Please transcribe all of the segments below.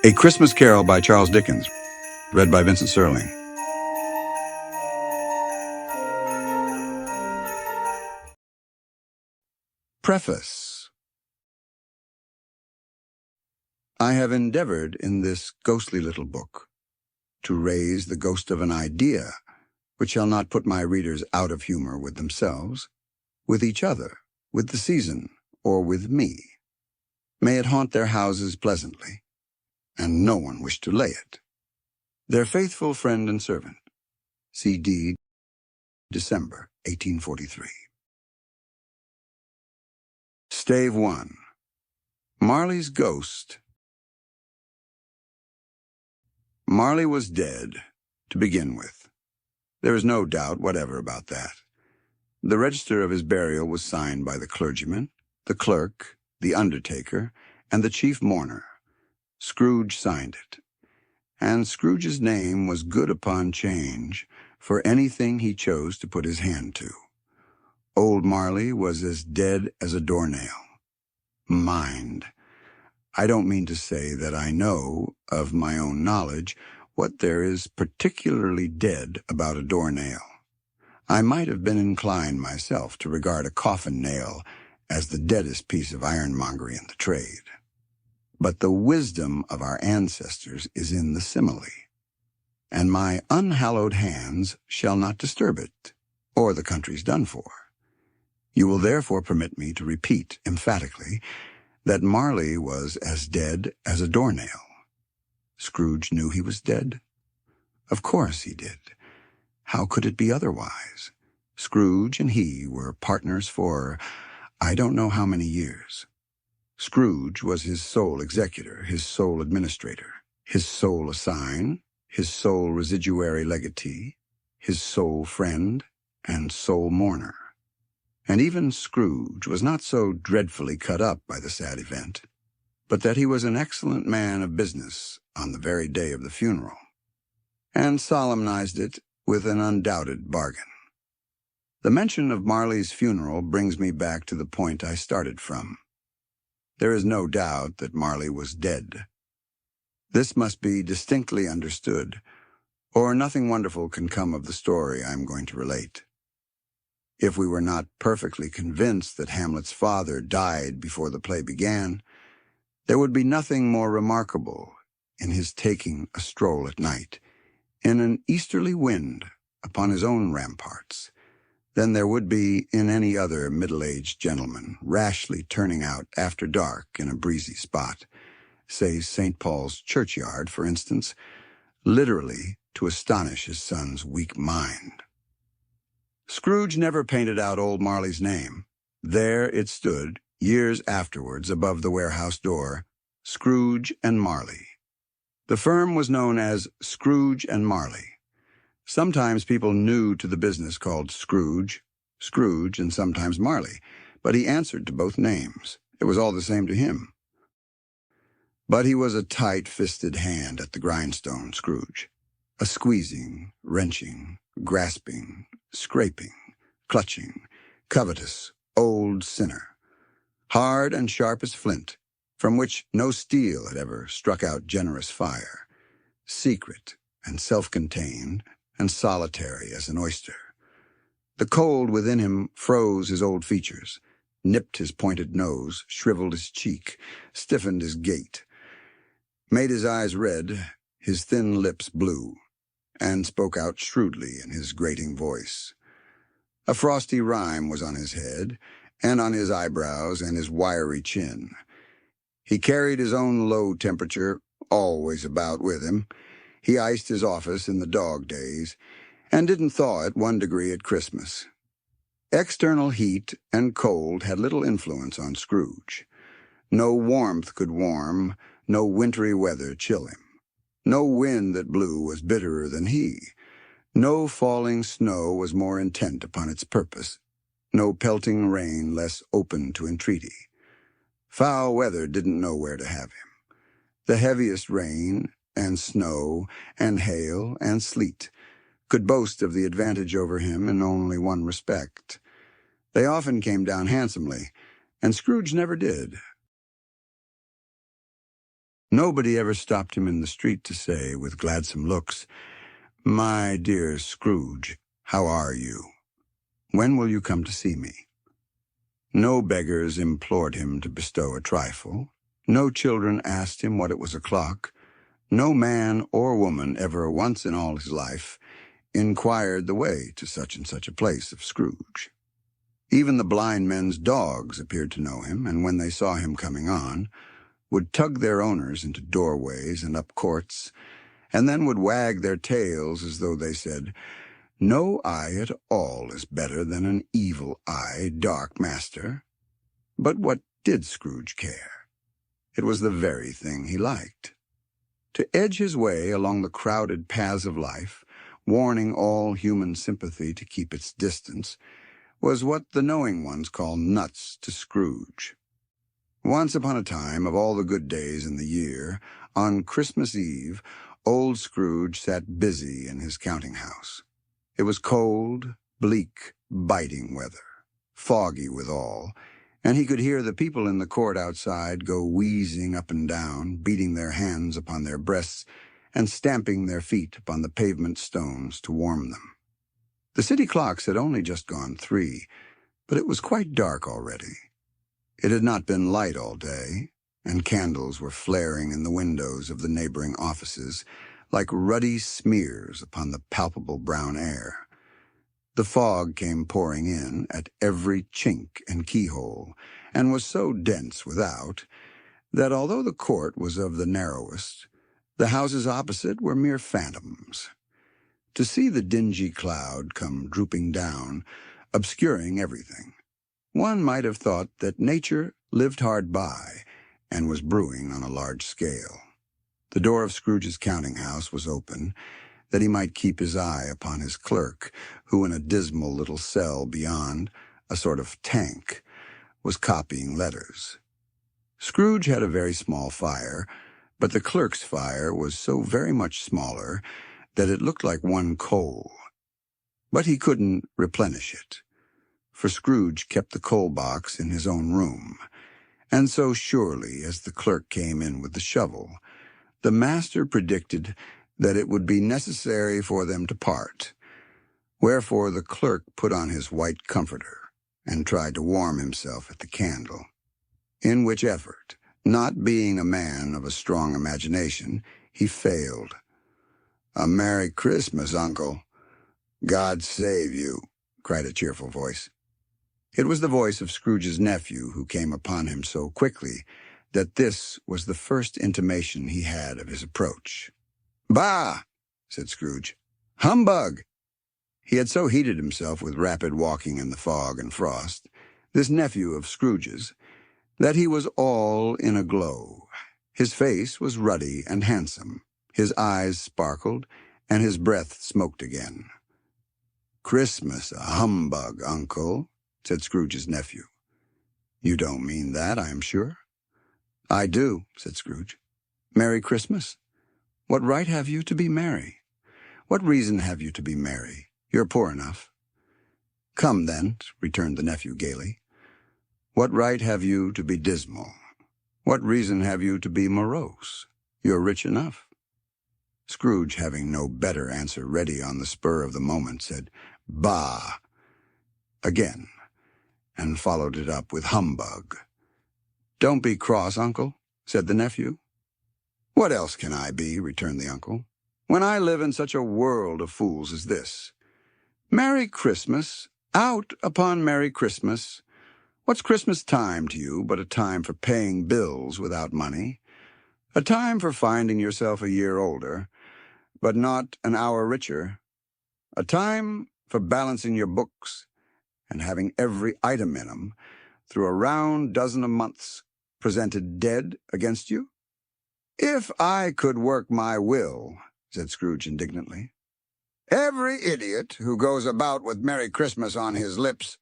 A Christmas Carol by Charles Dickens, read by Vincent Serling. Preface. I have endeavored in this ghostly little book to raise the ghost of an idea which shall not put my readers out of humor with themselves, with each other, with the season, or with me. May it haunt their houses pleasantly, and no one wish to lay it. Their faithful friend and servant, C.D. December 1843. Stave 1. Marley's Ghost. Marley was dead, to begin with. There is no doubt whatever about that. The register of his burial was signed by the clergyman, the clerk, the undertaker, and the chief mourner. Scrooge signed it. And Scrooge's name was good upon change for anything he chose to put his hand to. Old Marley was as dead as a doornail. Mind. I don't mean to say that I know, of my own knowledge, what there is particularly dead about a doornail. I might have been inclined myself to regard a coffin nail as the deadest piece of ironmongery in the trade. But the wisdom of our ancestors is in the simile, and my unhallowed hands shall not disturb it, or the country's done for. You will therefore permit me to repeat emphatically that Marley was as dead as a doornail. Scrooge knew he was dead? Of course he did. How could it be otherwise? Scrooge and he were partners for I don't know how many years. Scrooge was his sole executor, his sole administrator, his sole assign, his sole residuary legatee, his sole friend, and sole mourner. And even Scrooge was not so dreadfully cut up by the sad event, but that he was an excellent man of business on the very day of the funeral, and solemnized it with an undoubted bargain. The mention of Marley's funeral brings me back to the point I started from. There is no doubt that Marley was dead. This must be distinctly understood, or nothing wonderful can come of the story I am going to relate. If we were not perfectly convinced that Hamlet's father died before the play began, there would be nothing more remarkable in his taking a stroll at night, in an easterly wind upon his own ramparts, than there would be in any other middle-aged gentleman rashly turning out after dark in a breezy spot, say St. Paul's churchyard, for instance, literally to astonish his son's weak mind. Scrooge never painted out old Marley's name. There it stood, years afterwards, above the warehouse door, Scrooge and Marley. The firm was known as Scrooge and Marley. Sometimes people new to the business called Scrooge, and sometimes Marley, but he answered to both names. It was all the same to him. But he was a tight-fisted hand at the grindstone, Scrooge. A squeezing, wrenching, grasping, scraping, clutching, covetous, old sinner. Hard and sharp as flint, from which no steel had ever struck out generous fire. Secret and self-contained, and solitary as an oyster. The cold within him froze his old features, nipped his pointed nose, shriveled his cheek, stiffened his gait, made his eyes red, his thin lips blue, and spoke out shrewdly in his grating voice. A frosty rime was on his head, and on his eyebrows and his wiry chin. He carried his own low temperature always about with him. He iced his office in the dog days, and didn't thaw it 1 degree at Christmas. External heat and cold had little influence on Scrooge. No warmth could warm, no wintry weather chill him. No wind that blew was bitterer than he. No falling snow was more intent upon its purpose. No pelting rain less open to entreaty. Foul weather didn't know where to have him. The heaviest rain, and snow, and hail, and sleet could boast of the advantage over him in only one respect. They often came down handsomely, and Scrooge never did. Nobody ever stopped him in the street to say, with gladsome looks, "My dear Scrooge, how are you? When will you come to see me?" No beggars implored him to bestow a trifle. No children asked him what it was o'clock. No man or woman ever once in all his life inquired the way to such and such a place of Scrooge. Even the blind men's dogs appeared to know him, and when they saw him coming on, would tug their owners into doorways and up courts, and then would wag their tails as though they said, "No eye at all is better than an evil eye, dark master." But what did Scrooge care? It was the very thing he liked. To edge his way along the crowded paths of life, warning all human sympathy to keep its distance, was what the knowing ones call nuts to Scrooge. Once upon a time, of all the good days in the year, on Christmas Eve, old Scrooge sat busy in his counting-house. It was cold, bleak, biting weather, foggy withal, and he could hear the people in the court outside go wheezing up and down, beating their hands upon their breasts and stamping their feet upon the pavement stones to warm them. The city clocks had only just gone 3, but it was quite dark already. It had not been light all day, and candles were flaring in the windows of the neighboring offices like ruddy smears upon the palpable brown air. The fog came pouring in at every chink and keyhole, and was so dense without that although the court was of the narrowest, the houses opposite were mere phantoms. To see the dingy cloud come drooping down, obscuring everything, one might have thought that nature lived hard by and was brewing on a large scale. The door of Scrooge's counting-house was open, that he might keep his eye upon his clerk, who in a dismal little cell beyond, a sort of tank, was copying letters. Scrooge had a very small fire, but the clerk's fire was so very much smaller that it looked like one coal. But he couldn't replenish it, for Scrooge kept the coal box in his own room, and so surely as the clerk came in with the shovel, the master predicted that it would be necessary for them to part, wherefore the clerk put on his white comforter and tried to warm himself at the candle, in which effort, not being a man of a strong imagination, he failed. "A Merry Christmas, Uncle." "God save you," cried a cheerful voice. It was the voice of Scrooge's nephew, who came upon him so quickly that this was the first intimation he had of his approach. "Bah!" said Scrooge. "Humbug!" He had so heated himself with rapid walking in the fog and frost, this nephew of Scrooge's, that he was all in a glow. His face was ruddy and handsome, his eyes sparkled, and his breath smoked again. "Christmas a humbug, Uncle," said Scrooge's nephew. "You don't mean that, I am sure." "I do," said Scrooge. "Merry Christmas? What right have you to be merry? What reason have you to be merry? You're poor enough." "Come, then," returned the nephew gaily. "What right have you to be dismal? What reason have you to be morose? You're rich enough." Scrooge, having no better answer ready on the spur of the moment, said, "Bah!" again, and followed it up with humbug. "Don't be cross, Uncle," said the nephew. "What else can I be?" returned the uncle, "when I live in such a world of fools as this? Merry Christmas, out upon Merry Christmas. What's Christmas time to you but a time for paying bills without money, a time for finding yourself a year older, but not an hour richer, a time for balancing your books and having every item in 'em through a round dozen of months presented dead against you?" "If I could work my will," said Scrooge indignantly, "every idiot who goes about with Merry Christmas on his lips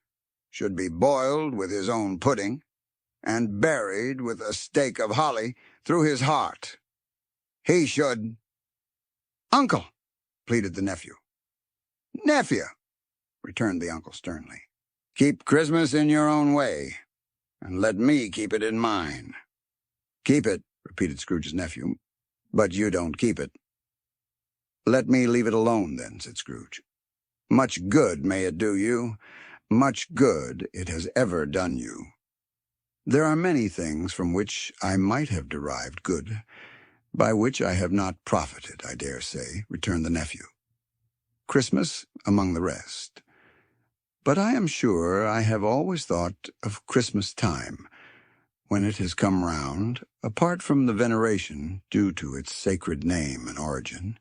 should be boiled with his own pudding and buried with a stake of holly through his heart. He should—" "Uncle!" pleaded the nephew. "Nephew!" returned the uncle sternly. "Keep Christmas in your own way, and let me keep it in mine. Keep it repeated Scrooge's nephew. "But you don't keep it." "Let me leave it alone, then," said Scrooge. "Much good may it do you. Much good it has ever done you." "There are many things from which I might have derived good, by which I have not profited, I dare say," returned the nephew. "Christmas among the rest. But I am sure I have always thought of Christmas time, when it has come round, apart from the veneration due to its sacred name and origin,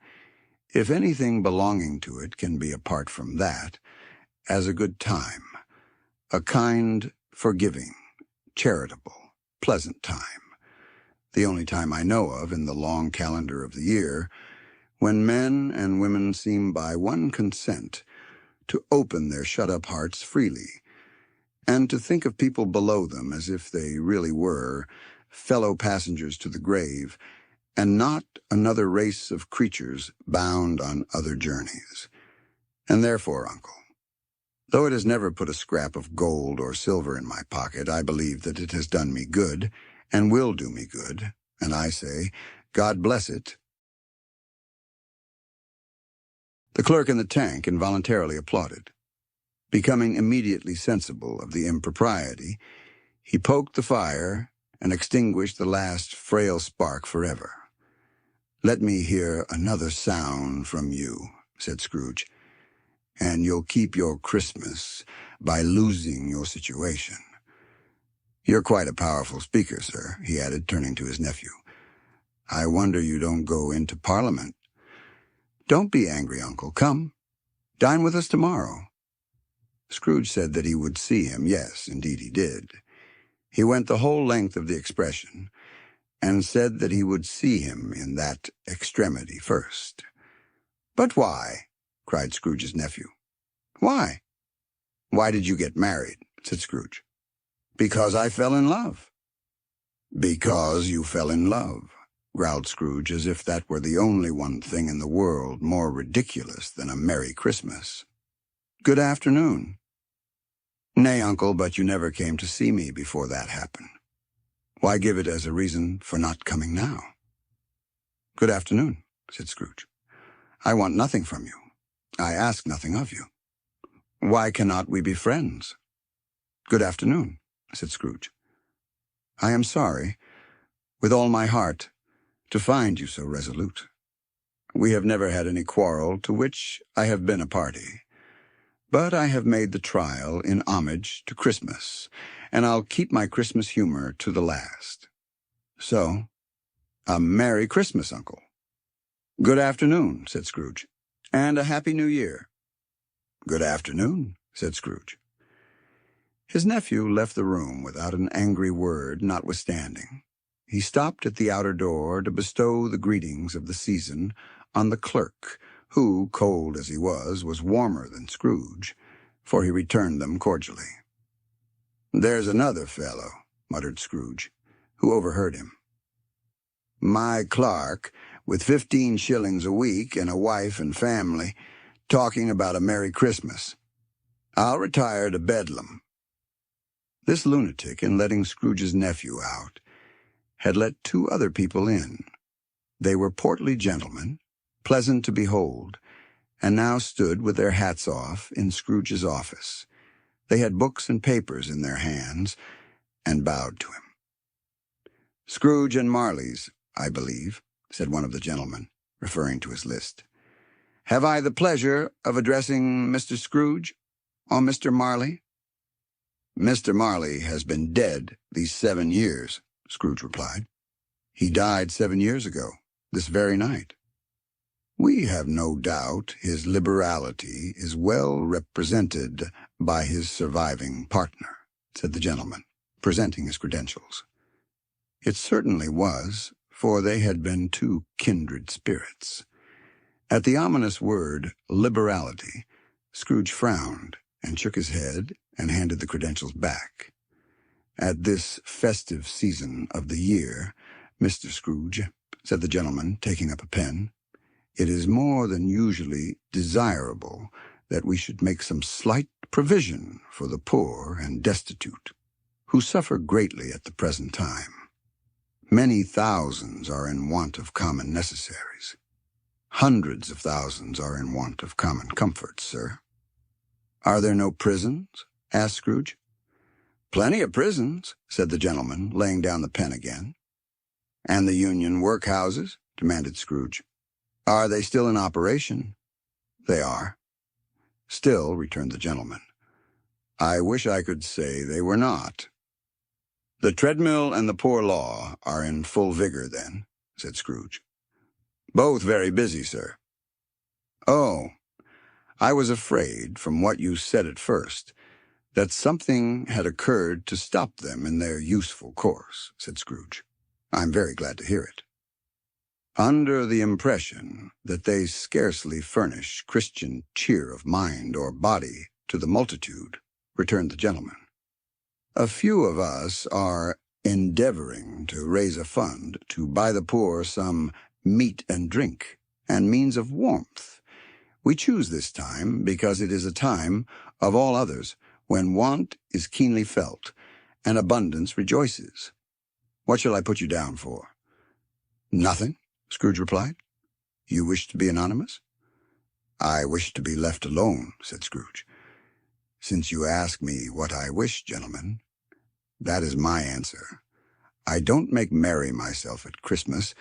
if anything belonging to it can be apart from that, as a good time, a kind, forgiving, charitable, pleasant time, the only time I know of in the long calendar of the year, when men and women seem by one consent to open their shut-up hearts freely, and to think of people below them as if they really were fellow passengers to the grave, and not another race of creatures bound on other journeys. And therefore, uncle, though it has never put a scrap of gold or silver in my pocket, I believe that it has done me good, and will do me good, and I say, God bless it." The clerk in the tank involuntarily applauded. Becoming immediately sensible of the impropriety, he poked the fire and extinguished the last frail spark forever. "Let me hear another sound from you," said Scrooge, "and you'll keep your Christmas by losing your situation. You're quite a powerful speaker, sir," he added, turning to his nephew. "I wonder you don't go into Parliament. Don't be angry, uncle. Come. Dine with us tomorrow." Scrooge said that he would see him. Yes, indeed he did. He went the whole length of the expression, and said that he would see him in that extremity first. "But why?" cried Scrooge's nephew. "Why?" "Why did you get married?" said Scrooge. "Because I fell in love." "Because you fell in love," growled Scrooge, as if that were the only one thing in the world more ridiculous than a Merry Christmas. "Good afternoon." "Nay, uncle, but you never came to see me before that happened. Why give it as a reason for not coming now?" "Good afternoon," said Scrooge. "I want nothing from you. I ask nothing of you. Why cannot we be friends?" "Good afternoon," said Scrooge. "I am sorry, with all my heart, to find you so resolute. We have never had any quarrel to which I have been a party, but I have made the trial in homage to Christmas, and I'll keep my Christmas humor to the last. So, a Merry Christmas, uncle." "Good afternoon," said Scrooge, "and a Happy New Year." "Good afternoon," said Scrooge. His nephew left the room without an angry word, notwithstanding. He stopped at the outer door to bestow the greetings of the season on the clerk, who, cold as he was warmer than Scrooge, for he returned them cordially. "There's another fellow," muttered Scrooge, who overheard him. "My clerk, with 15 shillings a week and a wife and family, talking about a Merry Christmas. I'll retire to Bedlam." This lunatic, in letting Scrooge's nephew out, had let 2 other people in. They were portly gentlemen, pleasant to behold, and now stood with their hats off in Scrooge's office. They had books and papers in their hands, and bowed to him. "Scrooge and Marley's, I believe," said one of the gentlemen, referring to his list. "Have I the pleasure of addressing Mr. Scrooge, or Mr. Marley?" "Mr. Marley has been dead these 7 years," Scrooge replied. "He died 7 years ago, this very night." "We have no doubt his liberality is well represented by his surviving partner," said the gentleman, presenting his credentials. It certainly was, for they had been 2 kindred spirits. At the ominous word, liberality, Scrooge frowned and shook his head and handed the credentials back. "At this festive season of the year, Mr. Scrooge," said the gentleman, taking up a pen, "it is more than usually desirable that we should make some slight provision for the poor and destitute, who suffer greatly at the present time." Many thousands are in want of common necessaries. Hundreds of thousands are in want of common comforts, sir. Are there no prisons? Asked Scrooge. Plenty of prisons, said the gentleman, laying down the pen again. And the union workhouses? Demanded Scrooge. Are they still in operation? They are. Still, returned the gentleman, I wish I could say they were not. The treadmill and the poor law are in full vigor, then, said Scrooge. Both very busy, sir. Oh, I was afraid, from what you said at first, that something had occurred to stop them in their useful course, said Scrooge. I'm very glad to hear it. Under the impression that they scarcely furnish Christian cheer of mind or body to the multitude, returned the gentleman. A few of us are endeavoring to raise a fund to buy the poor some meat and drink, and means of warmth. We choose this time because it is a time, of all others, when want is keenly felt, and abundance rejoices. What shall I put you down for? Nothing, Scrooge replied. You wish to be anonymous? I wish to be left alone, said Scrooge. Since you ask me what I wish, gentlemen, that is my answer. I don't make merry myself at Christmas,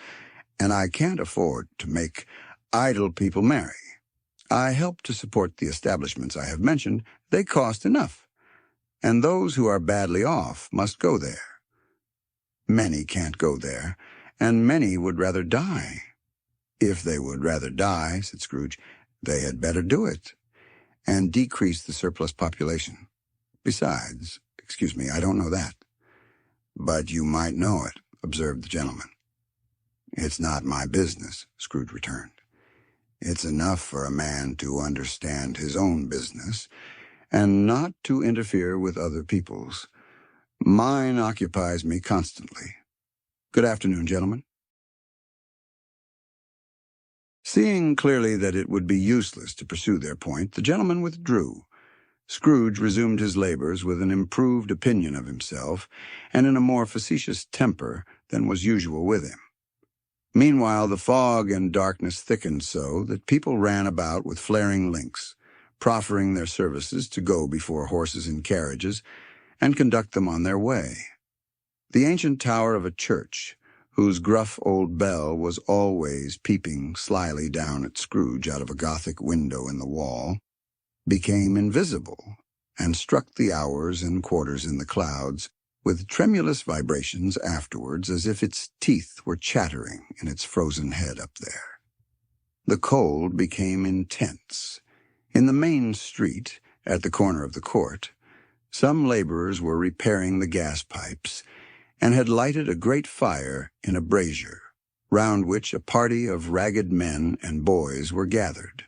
and I can't afford to make idle people merry. I help to support the establishments I have mentioned. They cost enough, and those who are badly off must go there. Many can't go there, and many would rather die. If they would rather die, said Scrooge, they had better do it, and decrease the surplus population. Besides, excuse me, I don't know that. But you might know it, observed the gentleman. It's not my business, Scrooge returned. It's enough for a man to understand his own business, and not to interfere with other people's. Mine occupies me constantly. Good afternoon, gentlemen. Seeing clearly that it would be useless to pursue their point, the gentleman withdrew. Scrooge resumed his labors with an improved opinion of himself, and in a more facetious temper than was usual with him. Meanwhile, the fog and darkness thickened so that people ran about with flaring links, proffering their services to go before horses and carriages and conduct them on their way. The ancient tower of a church, whose gruff old bell was always peeping slyly down at Scrooge out of a Gothic window in the wall, became invisible and struck the hours and quarters in the clouds with tremulous vibrations afterwards, as if its teeth were chattering in its frozen head up there. The cold became intense. In the main street, at the corner of the court, some laborers were repairing the gas pipes and had lighted a great fire in a brazier, round which a party of ragged men and boys were gathered,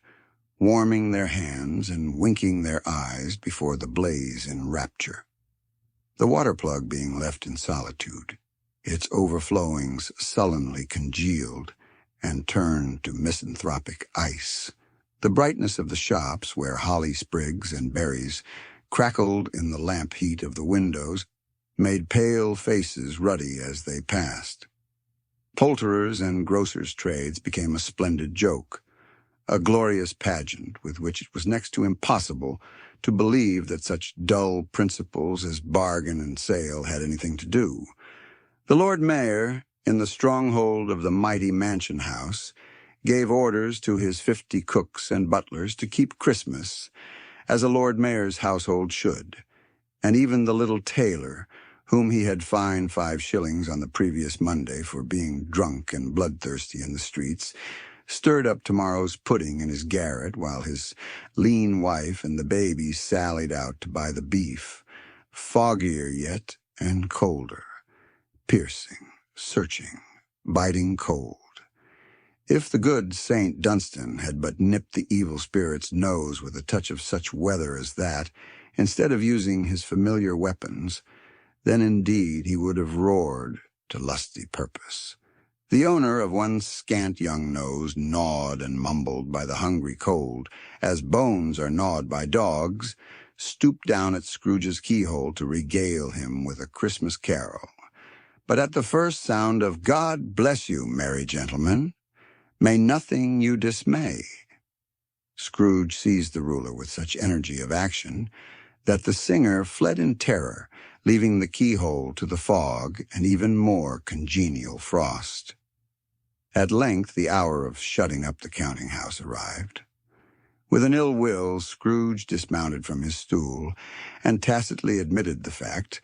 warming their hands and winking their eyes before the blaze in rapture. The water plug being left in solitude, its overflowings sullenly congealed and turned to misanthropic ice. The brightness of the shops, where holly sprigs and berries crackled in the lamp heat of the windows, made pale faces ruddy as they passed. Poulterers' and grocers' trades became a splendid joke, a glorious pageant with which it was next to impossible to believe that such dull principles as bargain and sale had anything to do. The Lord Mayor, in the stronghold of the mighty mansion house, gave orders to his 50 cooks and butlers to keep Christmas, as a Lord Mayor's household should, and even the little tailor, whom he had fined 5 shillings on the previous Monday for being drunk and bloodthirsty in the streets, stirred up tomorrow's pudding in his garret while his lean wife and the baby sallied out to buy the beef, foggier yet and colder, piercing, searching, biting cold. If the good St. Dunstan had but nipped the evil spirit's nose with a touch of such weather as that, instead of using his familiar weapons, then indeed he would have roared to lusty purpose. The owner of one scant young nose, gnawed and mumbled by the hungry cold, as bones are gnawed by dogs, stooped down at Scrooge's keyhole to regale him with a Christmas carol. but at the first sound of "God bless you, merry gentlemen, may nothing you dismay." Scrooge seized the ruler with such energy of action that the singer fled in terror, leaving the keyhole to the fog and even more congenial frost. At length the hour of shutting up the counting-house arrived. With an ill will, Scrooge dismounted from his stool and tacitly admitted the fact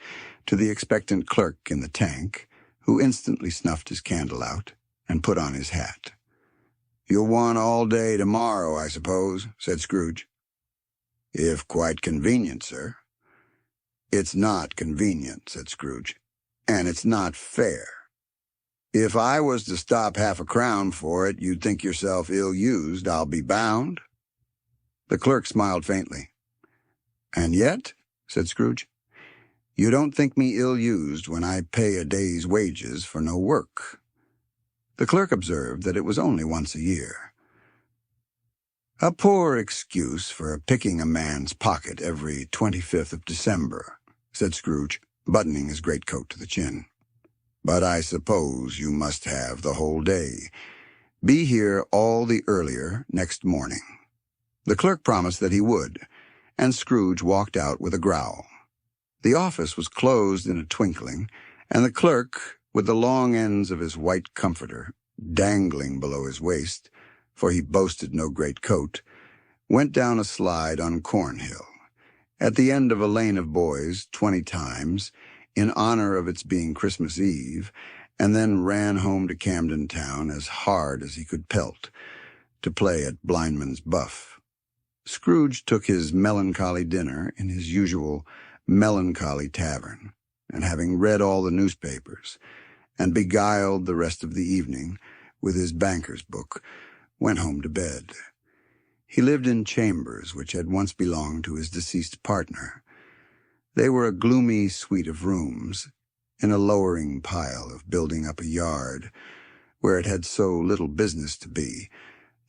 to the expectant clerk in the tank, who instantly snuffed his candle out and put on his hat. "You'll want all day tomorrow, I suppose," said Scrooge. "If quite convenient, sir." "It's not convenient," said Scrooge, "and it's not fair. If I was to stop half a crown for it, you'd think yourself ill-used, I'll be bound." The clerk smiled faintly. "And yet," said Scrooge, "you don't think me ill-used when I pay a day's wages for no work." The clerk observed that it was only once a year. "A poor excuse for picking a man's pocket every 25th of December," said Scrooge, buttoning his greatcoat to the chin. "But I suppose you must have the whole day. Be here all the earlier next morning." The clerk promised that he would, and Scrooge walked out with a growl. The office was closed in a twinkling, and the clerk, with the long ends of his white comforter dangling below his waist, for he boasted no great coat, went down a slide on Cornhill, at the end of a lane of boys 20 times, in honor of its being Christmas Eve, and then ran home to Camden Town as hard as he could pelt, to play at blindman's buff. Scrooge took his melancholy dinner in his usual melancholy tavern, and having read all the newspapers, and beguiled the rest of the evening with his banker's book, went home to bed. He lived in chambers which had once belonged to his deceased partner. They were a gloomy suite of rooms, in a lowering pile of building up a yard, where it had so little business to be,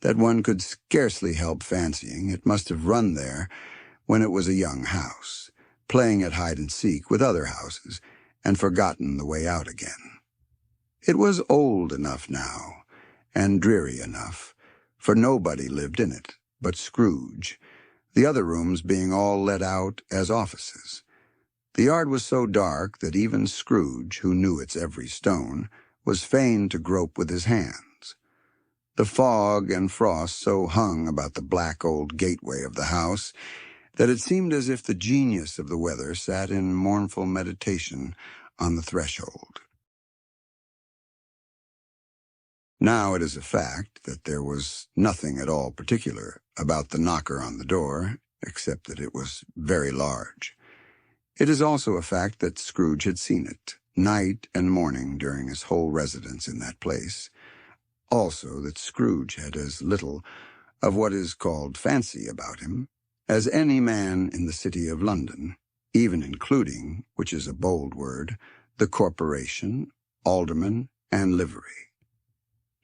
that one could scarcely help fancying it must have run there when it was a young house, playing at hide-and-seek with other houses, and forgotten the way out again. It was old enough now, and dreary enough, for nobody lived in it but Scrooge, the other rooms being all let out as offices. The yard was so dark that even Scrooge, who knew its every stone, was fain to grope with his hands. The fog and frost so hung about the black old gateway of the house that it seemed as if the genius of the weather sat in mournful meditation on the threshold. Now it is a fact that there was nothing at all particular about the knocker on the door, except that it was very large. It is also a fact that Scrooge had seen it, night and morning during his whole residence in that place. Also that Scrooge had as little of what is called fancy about him as any man in the city of London, even including, which is a bold word, the corporation, alderman, and livery.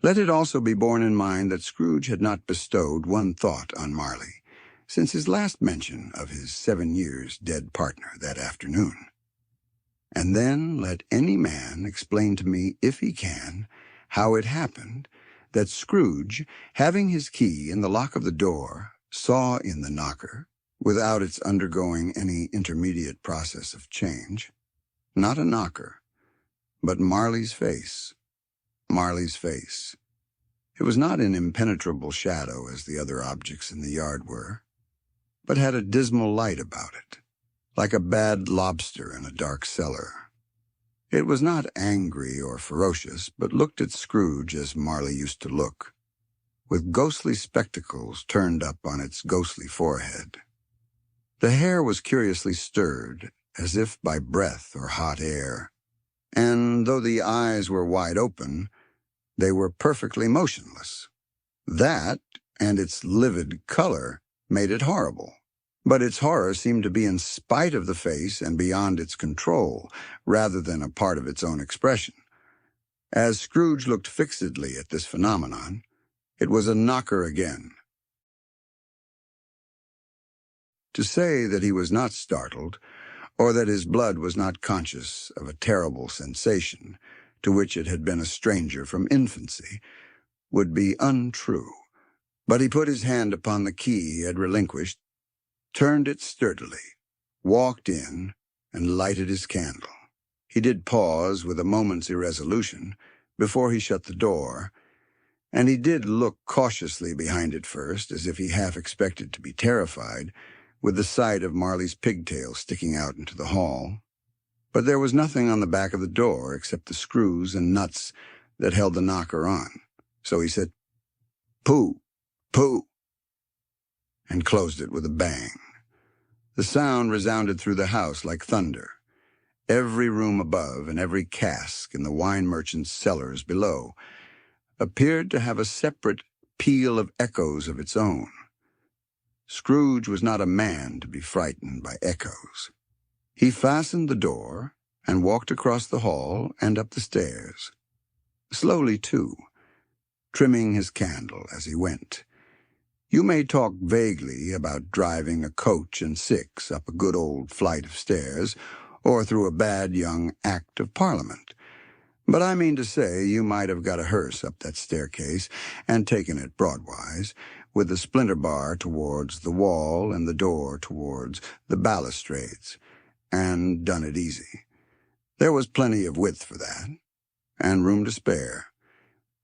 Let it also be borne in mind that Scrooge had not bestowed one thought on Marley since his last mention of his 7 years dead partner that afternoon. And then let any man explain to me, if he can, how it happened that Scrooge, having his key in the lock of the door, saw in the knocker, without its undergoing any intermediate process of change, not a knocker, but Marley's face. Marley's face. It was not in impenetrable shadow as the other objects in the yard were, but had a dismal light about it, like a bad lobster in a dark cellar. It was not angry or ferocious, but looked at Scrooge as Marley used to look, with ghostly spectacles turned up on its ghostly forehead. The hair was curiously stirred, as if by breath or hot air, and though the eyes were wide open, they were perfectly motionless. That, and its livid color, made it horrible. But its horror seemed to be in spite of the face and beyond its control, rather than a part of its own expression. As Scrooge looked fixedly at this phenomenon, it was a knocker again. To say that he was not startled, or that his blood was not conscious of a terrible sensation to which it had been a stranger from infancy, would be untrue. But he put his hand upon the key he had relinquished, turned it sturdily, walked in, and lighted his candle. He did pause with a moment's irresolution before he shut the door, and he did look cautiously behind it first, as if he half expected to be terrified with the sight of Marley's pigtail sticking out into the hall. But there was nothing on the back of the door except the screws and nuts that held the knocker on. So he said, "Pooh, pooh," and closed it with a bang. The sound resounded through the house like thunder. Every room above and every cask in the wine merchant's cellars below appeared to have a separate peal of echoes of its own. Scrooge was not a man to be frightened by echoes. He fastened the door and walked across the hall and up the stairs. Slowly, too, trimming his candle as he went. You may talk vaguely about driving a coach and six up a good old flight of stairs, or through a bad young Act of Parliament. But I mean to say you might have got a hearse up that staircase and taken it broadwise, with the splinter bar towards the wall and the door towards the balustrades, and done it easy. There was plenty of width for that, and room to spare,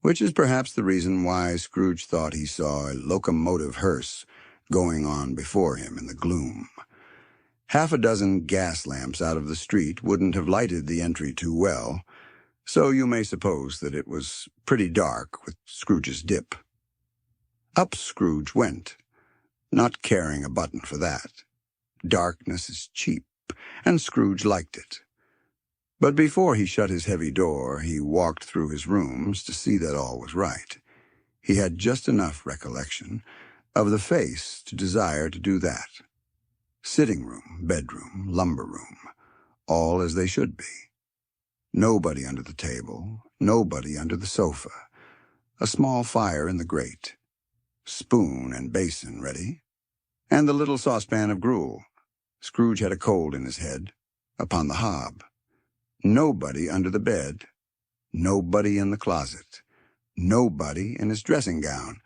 which is perhaps the reason why Scrooge thought he saw a locomotive hearse going on before him in the gloom. Half a dozen gas lamps out of the street wouldn't have lighted the entry too well, so you may suppose that it was pretty dark with Scrooge's dip. Up Scrooge went, not caring a button for that. Darkness is cheap, and Scrooge liked it. But before he shut his heavy door, he walked through his rooms to see that all was right. He had just enough recollection of the face to desire to do that. Sitting room, bedroom, lumber room, all as they should be. Nobody under the table, nobody under the sofa. A small fire in the grate. Spoon and basin ready. And the little saucepan of gruel. Scrooge had a cold in his head, upon the hob. Nobody under the bed. Nobody in the closet. Nobody in his dressing gown,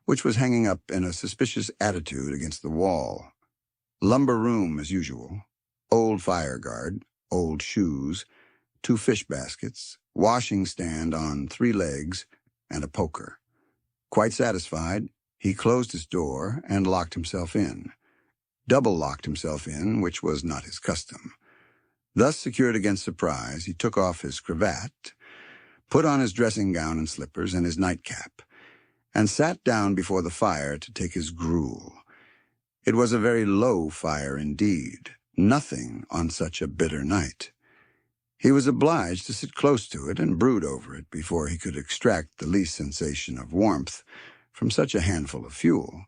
which was hanging up in a suspicious attitude against the wall. Lumber room as usual. Old fire guard, old shoes, 2 fish baskets, washing stand on 3 legs, and a poker. Quite satisfied, he closed his door and locked himself in. Double-locked himself in, which was not his custom. Thus secured against surprise, he took off his cravat, put on his dressing gown and slippers and his nightcap, and sat down before the fire to take his gruel. It was a very low fire indeed, nothing on such a bitter night. He was obliged to sit close to it and brood over it before he could extract the least sensation of warmth from such a handful of fuel.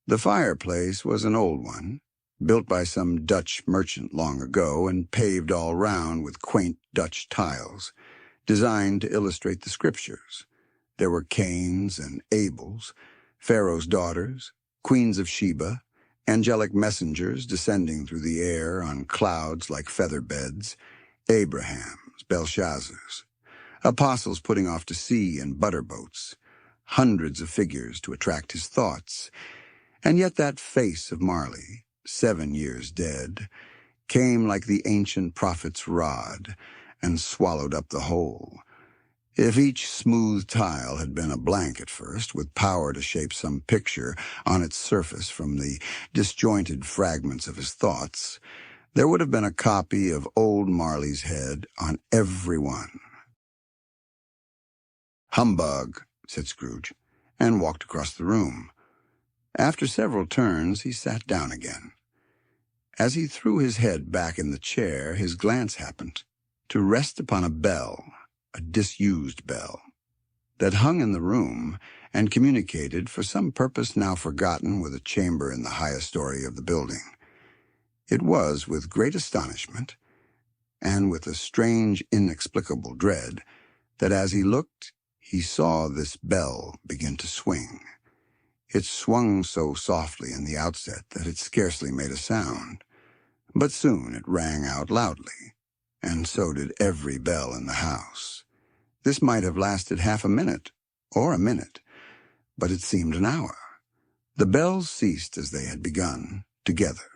The fireplace was an old one, built by some Dutch merchant long ago and paved all round with quaint Dutch tiles, designed to illustrate the scriptures. There were Cains and Abels, Pharaoh's daughters, queens of Sheba, angelic messengers descending through the air on clouds like feather beds, Abrahams, Belshazzars, apostles putting off to sea in butter boats, hundreds of figures to attract his thoughts. And yet that face of Marley, 7 years dead, came like the ancient prophet's rod and swallowed up the whole. If each smooth tile had been a blank at first, with power to shape some picture on its surface from the disjointed fragments of his thoughts, there would have been a copy of old Marley's head on every one. "Humbug," said Scrooge, and walked across the room. After several turns, he sat down again. As he threw his head back in the chair, his glance happened to rest upon a bell, a disused bell, that hung in the room and communicated for some purpose now forgotten with a chamber in the highest story of the building. It was with great astonishment, and with a strange, inexplicable dread, that as he looked, he saw this bell begin to swing. It swung so softly in the outset that it scarcely made a sound, But soon it rang out loudly, and so did every bell in the house. This might have lasted half a minute, or a minute, but it seemed an hour. The bells ceased as they had begun, together.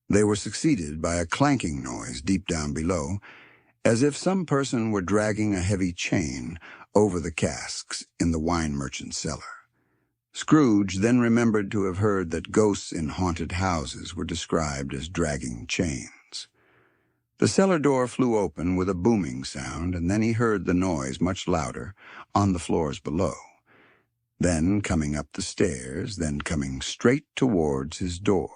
They were succeeded by a clanking noise deep down below, as if some person were dragging a heavy chain over the casks in the wine merchant's cellar. Scrooge then remembered to have heard that ghosts in haunted houses were described as dragging chains. The cellar door flew open with a booming sound, and then he heard the noise much louder on the floors below. Then coming up the stairs, then coming straight towards his door.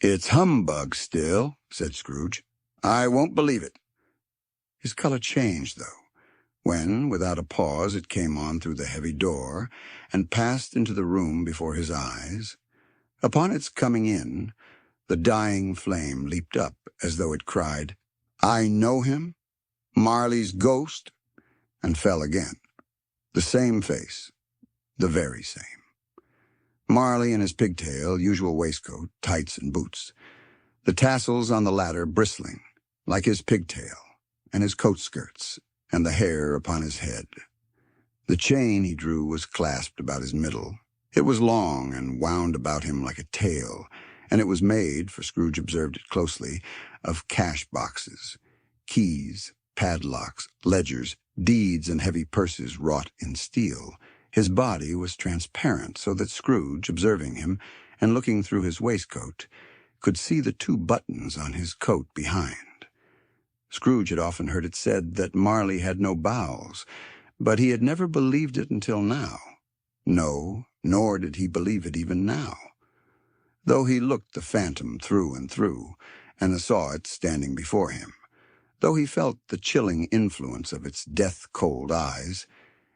"It's humbug still," said Scrooge. "I won't believe it." His color changed, though, when, without a pause, it came on through the heavy door and passed into the room before his eyes. Upon its coming in, the dying flame leaped up as though it cried, "I know him, Marley's ghost," and fell again. The same face, the very same. Marley in his pigtail, usual waistcoat, tights, and boots, the tassels on the latter bristling, like his pigtail, and his coat skirts, and the hair upon his head. The chain he drew was clasped about his middle. It was long and wound about him like a tail, and it was made, for Scrooge observed it closely, of cash boxes, keys, padlocks, ledgers, deeds, and heavy purses wrought in steel. His body was transparent, so that Scrooge, observing him, and looking through his waistcoat, could see the 2 buttons on his coat behind. Scrooge had often heard it said that Marley had no bowels, but he had never believed it until now. No, nor did he believe it even now. Though he looked the phantom through and through, and saw it standing before him, though he felt the chilling influence of its death-cold eyes,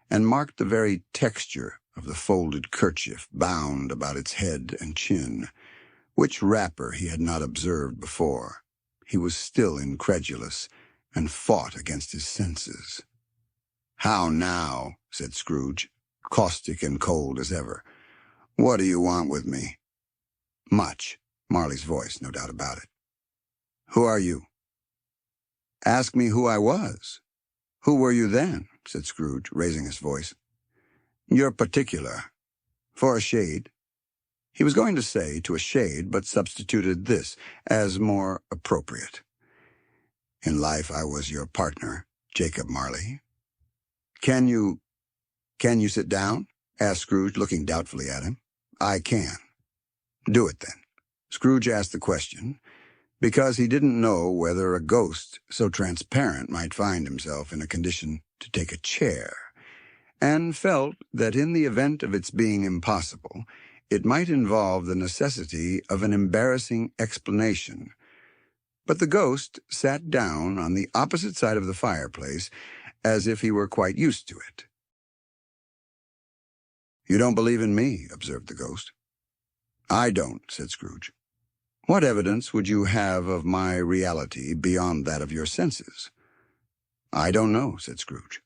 and marked the very texture of the folded kerchief bound about its head and chin, which wrapper he had not observed before, he was still incredulous, and fought against his senses. "How now?" said Scrooge, caustic and cold as ever. "What do you want with me?" "Much." Marley's voice, no doubt about it. "Who are you?" "Ask me who I was. Who were you then?" said Scrooge, raising his voice. "You're particular. For a shade." He was going to say to a shade, but substituted this as more appropriate. "In life I was your partner, Jacob Marley." Can you sit down?" asked Scrooge, looking doubtfully at him. "I can." "Do it, then." Scrooge asked the question because he didn't know whether a ghost so transparent might find himself in a condition to take a chair, and felt that in the event of its being impossible, it might involve the necessity of an embarrassing explanation. But the ghost sat down on the opposite side of the fireplace as if he were quite used to it. "You don't believe in me," observed the ghost. "I don't," said Scrooge. "What evidence would you have of my reality beyond that of your senses?" "I don't know," said Scrooge.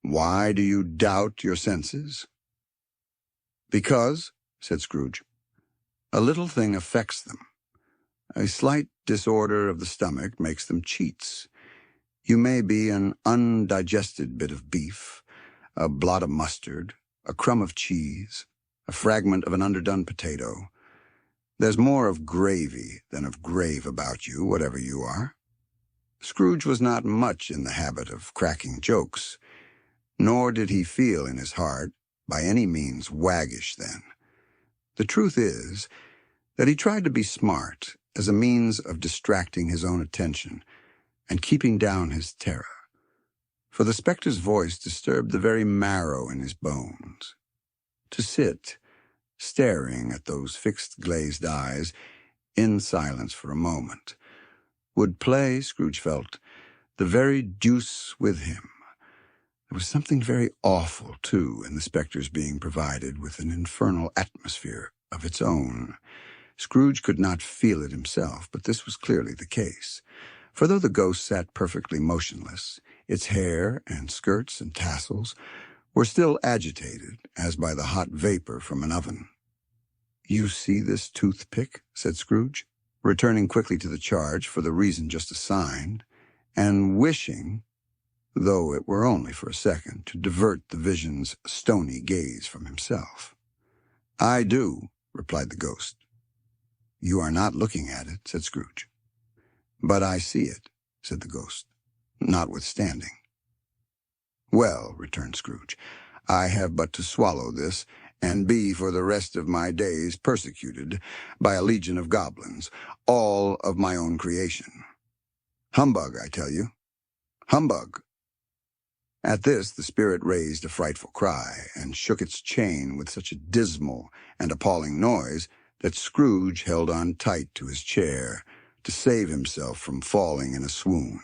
"Why do you doubt your senses?" "Because," said Scrooge, "a little thing affects them. A slight disorder of the stomach makes them cheats. You may be an undigested bit of beef, a blot of mustard, a crumb of cheese, a fragment of an underdone potato. There's more of gravy than of grave about you, whatever you are." Scrooge was not much in the habit of cracking jokes, nor did he feel in his heart by any means waggish then. The truth is that he tried to be smart as a means of distracting his own attention and keeping down his terror, for the spectre's voice disturbed the very marrow in his bones. To sit, staring at those fixed glazed eyes, in silence for a moment, would play, Scrooge felt, the very deuce with him. There was something very awful, too, in the spectre's being provided with an infernal atmosphere of its own. Scrooge could not feel it himself, but this was clearly the case. For though the ghost sat perfectly motionless, its hair and skirts and tassels were still agitated as by the hot vapor from an oven. "You see this toothpick?" said Scrooge, returning quickly to the charge for the reason just assigned, and wishing, though it were only for a second, to divert the vision's stony gaze from himself. "I do," replied the ghost. "You are not looking at it," said Scrooge. "But I see it," said the ghost, notwithstanding. "Well," returned Scrooge, "I have but to swallow this, and be for the rest of my days persecuted by a legion of goblins, all of my own creation. Humbug, I tell you. Humbug." At this the spirit raised a frightful cry, and shook its chain with such a dismal and appalling noise that Scrooge held on tight to his chair to save himself from falling in a swoon.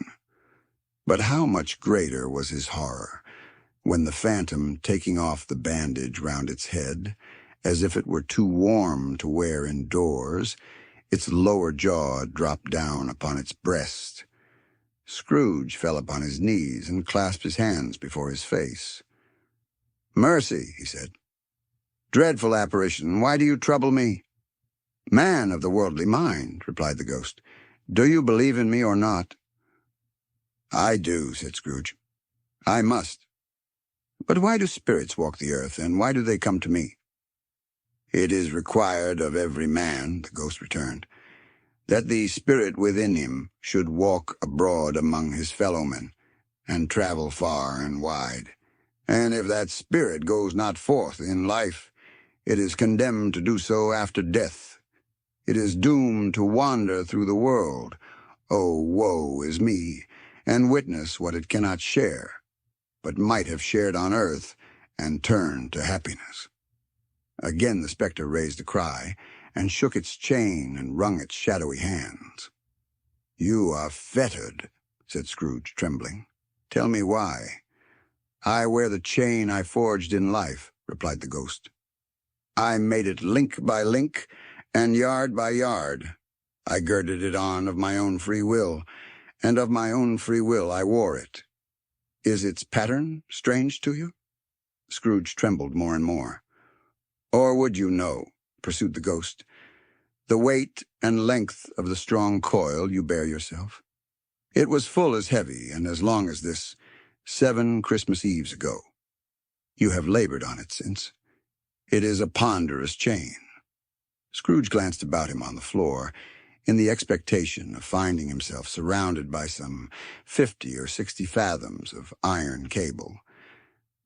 But how much greater was his horror when the phantom, taking off the bandage round its head, as if it were too warm to wear indoors, its lower jaw dropped down upon its breast. Scrooge fell upon his knees and clasped his hands before his face. "Mercy," he said. "Dreadful apparition, why do you trouble me?" "Man of the worldly mind," replied the ghost, "do you believe in me or not?" "I do," said Scrooge. "I must. But why do spirits walk the earth, and why do they come to me?" "It is required of every man," the ghost returned, "that the spirit within him should walk abroad among his fellowmen, and travel far and wide. And if that spirit goes not forth in life, it is condemned to do so after death. It is doomed to wander through the world, oh, woe is me, and witness what it cannot share, but might have shared on earth, and turned to happiness." Again the spectre raised a cry, and shook its chain and wrung its shadowy hands. "You are fettered," said Scrooge, trembling. "Tell me why." "I wear the chain I forged in life," replied the ghost. "I made it link by link, and yard by yard. I girded it on of my own free will, and of my own free will I wore it. Is its pattern strange to you?" Scrooge trembled more and more. "Or would you know," pursued the ghost, "the weight and length of the strong coil you bear yourself? It was full as heavy and as long as this 7 Christmas Eves ago. You have labored on it since. It is a ponderous chain." Scrooge glanced about him on the floor, in the expectation of finding himself surrounded by some 50 or 60 fathoms of iron cable,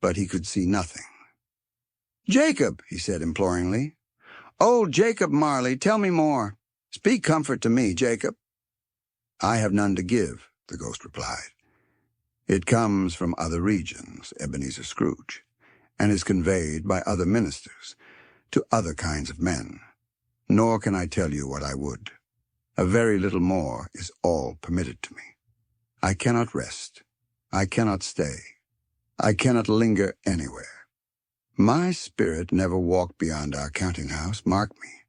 but he could see nothing. "Jacob," he said imploringly. "Old Jacob Marley, tell me more. Speak comfort to me, Jacob." "I have none to give," the ghost replied. "It comes from other regions, Ebenezer Scrooge, and is conveyed by other ministers to other kinds of men. Nor can I tell you what I would. A very little more is all permitted to me. I cannot rest. I cannot stay. I cannot linger anywhere. My spirit never walked beyond our counting-house, mark me.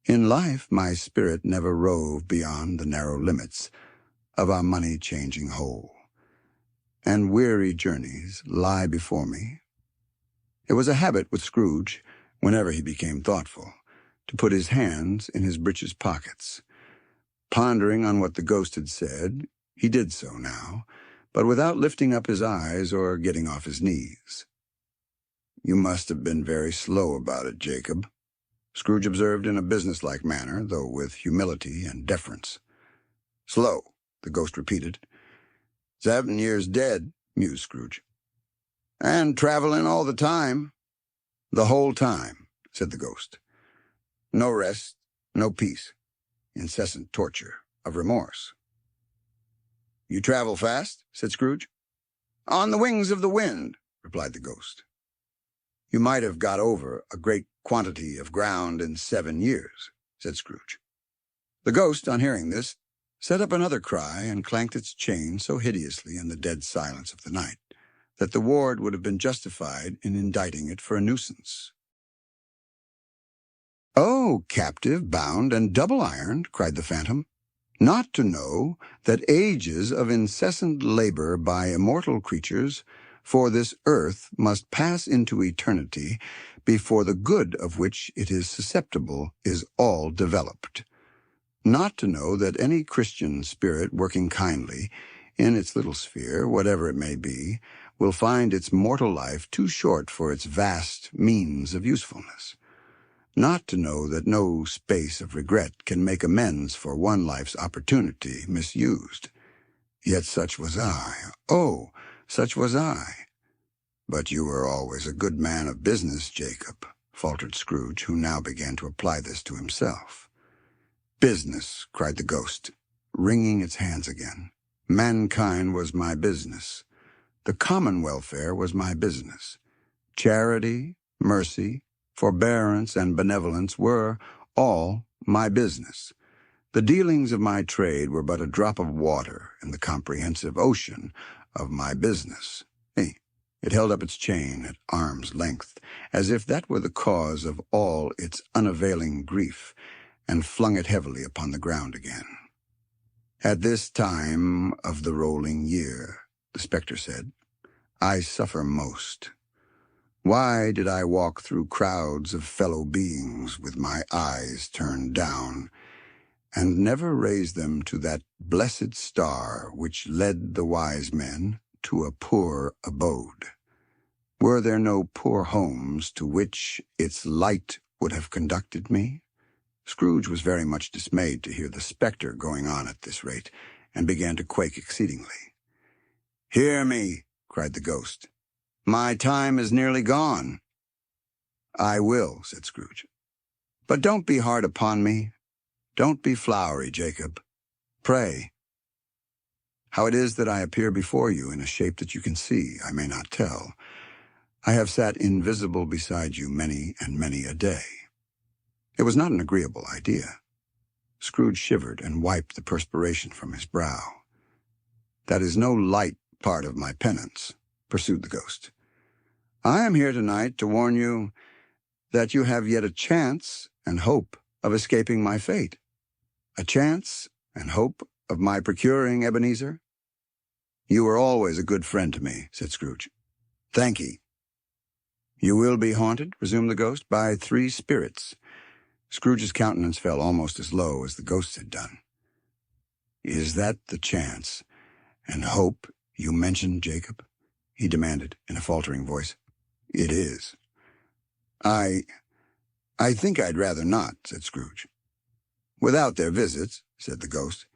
In life my spirit never roved beyond the narrow limits of our money-changing hole. And weary journeys lie before me." It was a habit with Scrooge, whenever he became thoughtful, to put his hands in his breeches pockets. Pondering on what the ghost had said, he did so now, but without lifting up his eyes or getting off his knees. "You must have been very slow about it, Jacob," Scrooge observed in a businesslike manner, though with humility and deference. "Slow," the ghost repeated. 7 years dead," mused Scrooge. "And traveling all the time." "The whole time," said the ghost. "No rest, no peace, incessant torture of remorse." "You travel fast?" said Scrooge. "On the wings of the wind," replied the ghost. "You might have got over a great quantity of ground in 7 years," said Scrooge. The ghost, on hearing this, set up another cry and clanked its chain so hideously in the dead silence of the night that the ward would have been justified in indicting it for a nuisance. "Oh, captive, bound, and double-ironed," cried the phantom, "not to know that ages of incessant labor by immortal creatures for this earth must pass into eternity before the good of which it is susceptible is all developed. Not to know that any Christian spirit working kindly, in its little sphere, whatever it may be, will find its mortal life too short for its vast means of usefulness. Not to know that no space of regret can make amends for one life's opportunity misused. Yet such was I. Oh, such was I. But you were always a good man of business, Jacob, faltered Scrooge, who now began to apply this to himself. Business, cried the ghost, wringing its hands again. Mankind was my business. The common welfare was my business. Charity, mercy, forbearance, and benevolence were all my business. The dealings of my trade were but a drop of water in the comprehensive ocean of my business. Hey, it held up its chain at arm's length, as if that were the cause of all its unavailing grief, and flung it heavily upon the ground again. At this time of the rolling year, the spectre said, I suffer most. Why did I walk through crowds of fellow beings with my eyes turned down, and never raise them to that blessed star which led the wise men to a poor abode? Were there no poor homes to which its light would have conducted me? Scrooge was very much dismayed to hear the spectre going on at this rate, and began to quake exceedingly. Hear me, cried the ghost. My time is nearly gone. I will, said Scrooge. But don't be hard upon me. Don't be flowery, Jacob. Pray. How it is that I appear before you in a shape that you can see, I may not tell. I have sat invisible beside you many and many a day. It was not an agreeable idea. Scrooge shivered and wiped the perspiration from his brow. That is no light part of my penance, pursued the ghost. I am here tonight to warn you that you have yet a chance and hope of escaping my fate. A chance and hope of my procuring Ebenezer? You were always a good friend to me, said Scrooge. Thank ye. You will be haunted, resumed the ghost, by 3 spirits. Scrooge's countenance fell almost as low as the ghost's had done. Is that the chance and hope you mentioned, Jacob? He demanded in a faltering voice. It is. I think I'd rather not, said Scrooge. Without their visits, said the ghost,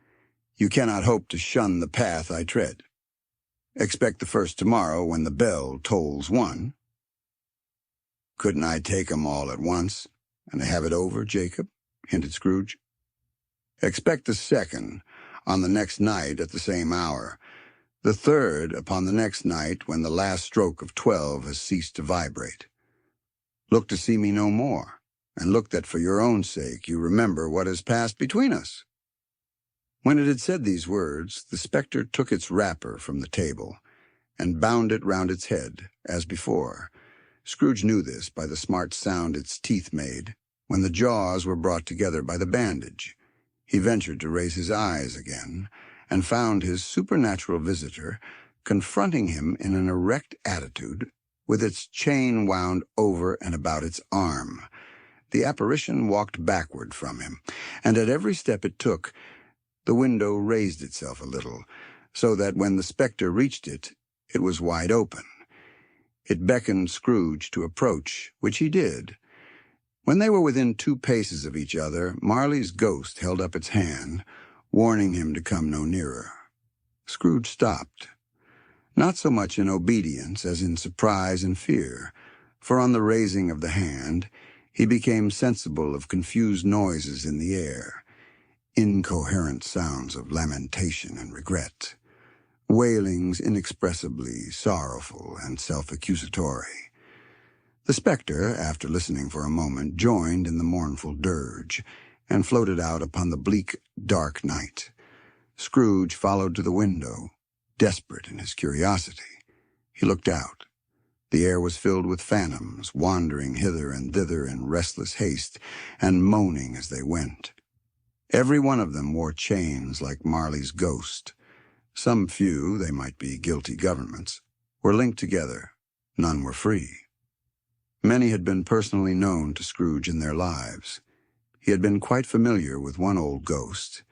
you cannot hope to shun the path I tread. Expect the first tomorrow when the bell tolls 1. Couldn't I take 'em all at once and have it over, Jacob? Hinted Scrooge. Expect the second on the next night at the same hour, the third upon the next night when the last stroke of 12 has ceased to vibrate. Look to see me no more, and look that for your own sake you remember what has passed between us. When it had said these words, the spectre took its wrapper from the table and bound it round its head, as before. Scrooge knew this by the smart sound its teeth made when the jaws were brought together by the bandage. He ventured to raise his eyes again, and found his supernatural visitor confronting him in an erect attitude, with its chain wound over and about its arm. The apparition walked backward from him, and at every step it took, the window raised itself a little, so that when the spectre reached it, it was wide open. It beckoned Scrooge to approach, which he did. When they were within 2 paces of each other, Marley's ghost held up its hand, warning him to come no nearer. Scrooge stopped, not so much in obedience as in surprise and fear, for on the raising of the hand he became sensible of confused noises in the air, incoherent sounds of lamentation and regret, wailings inexpressibly sorrowful and self-accusatory. The spectre, after listening for a moment, joined in the mournful dirge, and floated out upon the bleak, dark night. Scrooge followed to the window, desperate in his curiosity. He looked out. The air was filled with phantoms, wandering hither and thither in restless haste, and moaning as they went. Every one of them wore chains like Marley's ghost. Some few, they might be guilty governments, were linked together. None were free. Many had been personally known to Scrooge in their lives. He had been quite familiar with one old ghost,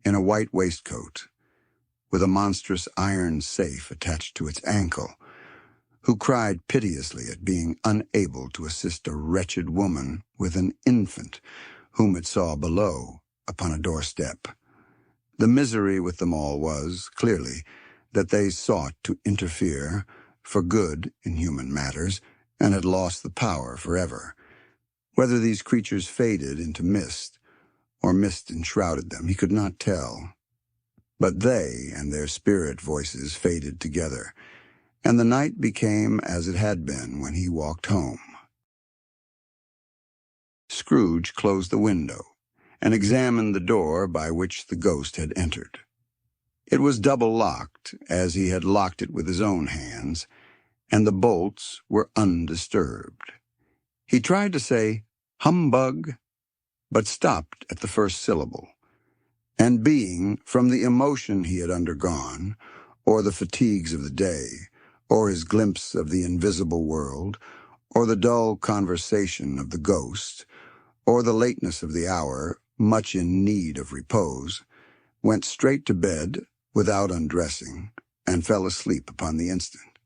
in a white waistcoat, with a monstrous iron safe attached to its ankle, who cried piteously at being unable to assist a wretched woman with an infant whom it saw below upon a doorstep. The misery with them all was, clearly, that they sought to interfere for good in human matters and had lost the power forever. Whether these creatures faded into mist or mist enshrouded them, he could not tell. But they and their spirit voices faded together, and the night became as it had been when he walked home. Scrooge closed the window and examined the door by which the ghost had entered. It was double-locked, as he had locked it with his own hands, and the bolts were undisturbed. He tried to say, "Humbug," but stopped at the first syllable, and being, from the emotion he had undergone, or the fatigues of the day, or his glimpse of the invisible world, or the dull conversation of the ghost, or the lateness of the hour, much in need of repose, went straight to bed without undressing, and fell asleep upon the instant.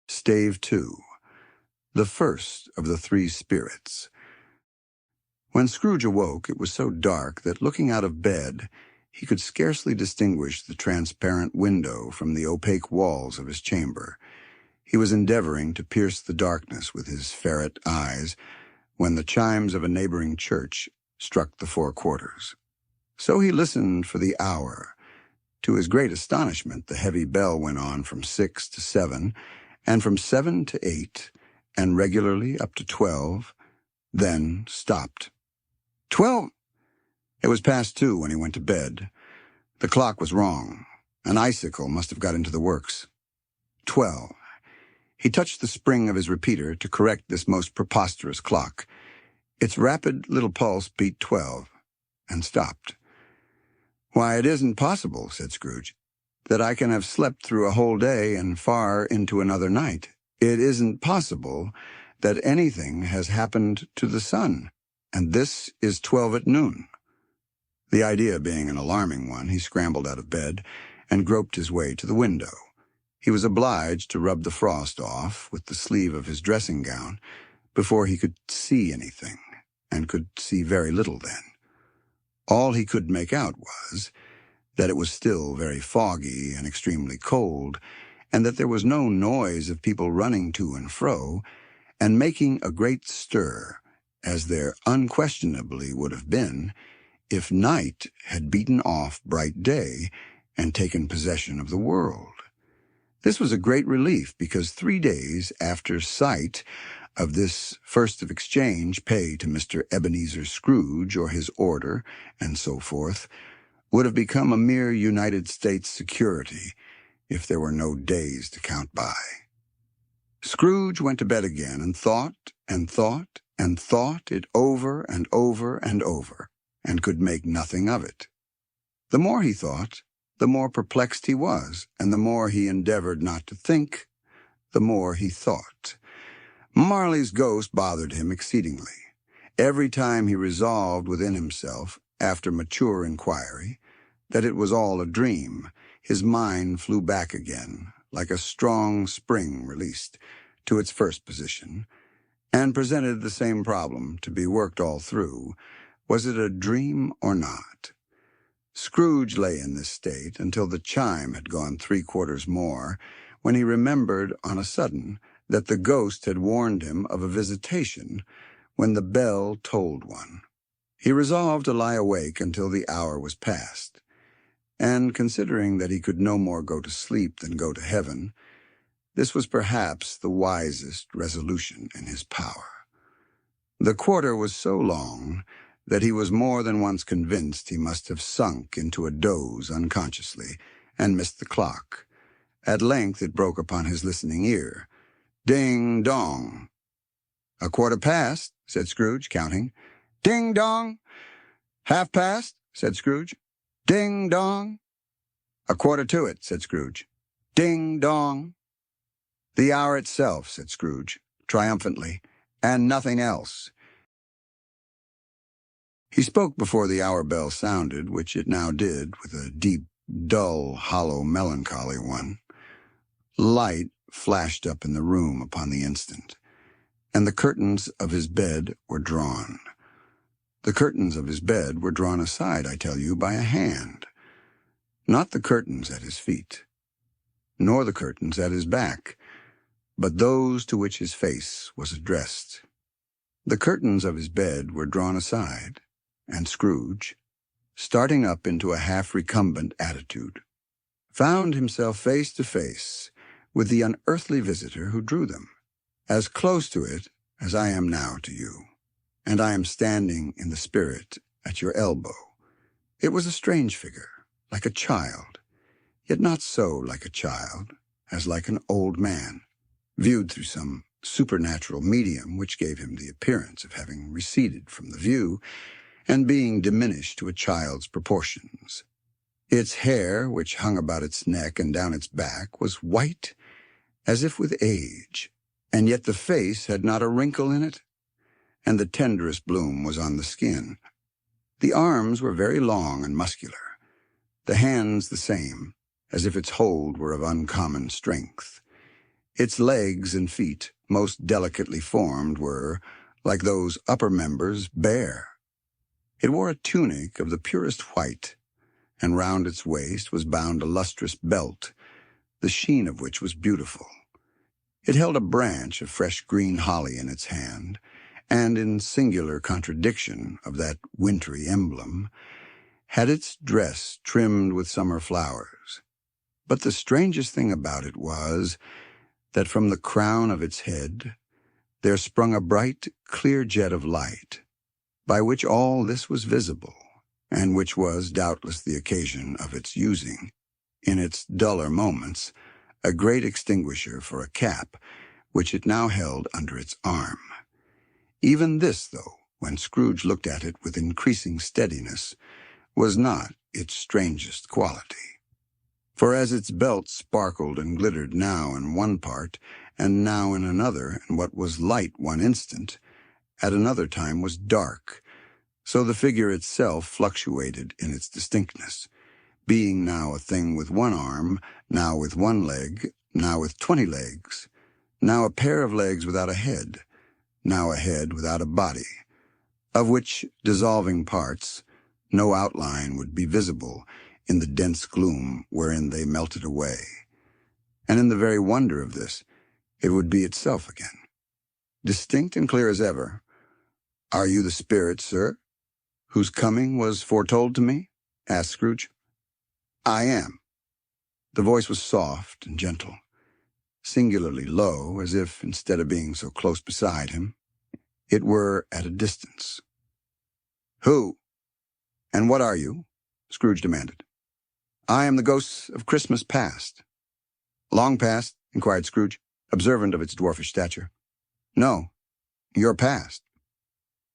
Stave 2. The first of the three spirits. When Scrooge awoke, it was so dark that, looking out of bed, he could scarcely distinguish the transparent window from the opaque walls of his chamber. He was endeavoring to pierce the darkness with his ferret eyes when the chimes of a neighboring church struck the 4 quarters. So he listened for the hour. To his great astonishment, the heavy bell went on from 6 to 7, and from 7 to 8, and regularly up to 12, then stopped. 12! It was past 2 when he went to bed. The clock was wrong. An icicle must have got into the works. 12. He touched the spring of his repeater to correct this most preposterous clock. Its rapid little pulse beat 12, and stopped. "Why, it isn't possible," said Scrooge, "that I can have slept through a whole day and far into another night. It isn't possible that anything has happened to the sun, and this is 12 at noon." The idea being an alarming one, he scrambled out of bed and groped his way to the window. He was obliged to rub the frost off with the sleeve of his dressing gown before he could see anything, and could see very little then. All he could make out was that it was still very foggy and extremely cold, and that there was no noise of people running to and fro, and making a great stir, as there unquestionably would have been if night had beaten off bright day and taken possession of the world. This was a great relief, because 3 days after sight of this first of exchange pay to Mr. Ebenezer Scrooge, or his order, and so forth, would have become a mere United States security if there were no days to count by. Scrooge went to bed again and thought and thought and thought it over and over and over, and could make nothing of it. The more he thought, the more perplexed he was, and the more he endeavored not to think, the more he thought. Marley's ghost bothered him exceedingly. Every time he resolved within himself, after mature inquiry, that it was all a dream, his mind flew back again, like a strong spring released, to its first position, and presented the same problem to be worked all through. Was it a dream or not? Scrooge lay in this state until the chime had gone 3 quarters more, when he remembered on a sudden that the ghost had warned him of a visitation when the bell tolled one. He resolved to lie awake until the hour was past, and considering that he could no more go to sleep than go to heaven, this was perhaps the wisest resolution in his power. The quarter was so long that he was more than once convinced he must have sunk into a doze unconsciously and missed the clock. At length it broke upon his listening ear. "Ding dong." "A quarter past," said Scrooge, counting. "Ding dong." "Half past," said Scrooge. "Ding dong." "A quarter to it," said Scrooge. "Ding dong." "The hour itself," said Scrooge, triumphantly, "and nothing else." He spoke before the hour bell sounded, which it now did, with a deep, dull, hollow, melancholy one. Light flashed up in the room upon the instant, and the curtains of his bed were drawn. The curtains of his bed were drawn aside, I tell you, by a hand. Not the curtains at his feet, nor the curtains at his back, but those to which his face was addressed. The curtains of his bed were drawn aside, and Scrooge, starting up into a half-recumbent attitude, found himself face to face with the unearthly visitor who drew them, as close to it as I am now to you, and I am standing in the spirit at your elbow. It was a strange figure, like a child, yet not so like a child as like an old man, viewed through some supernatural medium which gave him the appearance of having receded from the view and being diminished to a child's proportions. Its hair, which hung about its neck and down its back, was white as if with age, and yet the face had not a wrinkle in it, and the tenderest bloom was on the skin. The arms were very long and muscular, the hands the same, as if its hold were of uncommon strength. Its legs and feet, most delicately formed, were, like those upper members, bare. It wore a tunic of the purest white, and round its waist was bound a lustrous belt, the sheen of which was beautiful. It held a branch of fresh green holly in its hand, and in singular contradiction of that wintry emblem, had its dress trimmed with summer flowers. But the strangest thing about it was that from the crown of its head there sprung a bright, clear jet of light, by which all this was visible, and which was doubtless the occasion of its using, in its duller moments, a great extinguisher for a cap, which it now held under its arm. Even this, though, when Scrooge looked at it with increasing steadiness, was not its strangest quality. For as its belt sparkled and glittered now in one part, and now in another, and what was light one instant, at another time was dark, so the figure itself fluctuated in its distinctness, being now a thing with one arm, now with one leg, now with 20 legs, now a pair of legs without a head, now a head without a body, of which dissolving parts no outline would be visible in the dense gloom wherein they melted away. And in the very wonder of this, it would be itself again, distinct and clear as ever. "Are you the spirit, sir, whose coming was foretold to me?" asked Scrooge. "I am." The voice was soft and gentle, singularly low, as if, instead of being so close beside him, it were at a distance. "Who? And what are you?" Scrooge demanded. "I am the ghost of Christmas past." "Long past?" inquired Scrooge, observant of its dwarfish stature. "No, your past."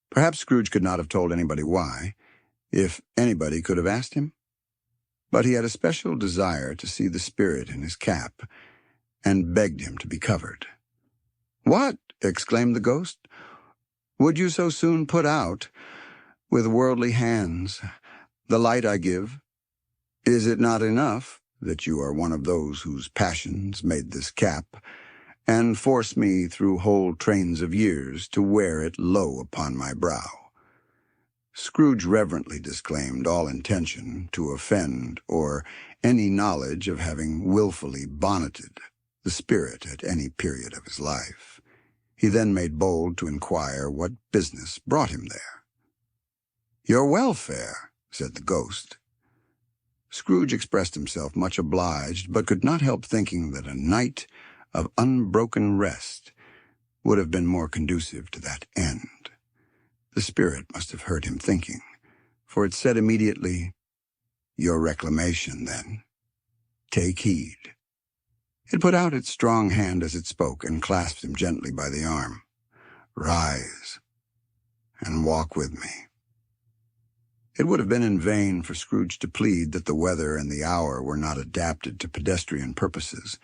Perhaps Scrooge could not have told anybody why, if anybody could have asked him. But he had a special desire to see the spirit in his cap, and begged him to be covered. "What?" exclaimed the ghost. "Would you so soon put out, with worldly hands, the light I give? Is it not enough that you are one of those whose passions made this cap, and force me through whole trains of years to wear it low upon my brow?" Scrooge reverently disclaimed all intention to offend or any knowledge of having willfully bonneted the spirit at any period of his life. He then made bold to inquire what business brought him there. "Your welfare," said the ghost. Scrooge expressed himself much obliged, but could not help thinking that a night of unbroken rest would have been more conducive to that end. The spirit must have heard him thinking, for it said immediately, "Your reclamation, then. Take heed." It put out its strong hand as it spoke, and clasped him gently by the arm. "Rise, and walk with me." It would have been in vain for Scrooge to plead that the weather and the hour were not adapted to pedestrian purposes.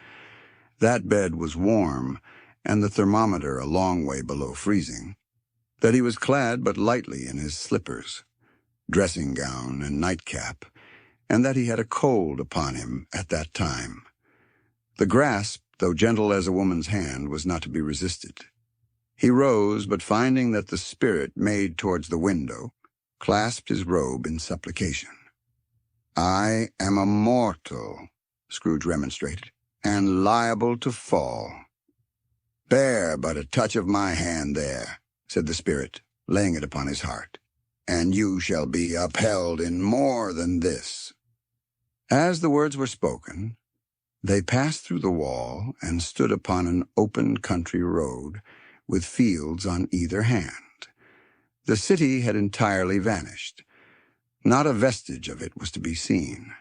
That bed was warm, and the thermometer a long way below freezing, that he was clad but lightly in his slippers, dressing gown and nightcap, and that he had a cold upon him at that time. The grasp, though gentle as a woman's hand, was not to be resisted. He rose, but finding that the spirit made towards the window, clasped his robe in supplication. "I am a mortal," Scrooge remonstrated, "and liable to fall." "Bear but a touch of my hand there," said the spirit, laying it upon his heart, "and you shall be upheld in more than this." As the words were spoken, they passed through the wall and stood upon an open country road with fields on either hand. The city had entirely vanished. Not a vestige of it was to be seen.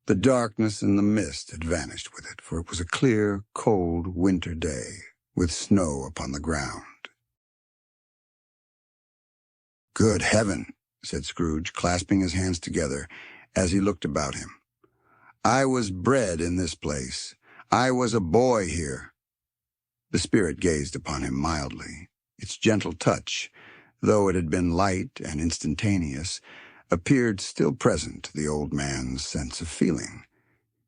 The darkness and the mist had vanished with it, for it was a clear, cold winter day, with snow upon the ground. "Good heaven," said Scrooge, clasping his hands together as he looked about him. "I was bred in this place. I was a boy here." The spirit gazed upon him mildly. Its gentle touch, though it had been light and instantaneous, appeared still present to the old man's sense of feeling.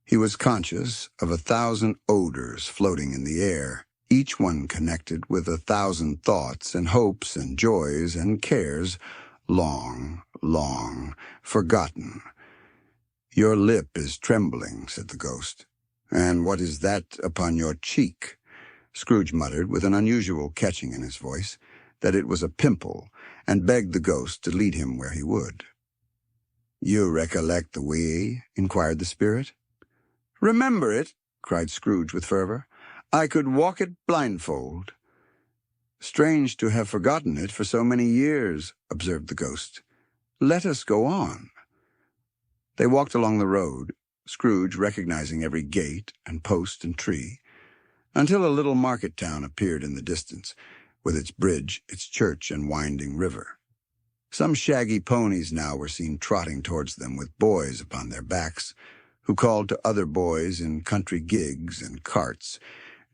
He was conscious of 1,000 odors floating in the air, each one connected with 1,000 thoughts and hopes and joys and cares, long, long forgotten. "Your lip is trembling," said the ghost. "And what is that upon your cheek?" Scrooge muttered, with an unusual catching in his voice, that it was a pimple, and begged the ghost to lead him where he would. "You recollect the way?" inquired the spirit. "Remember it?" cried Scrooge with fervor. "I could walk it blindfold." "Strange to have forgotten it for so many years," observed the ghost. "Let us go on." They walked along the road, Scrooge recognizing every gate and post and tree, until a little market town appeared in the distance, with its bridge, its church, and winding river. Some shaggy ponies now were seen trotting towards them with boys upon their backs, who called to other boys in country gigs and carts,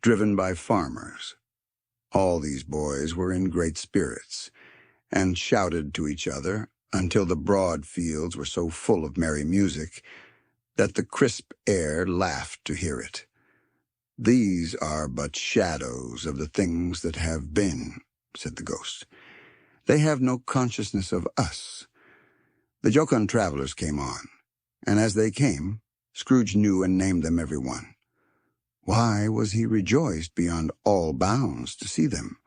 driven by farmers. All these boys were in great spirits, and shouted to each other until the broad fields were so full of merry music that the crisp air laughed to hear it. "These are but shadows of the things that have been," said the ghost. "They have no consciousness of us." The jocund travelers came on, and as they came, Scrooge knew and named them every one. Why was he rejoiced beyond all bounds to see them?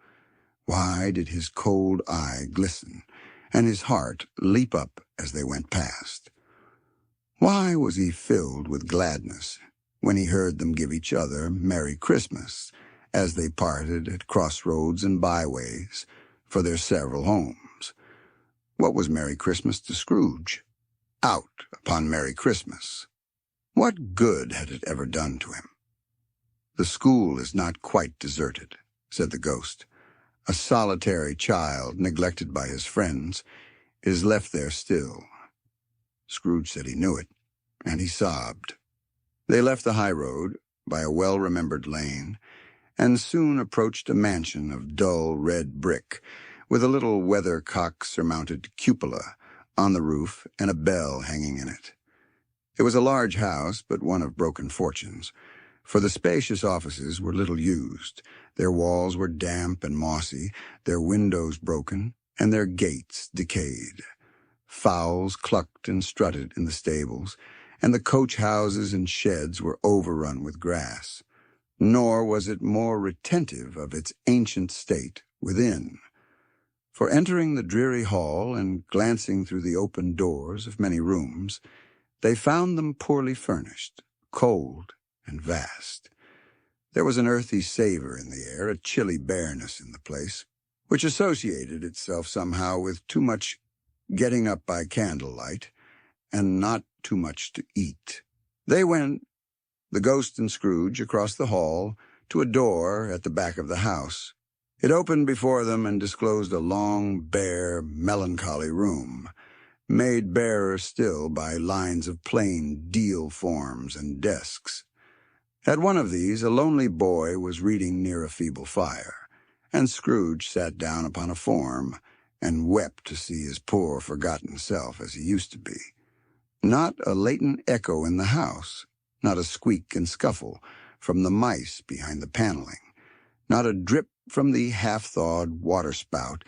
Why did his cold eye glisten, and his heart leap up as they went past? Why was he filled with gladness when he heard them give each other Merry Christmas as they parted at crossroads and byways for their several homes? What was Merry Christmas to Scrooge? Out upon Merry Christmas. What good had it ever done to him? "The school is not quite deserted," said the ghost. "A solitary child, neglected by his friends, is left there still." Scrooge said he knew it, and he sobbed. They left the high road by a well-remembered lane, and soon approached a mansion of dull red brick, with a little weathercock-surmounted cupola on the roof and a bell hanging in it. It was a large house, but one of broken fortunes, for the spacious offices were little used. Their walls were damp and mossy, their windows broken, and their gates decayed. Fowls clucked and strutted in the stables, and the coach-houses and sheds were overrun with grass. Nor was it more retentive of its ancient state within. For entering the dreary hall and glancing through the open doors of many rooms, they found them poorly furnished, cold, and vast. There was an earthy savor in the air, a chilly bareness in the place, which associated itself somehow with too much getting up by candlelight, and not too much to eat. They went, the ghost and Scrooge, across the hall to a door at the back of the house. It opened before them and disclosed a long, bare, melancholy room, made barer still by lines of plain deal forms and desks. At one of these, a lonely boy was reading near a feeble fire, and Scrooge sat down upon a form and wept to see his poor, forgotten self as he used to be. Not a latent echo in the house, not a squeak and scuffle from the mice behind the paneling, not a drip from the half-thawed waterspout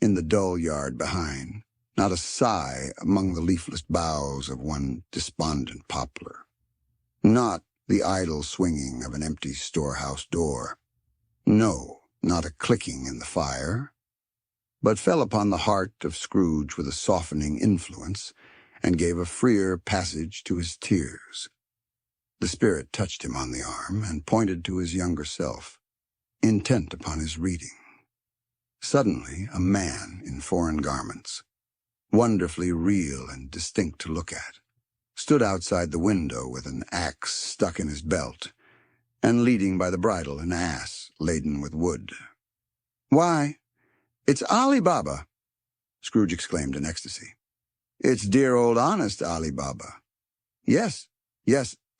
in the dull yard behind, not a sigh among the leafless boughs of one despondent poplar, not the idle swinging of an empty storehouse door. No, not a clicking in the fire, but fell upon the heart of Scrooge with a softening influence and gave a freer passage to his tears. The spirit touched him on the arm and pointed to his younger self, intent upon his reading. Suddenly, a man in foreign garments, wonderfully real and distinct to look at, stood outside the window with an axe stuck in his belt and leading by the bridle an ass laden with wood. "Why, it's Ali Baba!" Scrooge exclaimed in ecstasy. "It's dear old honest Ali Baba. Yes,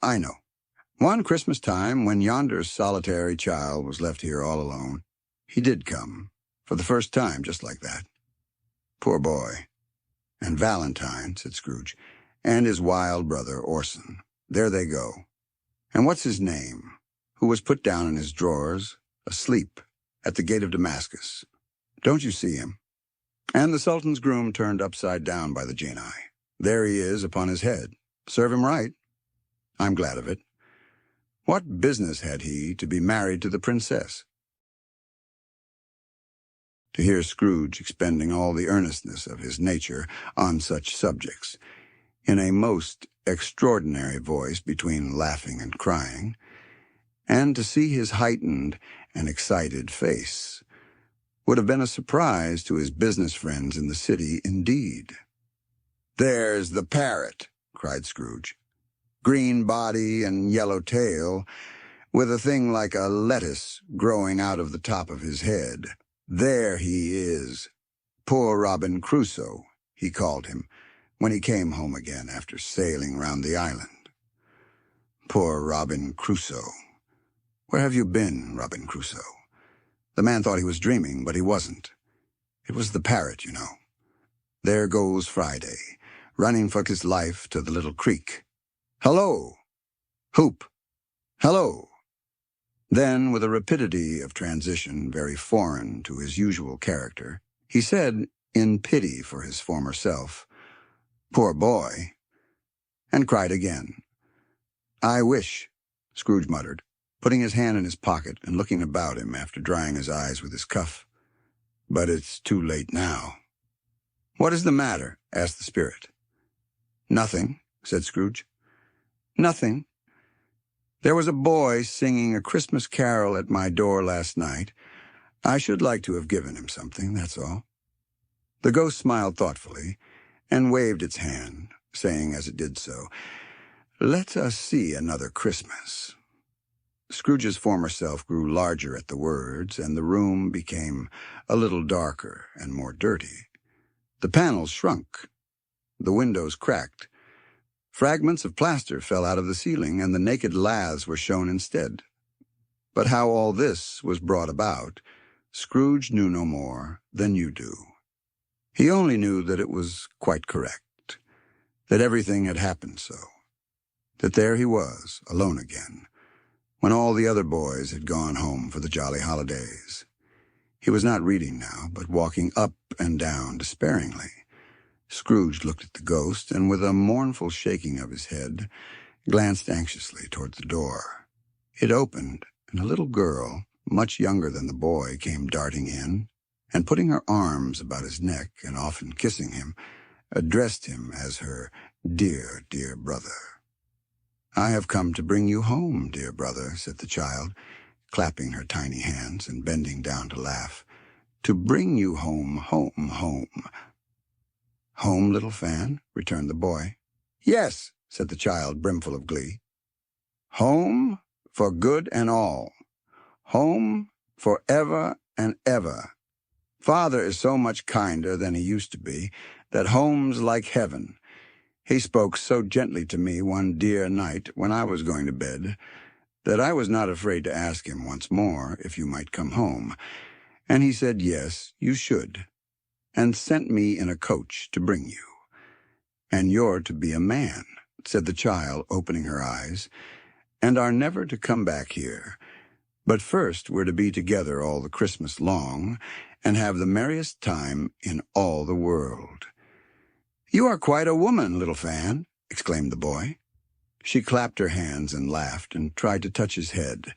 I know. One Christmas time, when yonder solitary child was left here all alone, he did come, for the first time, just like that. Poor boy. And Valentine," said Scrooge, "and his wild brother, Orson. There they go. And what's his name, who was put down in his drawers, asleep, at the gate of Damascus? Don't you see him? And the Sultan's groom turned upside down by the Genii. There he is upon his head. Serve him right. I'm glad of it. What business had he to be married to the princess?" To hear Scrooge expending all the earnestness of his nature on such subjects, in a most extraordinary voice between laughing and crying, and to see his heightened and excited face, would have been a surprise to his business friends in the city indeed. "There's the parrot," cried Scrooge. "Green body and yellow tail, with a thing like a lettuce growing out of the top of his head. There he is. Poor Robin Crusoe, he called him, when he came home again after sailing round the island. Poor Robin Crusoe. Where have you been, Robin Crusoe?" The man thought he was dreaming, but he wasn't. It was the parrot, you know. There goes Friday, running for his life to the little creek. "Hello! Hoop! Hello!" Then, with a rapidity of transition very foreign to his usual character, he said, in pity for his former self, "Poor boy," and cried again. "I wish," Scrooge muttered, putting his hand in his pocket and looking about him after drying his eyes with his cuff. "But it's too late now." "What is the matter?" asked the spirit. "Nothing," said Scrooge. "Nothing. There was a boy singing a Christmas carol at my door last night. I should like to have given him something, that's all." The ghost smiled thoughtfully and waved its hand, saying as it did so, "Let us see another Christmas." Scrooge's former self grew larger at the words, and the room became a little darker and more dirty. The panels shrunk. The windows cracked. Fragments of plaster fell out of the ceiling, and the naked laths were shown instead. But how all this was brought about, Scrooge knew no more than you do. He only knew that it was quite correct, that everything had happened so, that there he was, alone again, when all the other boys had gone home for the jolly holidays. He was not reading now, but walking up and down despairingly. Scrooge looked at the ghost, and with a mournful shaking of his head, glanced anxiously toward the door. It opened, and a little girl, much younger than the boy, came darting in, and putting her arms about his neck and often kissing him, addressed him as her dear, dear brother. "I have come to bring you home, dear brother," said the child, clapping her tiny hands and bending down to laugh. "To bring you home, home, home." "Home, little Fan?" returned the boy. "Yes," said the child, brimful of glee. "Home for good and all. Home for ever and ever. Father is so much kinder than he used to be that home's like heaven. He spoke so gently to me one dear night when I was going to bed that I was not afraid to ask him once more if you might come home, and he said yes, you should. and sent me in a coach to bring you. And you're to be a man, said the child, opening her eyes, and are never to come back here. But first we're to be together all the Christmas long, and have the merriest time in all the world. You are quite a woman, little Fan, exclaimed the boy. She clapped her hands and laughed and tried to touch his head,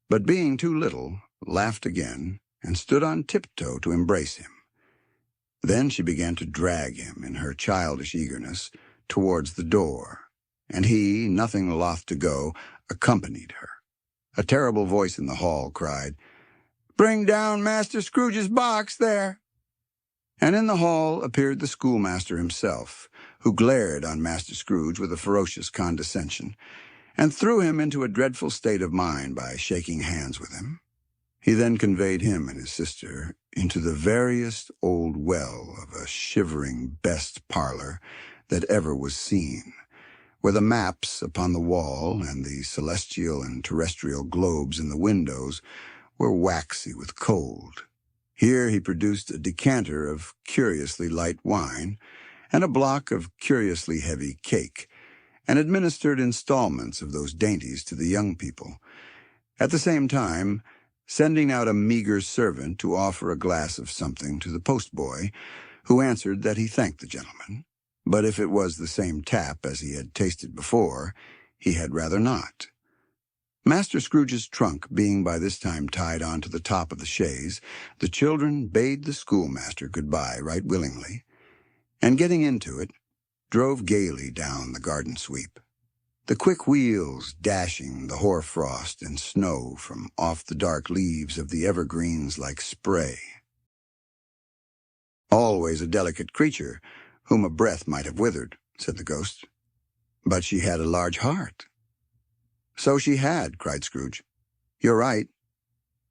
but being too little, laughed again and stood on tiptoe to embrace him. Then she began to drag him, in her childish eagerness, towards the door, and he, nothing loth to go, accompanied her. A terrible voice in the hall cried, "Bring down Master Scrooge's box there!" And in the hall appeared the schoolmaster himself, who glared on Master Scrooge with a ferocious condescension, and threw him into a dreadful state of mind by shaking hands with him. He then conveyed him and his sister into the veriest old well of a shivering best parlor that ever was seen, where the maps upon the wall and the celestial and terrestrial globes in the windows were waxy with cold. Here he produced a decanter of curiously light wine and a block of curiously heavy cake, and administered installments of those dainties to the young people, at the same time sending out a meager servant to offer a glass of something to the postboy, who answered that he thanked the gentleman, but if it was the same tap as he had tasted before, he had rather not. Master Scrooge's trunk being by this time tied on to the top of the chaise, the children bade the schoolmaster good-bye right willingly, and getting into it, drove gaily down the garden sweep, the quick wheels dashing the hoar-frost and snow from off the dark leaves of the evergreens like spray. "Always a delicate creature, whom a breath might have withered," said the ghost. "But she had a large heart." "So she had," cried Scrooge. "You're right.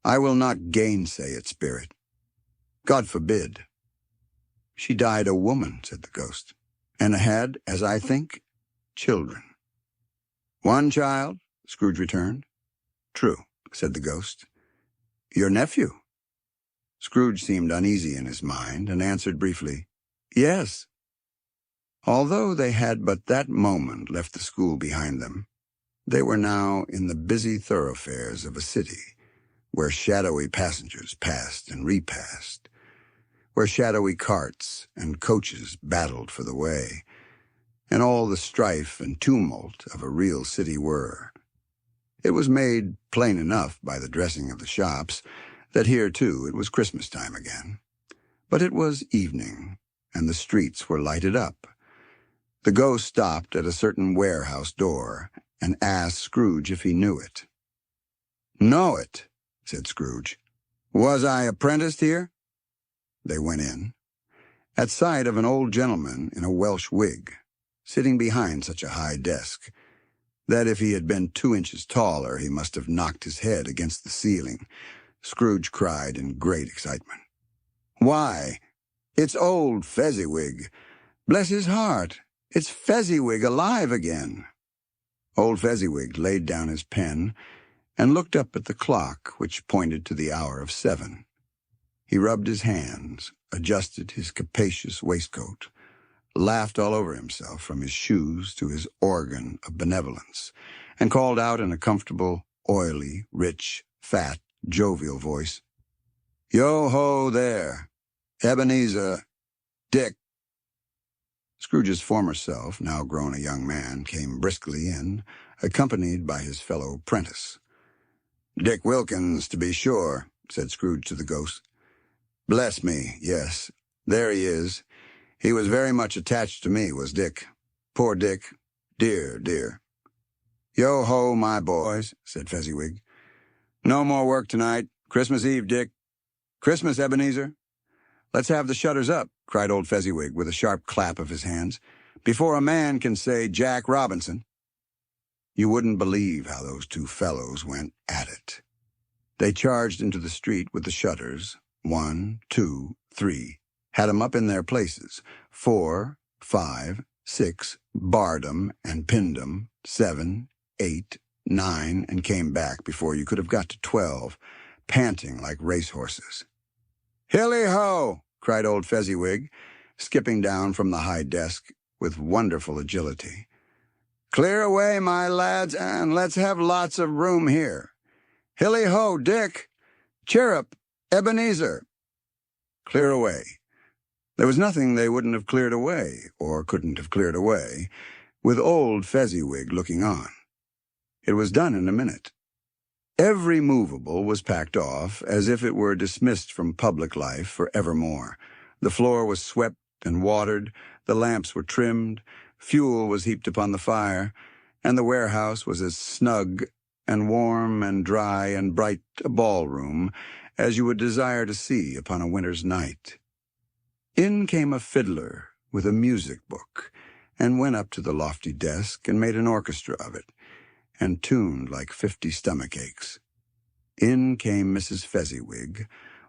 I will not gainsay it, spirit. God forbid." "She died a woman," said the ghost, "and had, as I think, children." "One child?" Scrooge returned. "True," said the ghost. "Your nephew?" Scrooge seemed uneasy in his mind, and answered briefly, "Yes." Although they had but that moment left the school behind them, they were now in the busy thoroughfares of a city, where shadowy passengers passed and repassed, where shadowy carts and coaches battled for the way, and all the strife and tumult of a real city were. It was made plain enough by the dressing of the shops that here, too, it was Christmas time again. But it was evening, and the streets were lighted up. The ghost stopped at a certain warehouse door and asked Scrooge if he knew it. "Know it," said Scrooge. "Was I apprenticed here?" They went in, at sight of an old gentleman in a Welsh wig, sitting behind such a high desk, that if he had been 2 inches taller he must have knocked his head against the ceiling. Scrooge cried in great excitement, "Why, it's old Fezziwig! Bless his heart, it's Fezziwig alive again!" Old Fezziwig laid down his pen and looked up at the clock, which pointed to the hour of 7. He rubbed his hands, adjusted his capacious waistcoat, laughed all over himself from his shoes to his organ of benevolence, and called out in a comfortable, oily, rich, fat, jovial voice, "Yo-ho there, Ebenezer, Dick." Scrooge's former self, now grown a young man, came briskly in, accompanied by his fellow prentice. "Dick Wilkins, to be sure," said Scrooge to the ghost. "Bless me, yes, there he is. He was very much attached to me, was Dick. Poor Dick. Dear, dear." "Yo-ho, my boys," said Fezziwig. "No more work tonight. Christmas Eve, Dick. Christmas, Ebenezer." "Let's have the shutters up," cried old Fezziwig with a sharp clap of his hands, "before a man can say Jack Robinson." You wouldn't believe how those two fellows went at it. They charged into the street with the shutters, 1, 2, 3, had 'em up in their places, 4, 5, 6, barred 'em and pinned 'em, 7, 8, 9, and came back before you could have got to 12, panting like racehorses. "Hilly-ho!" cried old Fezziwig, skipping down from the high desk with wonderful agility. "Clear away, my lads, and let's have lots of room here. Hilly-ho, Dick! Chirrup, Ebenezer!" Clear away. There was nothing they wouldn't have cleared away, or couldn't have cleared away, with old Fezziwig looking on. It was done in a minute. Every movable was packed off, as if it were dismissed from public life for evermore. The floor was swept and watered, the lamps were trimmed, fuel was heaped upon the fire, and the warehouse was as snug and warm and dry and bright a ballroom as you would desire to see upon a winter's night. In came a fiddler with a music book, and went up to the lofty desk and made an orchestra of it, and tuned like 50 stomach-aches. In came Mrs. Fezziwig,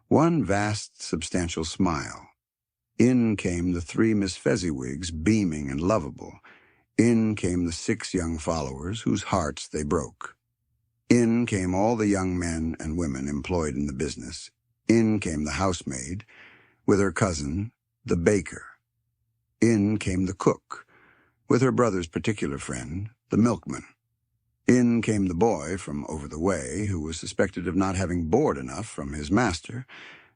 one vast substantial smile. In came the 3 Miss Fezziwigs, beaming and lovable. In came the 6 young followers, whose hearts they broke. In came all the young men and women employed in the business. In came the housemaid, with her cousin, the baker. In came the cook, with her brother's particular friend, the milkman. In came the boy from over the way, who was suspected of not having board enough from his master,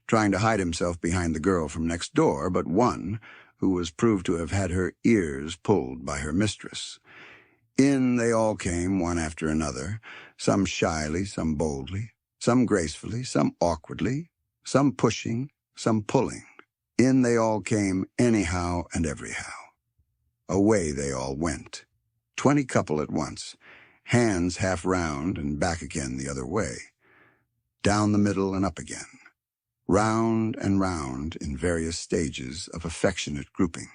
trying to hide himself behind the girl from next door, but one who was proved to have had her ears pulled by her mistress. In they all came, one after another, some shyly, some boldly, some gracefully, some awkwardly, some pushing, some pulling. In they all came anyhow and everyhow. Away they all went, 20 couple at once, hands half round and back again the other way, down the middle and up again, round and round in various stages of affectionate grouping.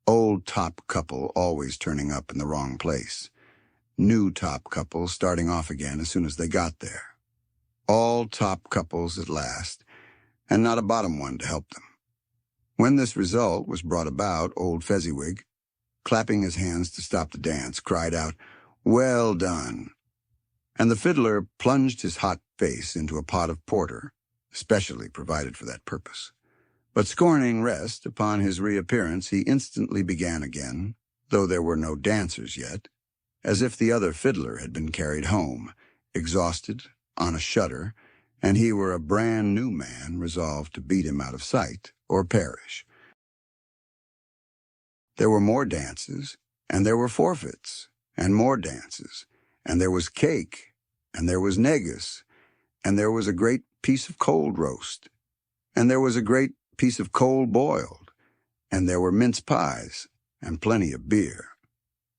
Old top couple always turning up in the wrong place. New top couple starting off again as soon as they got there. All top couples at last, and not a bottom one to help them. When this result was brought about, old Fezziwig, clapping his hands to stop the dance, cried out, "Well done!" And the fiddler plunged his hot face into a pot of porter, specially provided for that purpose. But scorning rest, upon his reappearance he instantly began again, though there were no dancers yet, as if the other fiddler had been carried home, exhausted, on a shutter, and he were a brand new man resolved to beat him out of sight or perish. There were more dances, and there were forfeits, and more dances, and there was cake, and there was negus, and there was a great piece of cold roast, and there was a great piece of cold boiled, and there were mince pies, and plenty of beer.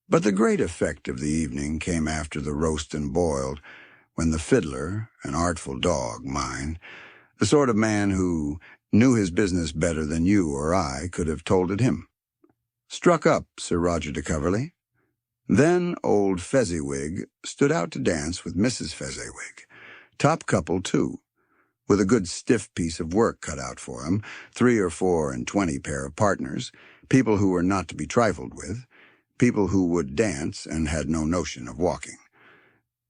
But the great effect of the evening came after the roast and boiled, when the fiddler, an artful dog, mind, the sort of man who knew his business better than you or I could have told it him, struck up Sir Roger de Coverley. Then old Fezziwig stood out to dance with Mrs. Fezziwig, top couple too, with a good stiff piece of work cut out for him, 3 or 4 and 20 pair of partners, people who were not to be trifled with, people who would dance and had no notion of walking.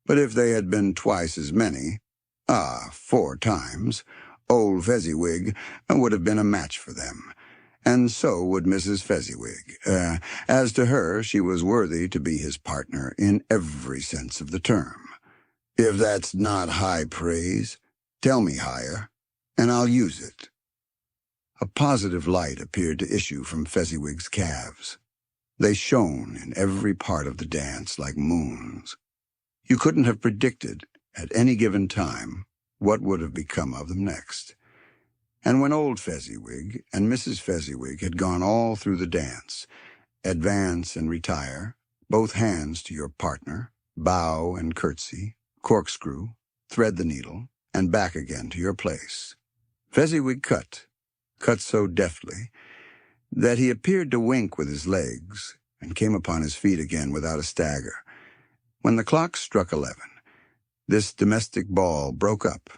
But if they had been twice as many, 4 times, old Fezziwig would have been a match for them, and so would Mrs. Fezziwig. As to her, she was worthy to be his partner in every sense of the term. If that's not high praise, tell me higher, and I'll use it. A positive light appeared to issue from Fezziwig's calves. They shone in every part of the dance like moons. You couldn't have predicted, at any given time, what would have become of them next. And when old Fezziwig and Mrs. Fezziwig had gone all through the dance, advance and retire, both hands to your partner, bow and curtsy, corkscrew, thread the needle, and back again to your place, Fezziwig cut so deftly, that he appeared to wink with his legs, and came upon his feet again without a stagger. When the clock struck 11, this domestic ball broke up.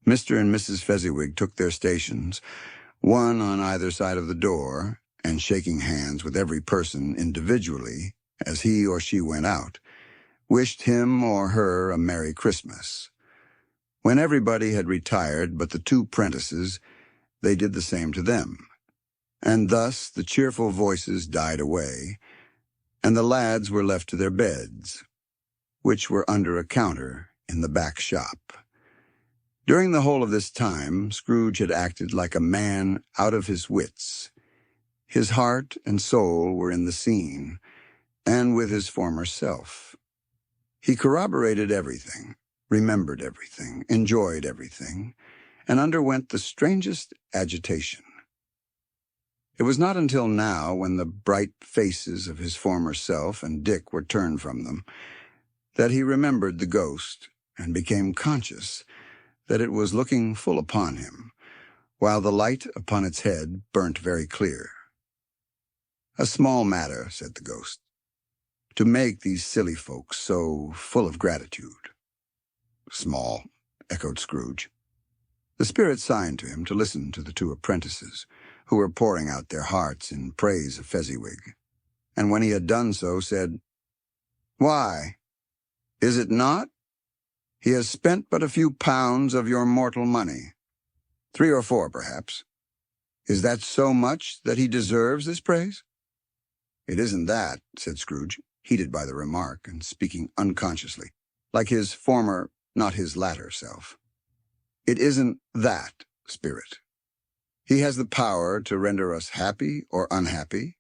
Mr. and Mrs. Fezziwig took their stations, one on either side of the door, and shaking hands with every person individually as he or she went out, wished him or her a Merry Christmas. When everybody had retired but the 2 prentices, they did the same to them. And thus the cheerful voices died away, and the lads were left to their beds, which were under a counter in the back shop. During the whole of this time, Scrooge had acted like a man out of his wits. His heart and soul were in the scene, and with his former self. He corroborated everything, remembered everything, enjoyed everything, and underwent the strangest agitation. It was not until now, when the bright faces of his former self and Dick were turned from them, that he remembered the ghost and became conscious that it was looking full upon him, while the light upon its head burnt very clear. "A small matter," said the ghost, "to make these silly folks so full of gratitude." "Small," echoed Scrooge. The spirit signed to him to listen to the two apprentices, who were pouring out their hearts in praise of Fezziwig, and when he had done so, said, "Why, is it not? He has spent but a few pounds of your mortal money. 3 or 4, perhaps. Is that so much that he deserves this praise?" "It isn't that," said Scrooge, heated by the remark, and speaking unconsciously, like his former, not his latter self. "It isn't that, spirit. He has the power to render us happy or unhappy,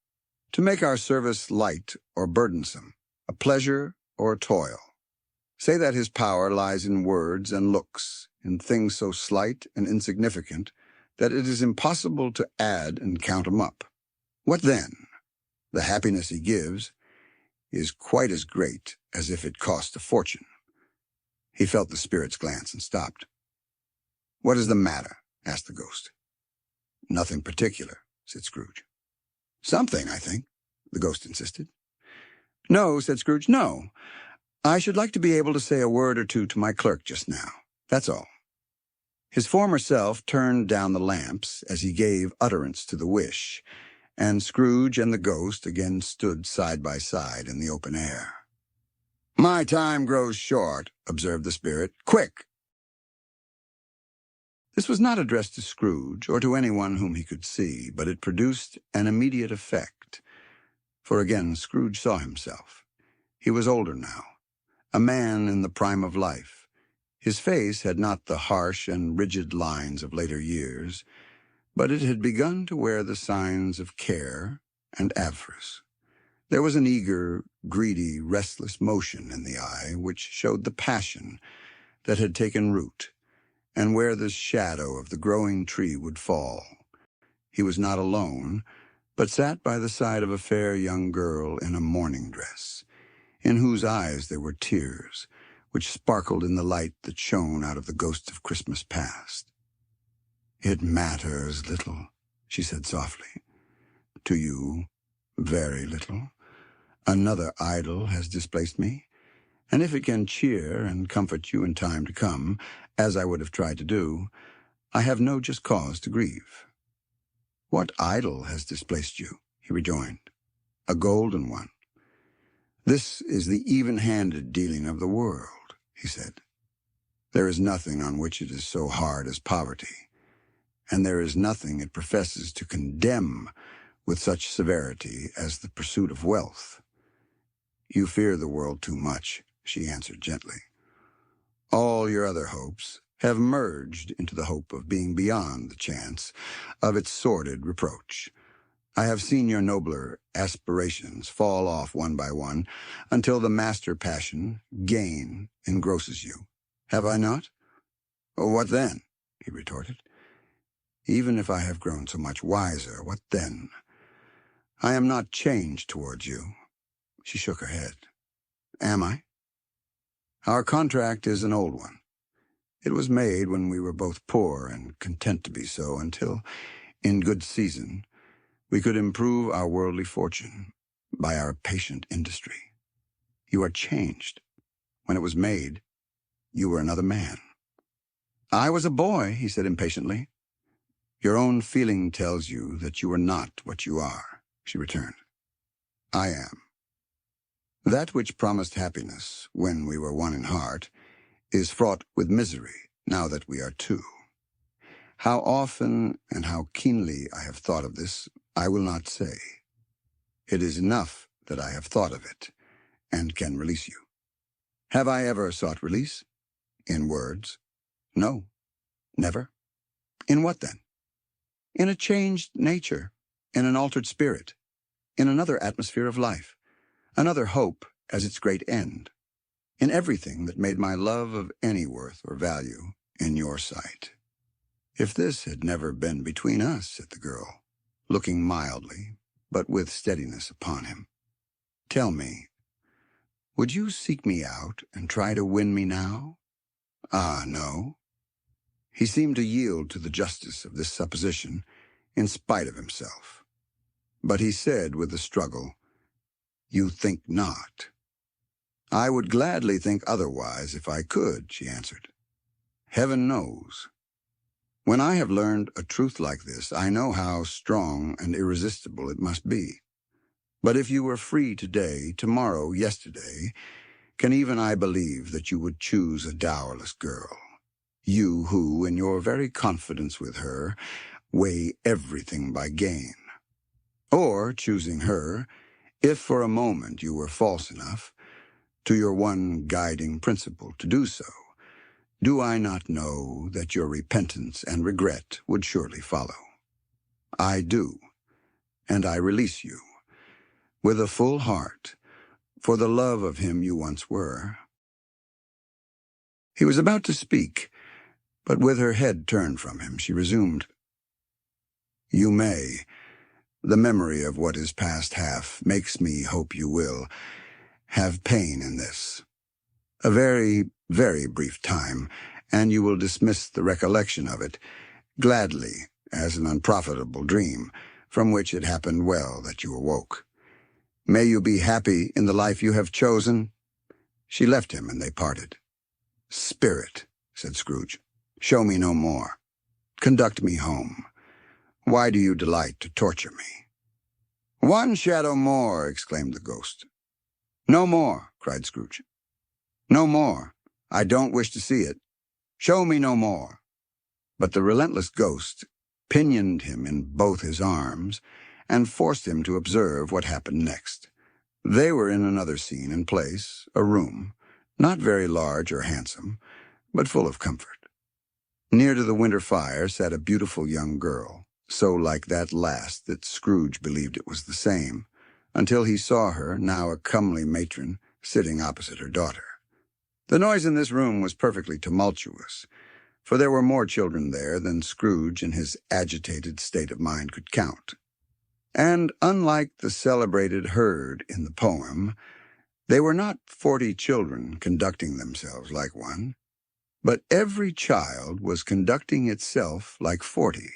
to make our service light or burdensome, a pleasure or a toil. Say that his power lies in words and looks, in things so slight and insignificant that it is impossible to add and count 'em up. What then? The happiness he gives is quite as great as if it cost a fortune." He felt the spirit's glance and stopped. "What is the matter?" asked the ghost. "Nothing particular," said Scrooge. "Something, I think," the ghost insisted. "No," said Scrooge, "no. I should like to be able to say a word or two to my clerk just now. That's all." His former self turned down the lamps as he gave utterance to the wish, and Scrooge and the ghost again stood side by side in the open air. "My time grows short," observed the spirit. "Quick!" This was not addressed to Scrooge or to anyone whom he could see, but it produced an immediate effect. For again Scrooge saw himself. He was older now, a man in the prime of life. His face had not the harsh and rigid lines of later years, but it had begun to wear the signs of care and avarice. There was an eager, greedy, restless motion in the eye which showed the passion that had taken root, and where the shadow of the growing tree would fall. He was not alone, but sat by the side of a fair young girl in a mourning dress, in whose eyes there were tears, which sparkled in the light that shone out of the ghosts of Christmas past. "It matters little," she said softly. "To you, very little. Another idol has displaced me, and if it can cheer and comfort you in time to come, as I would have tried to do, I have no just cause to grieve." "What idol has displaced you?" he rejoined. "A golden one." "This is the even-handed dealing of the world," he said. "There is nothing on which it is so hard as poverty, and there is nothing it professes to condemn with such severity as the pursuit of wealth." "You fear the world too much," she answered gently. "All your other hopes have merged into the hope of being beyond the chance of its sordid reproach. I have seen your nobler aspirations fall off one by one until the master passion, gain, engrosses you. Have I not?" "What then?" he retorted. "Even if I have grown so much wiser, what then? I am not changed towards you." She shook her head. "Am I?" "Our contract is an old one. It was made when we were both poor and content to be so, until, in good season, we could improve our worldly fortune by our patient industry. You are changed. When it was made, you were another man." "I was a boy," he said impatiently. "Your own feeling tells you that you are not what you are," she returned. "I am. That which promised happiness, when we were one in heart, is fraught with misery now that we are two. How often and how keenly I have thought of this, I will not say. It is enough that I have thought of it, and can release you. Have I ever sought release? In words? No. Never. In what then? In a changed nature, in an altered spirit, in another atmosphere of life, another hope as its great end, in everything that made my love of any worth or value in your sight. If this had never been between us, said the girl, looking mildly, but with steadiness upon him. Tell me, would you seek me out and try to win me now? Ah, no. He seemed to yield to the justice of this supposition in spite of himself. But he said with a struggle, You think not. I would gladly think otherwise if I could, she answered. Heaven knows. When I have learned a truth like this, I know how strong and irresistible it must be. But if you were free today, tomorrow, yesterday, can even I believe that you would choose a dowerless girl? You who, in your very confidence with her, weigh everything by gain. Or, choosing her, if for a moment you were false enough, to your one guiding principle to do so, do I not know that your repentance and regret would surely follow? I do, and I release you, with a full heart, for the love of him you once were. He was about to speak, but with her head turned from him, she resumed, You may. The memory of what is past half makes me hope you will have pain in this. A very, very brief time, and you will dismiss the recollection of it gladly as an unprofitable dream, from which it happened well that you awoke. May you be happy in the life you have chosen. She left him, and they parted. Spirit, said Scrooge, show me no more. Conduct me home. Why do you delight to torture me? One shadow more, exclaimed the ghost. No more, cried Scrooge. No more. I don't wish to see it. Show me no more. But the relentless ghost pinioned him in both his arms and forced him to observe what happened next. They were in another scene and place, a room, not very large or handsome, but full of comfort. Near to the winter fire sat a beautiful young girl, so like that last that Scrooge believed it was the same, until he saw her, now a comely matron, sitting opposite her daughter. The noise in this room was perfectly tumultuous, for there were more children there than Scrooge in his agitated state of mind could count. And unlike the celebrated herd in the poem, they were not 40 children conducting themselves like one, but every child was conducting itself like 40.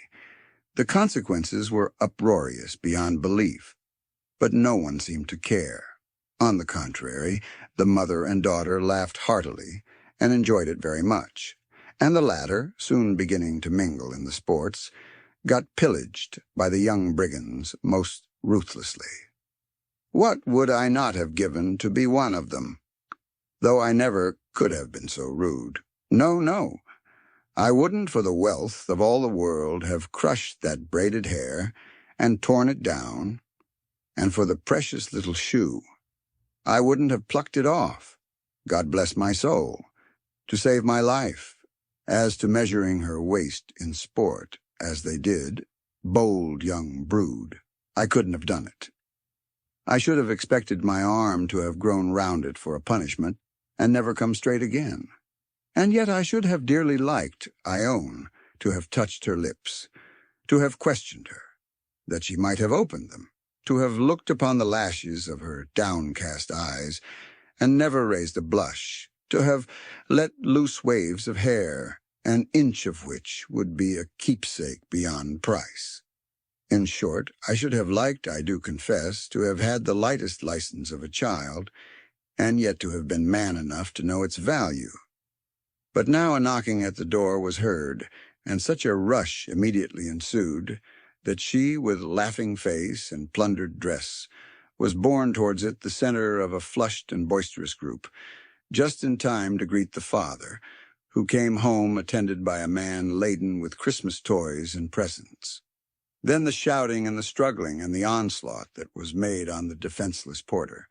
The consequences were uproarious beyond belief, but no one seemed to care. On the contrary, the mother and daughter laughed heartily and enjoyed it very much, and the latter, soon beginning to mingle in the sports, got pillaged by the young brigands most ruthlessly. What would I not have given to be one of them? Though I never could have been so rude. No, no. I wouldn't for the wealth of all the world have crushed that braided hair and torn it down, and for the precious little shoe, I wouldn't have plucked it off, God bless my soul, to save my life. As to measuring her waist in sport, as they did, bold young brood, I couldn't have done it. I should have expected my arm to have grown round it for a punishment, and never come straight again. And yet I should have dearly liked, I own, to have touched her lips, to have questioned her, that she might have opened them, to have looked upon the lashes of her downcast eyes, and never raised a blush, to have let loose waves of hair, an inch of which would be a keepsake beyond price. In short, I should have liked, I do confess, to have had the lightest license of a child, and yet to have been man enough to know its value. But now a knocking at the door was heard, and such a rush immediately ensued, that she, with laughing face and plundered dress, was borne towards it the center of a flushed and boisterous group, just in time to greet the father, who came home attended by a man laden with Christmas toys and presents. Then the shouting and the struggling and the onslaught that was made on the defenseless porter.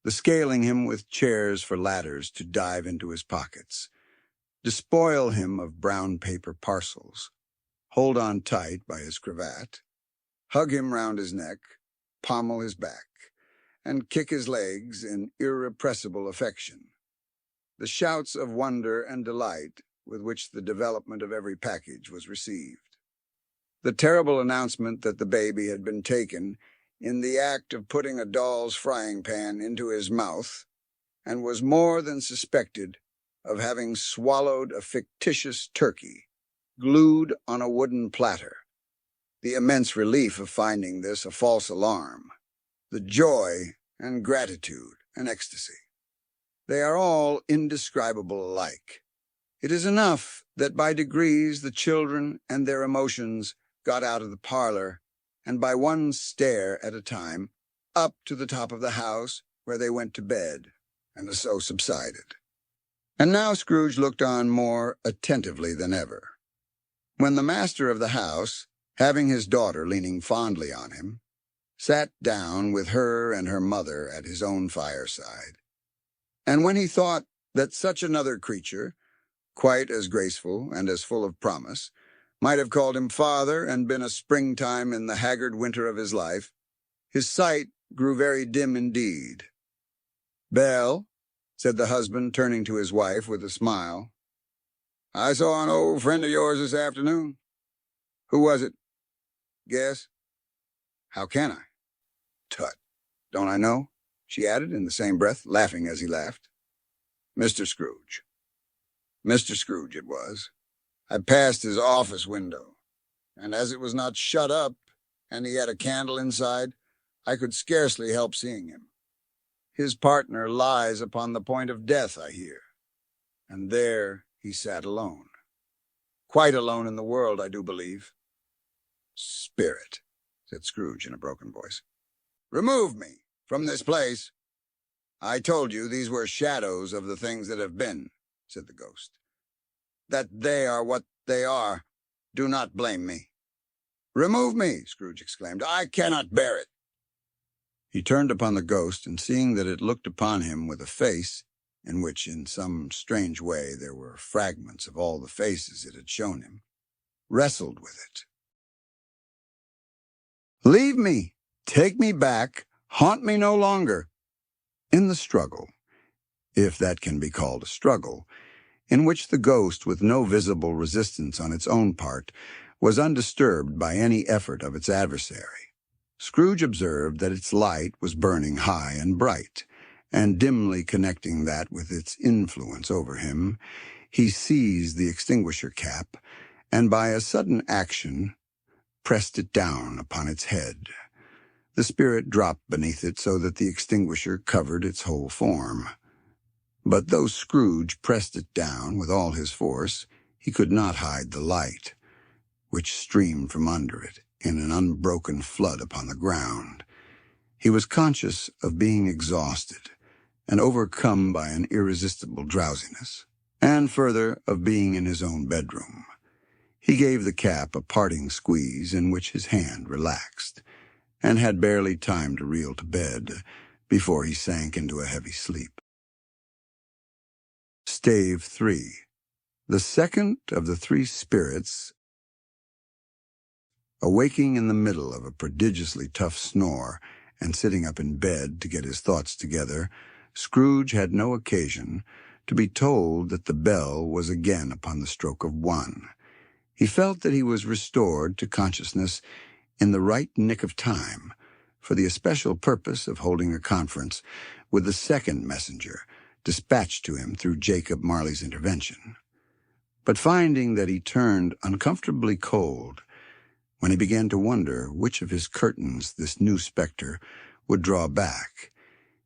The scaling him with chairs for ladders to dive into his pockets, despoil him of brown paper parcels, hold on tight by his cravat, hug him round his neck, pommel his back, and kick his legs in irrepressible affection. The shouts of wonder and delight with which the development of every package was received. The terrible announcement that the baby had been taken in the act of putting a doll's frying pan into his mouth, and was more than suspected of having swallowed a fictitious turkey, glued on a wooden platter. The immense relief of finding this a false alarm. The joy and gratitude and ecstasy. They are all indescribable alike. It is enough that by degrees the children and their emotions got out of the parlor, and by one stair at a time, up to the top of the house, where they went to bed, and so subsided. And now Scrooge looked on more attentively than ever. When the master of the house, having his daughter leaning fondly on him, sat down with her and her mother at his own fireside, and when he thought that such another creature, quite as graceful and as full of promise, might have called him father and been a springtime in the haggard winter of his life, his sight grew very dim indeed. "Belle," said the husband, turning to his wife with a smile, "I saw an old friend of yours this afternoon." "Who was it?" "Guess." "How can I?" "Tut, don't I know?" she added in the same breath, laughing as he laughed. "Mr. Scrooge. Mr. Scrooge it was. I passed his office window, and as it was not shut up, and he had a candle inside, I could scarcely help seeing him. His partner lies upon the point of death, I hear, and there he sat alone. Quite alone in the world, I do believe." "Spirit," said Scrooge in a broken voice. "Remove me from this place." "I told you these were shadows of the things that have been," said the ghost. "That they are what they are. Do not blame me." "Remove me," Scrooge exclaimed. "I cannot bear it." He turned upon the ghost, and seeing that it looked upon him with a face in which in some strange way there were fragments of all the faces it had shown him, wrestled with it. "Leave me! Take me back! Haunt me no longer!" In the struggle, if that can be called a struggle, in which the ghost, with no visible resistance on its own part, was undisturbed by any effort of its adversary, Scrooge observed that its light was burning high and bright, and dimly connecting that with its influence over him, he seized the extinguisher cap, and by a sudden action pressed it down upon its head. The spirit dropped beneath it so that the extinguisher covered its whole form. But though Scrooge pressed it down with all his force, he could not hide the light, which streamed from under it in an unbroken flood upon the ground. He was conscious of being exhausted and overcome by an irresistible drowsiness, and further, of being in his own bedroom. He gave the cap a parting squeeze in which his hand relaxed, and had barely time to reel to bed before he sank into a heavy sleep. Stave 3. The second of the three spirits, awaking in the middle of a prodigiously tough snore and sitting up in bed to get his thoughts together, Scrooge had no occasion to be told that the bell was again upon the stroke of 1. He felt that he was restored to consciousness in the right nick of time, for the especial purpose of holding a conference with the second messenger, dispatched to him through Jacob Marley's intervention. But finding that he turned uncomfortably cold when he began to wonder which of his curtains this new spectre would draw back,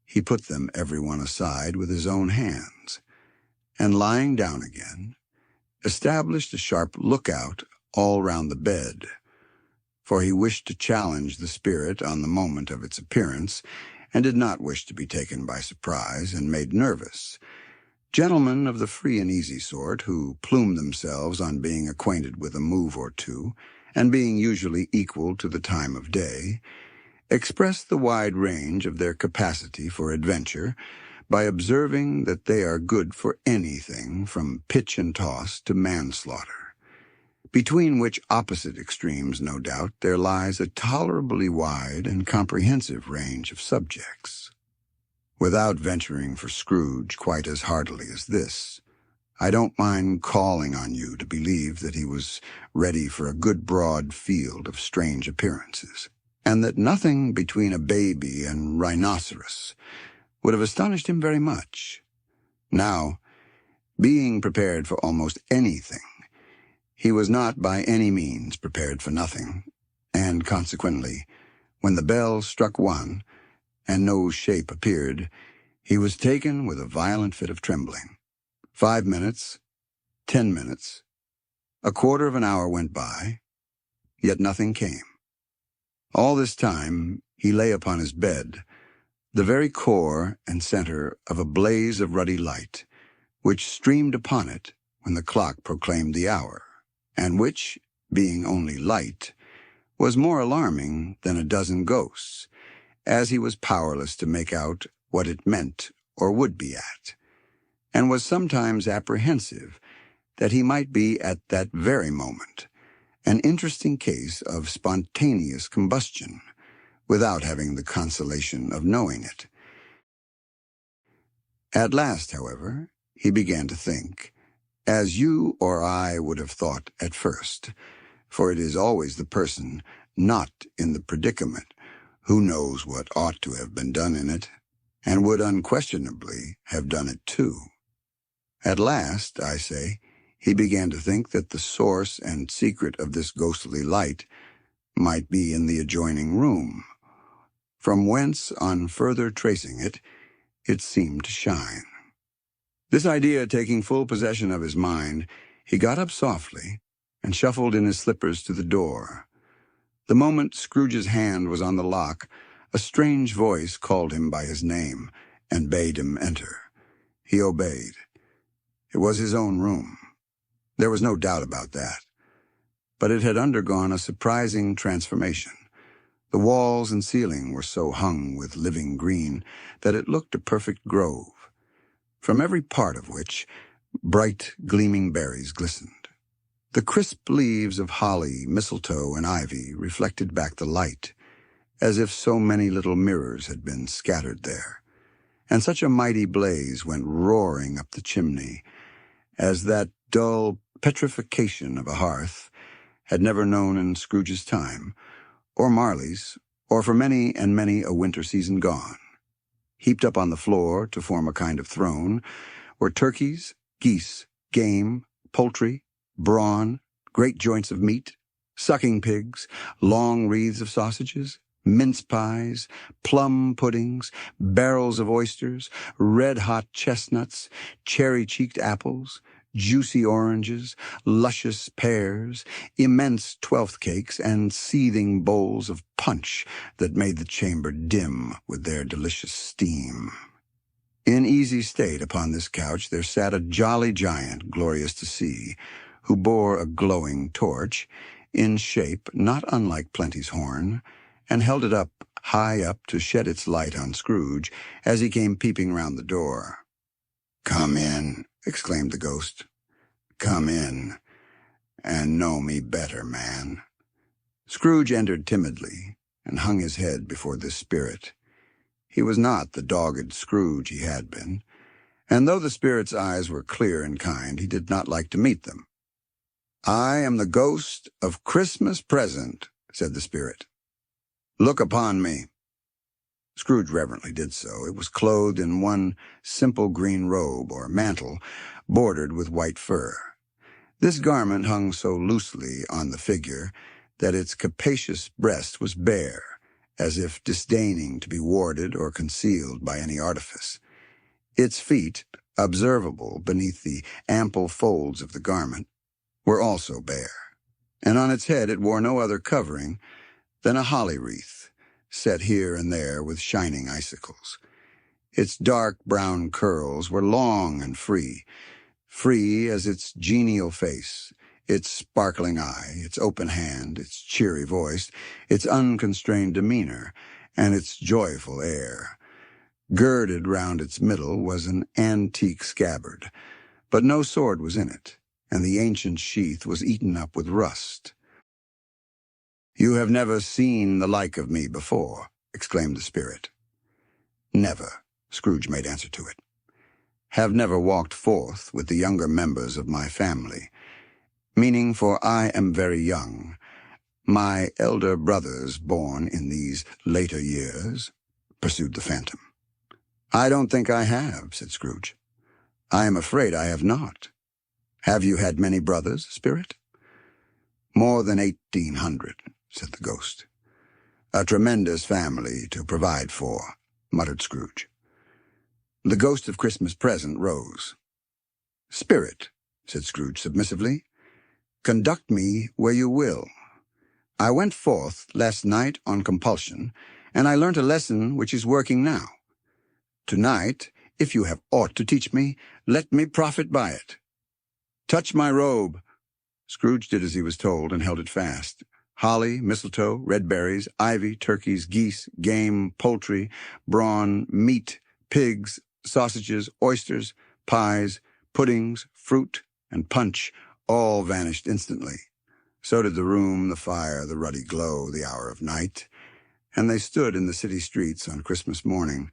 he put them every one aside with his own hands, and lying down again, established a sharp lookout all round the bed, for he wished to challenge the spirit on the moment of its appearance, and did not wish to be taken by surprise and made nervous, Gentlemen of the free and easy sort, who plume themselves on being acquainted with a move or two, and being usually equal to the time of day, express the wide range of their capacity for adventure by observing that they are good for anything from pitch and toss to manslaughter, between which opposite extremes, no doubt, there lies a tolerably wide and comprehensive range of subjects. Without venturing for Scrooge quite as heartily as this, I don't mind calling on you to believe that he was ready for a good broad field of strange appearances, and that nothing between a baby and rhinoceros would have astonished him very much. Now, being prepared for almost anything, he was not by any means prepared for nothing, and consequently, when the bell struck 1, and no shape appeared, he was taken with a violent fit of trembling. 5 minutes, 10 minutes, a quarter of an hour went by, yet nothing came. All this time he lay upon his bed, the very core and center of a blaze of ruddy light, which streamed upon it when the clock proclaimed the hour, and which, being only light, was more alarming than a dozen ghosts, as he was powerless to make out what it meant or would be at, and was sometimes apprehensive that he might be at that very moment an interesting case of spontaneous combustion, without having the consolation of knowing it. At last, however, he began to think, as you or I would have thought at first, for it is always the person not in the predicament who knows what ought to have been done in it, and would unquestionably have done it too. At last, I say, he began to think that the source and secret of this ghostly light might be in the adjoining room, from whence, on further tracing it, it seemed to shine. This idea taking full possession of his mind, he got up softly and shuffled in his slippers to the door. The moment Scrooge's hand was on the lock, a strange voice called him by his name and bade him enter. He obeyed. It was his own room. There was no doubt about that. But it had undergone a surprising transformation. The walls and ceiling were so hung with living green that it looked a perfect grove, from every part of which bright, gleaming berries glistened. The crisp leaves of holly, mistletoe, and ivy reflected back the light, as if so many little mirrors had been scattered there, and such a mighty blaze went roaring up the chimney, as that dull petrification of a hearth had never known in Scrooge's time, or Marley's, or for many and many a winter season gone. Heaped up on the floor to form a kind of throne were turkeys, geese, game, poultry, brawn, great joints of meat, sucking pigs, long wreaths of sausages, mince pies, plum puddings, barrels of oysters, red-hot chestnuts, cherry-cheeked apples, juicy oranges, luscious pears, immense twelfth cakes, and seething bowls of punch that made the chamber dim with their delicious steam. In easy state upon this couch there sat a jolly giant, glorious to see, who bore a glowing torch, in shape not unlike Plenty's horn, and held it up, high up, to shed its light on Scrooge as he came peeping round the door. "Come in," exclaimed the ghost. "Come in, and know me better, man." Scrooge entered timidly, and hung his head before this spirit. He was not the dogged Scrooge he had been, and though the spirit's eyes were clear and kind, he did not like to meet them. "I am the ghost of Christmas present," said the spirit. "Look upon me." Scrooge reverently did so. It was clothed in one simple green robe or mantle, bordered with white fur. This garment hung so loosely on the figure that its capacious breast was bare, as if disdaining to be warded or concealed by any artifice. Its feet, observable beneath the ample folds of the garment, were also bare, and on its head it wore no other covering than a holly wreath, set here and there with shining icicles. Its dark brown curls were long and free as its genial face, its sparkling eye, its open hand, its cheery voice, its unconstrained demeanor, and its joyful air. Girded round its middle was an antique scabbard, but no sword was in it, and the ancient sheath was eaten up with rust. "You have never seen the like of me before," exclaimed the spirit. "Never," Scrooge made answer to it. "Have never walked forth with the younger members of my family, meaning for I am very young. My elder brothers born in these later years," pursued the phantom. "I don't think I have," said Scrooge. "I am afraid I have not. Have you had many brothers, spirit?" "More than 1,800, said the ghost. "A tremendous family to provide for," muttered Scrooge. The ghost of Christmas Present rose. "Spirit," said Scrooge submissively, "conduct me where you will. I went forth last night on compulsion, and I learnt a lesson which is working now. Tonight, if you have aught to teach me, let me profit by it. Touch my robe." Scrooge did as he was told and held it fast. Holly, mistletoe, red berries, ivy, turkeys, geese, game, poultry, brawn, meat, pigs, sausages, oysters, pies, puddings, fruit, and punch all vanished instantly. So did the room, the fire, the ruddy glow, the hour of night, and they stood in the city streets on Christmas morning,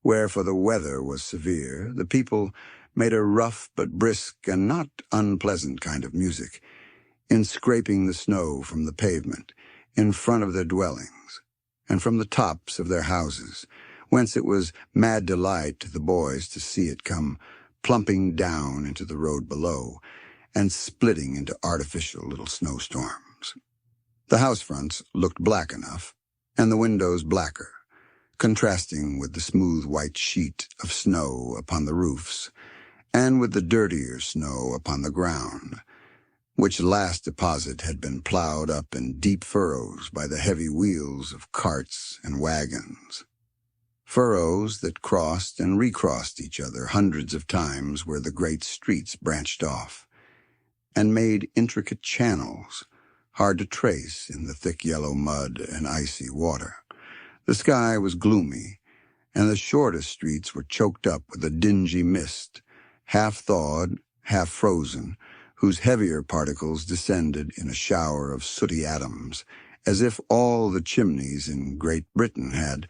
where, for the weather was severe, the people made a rough but brisk and not unpleasant kind of music, in scraping the snow from the pavement, in front of their dwellings, and from the tops of their houses, whence it was mad delight to the boys to see it come plumping down into the road below, and splitting into artificial little snowstorms. The house fronts looked black enough, and the windows blacker, contrasting with the smooth white sheet of snow upon the roofs, and with the dirtier snow upon the ground, which last deposit had been plowed up in deep furrows by the heavy wheels of carts and wagons. Furrows that crossed and recrossed each other hundreds of times where the great streets branched off, and made intricate channels, hard to trace in the thick yellow mud and icy water. The sky was gloomy, and the shortest streets were choked up with a dingy mist, half-thawed, half-frozen, whose heavier particles descended in a shower of sooty atoms, as if all the chimneys in Great Britain had,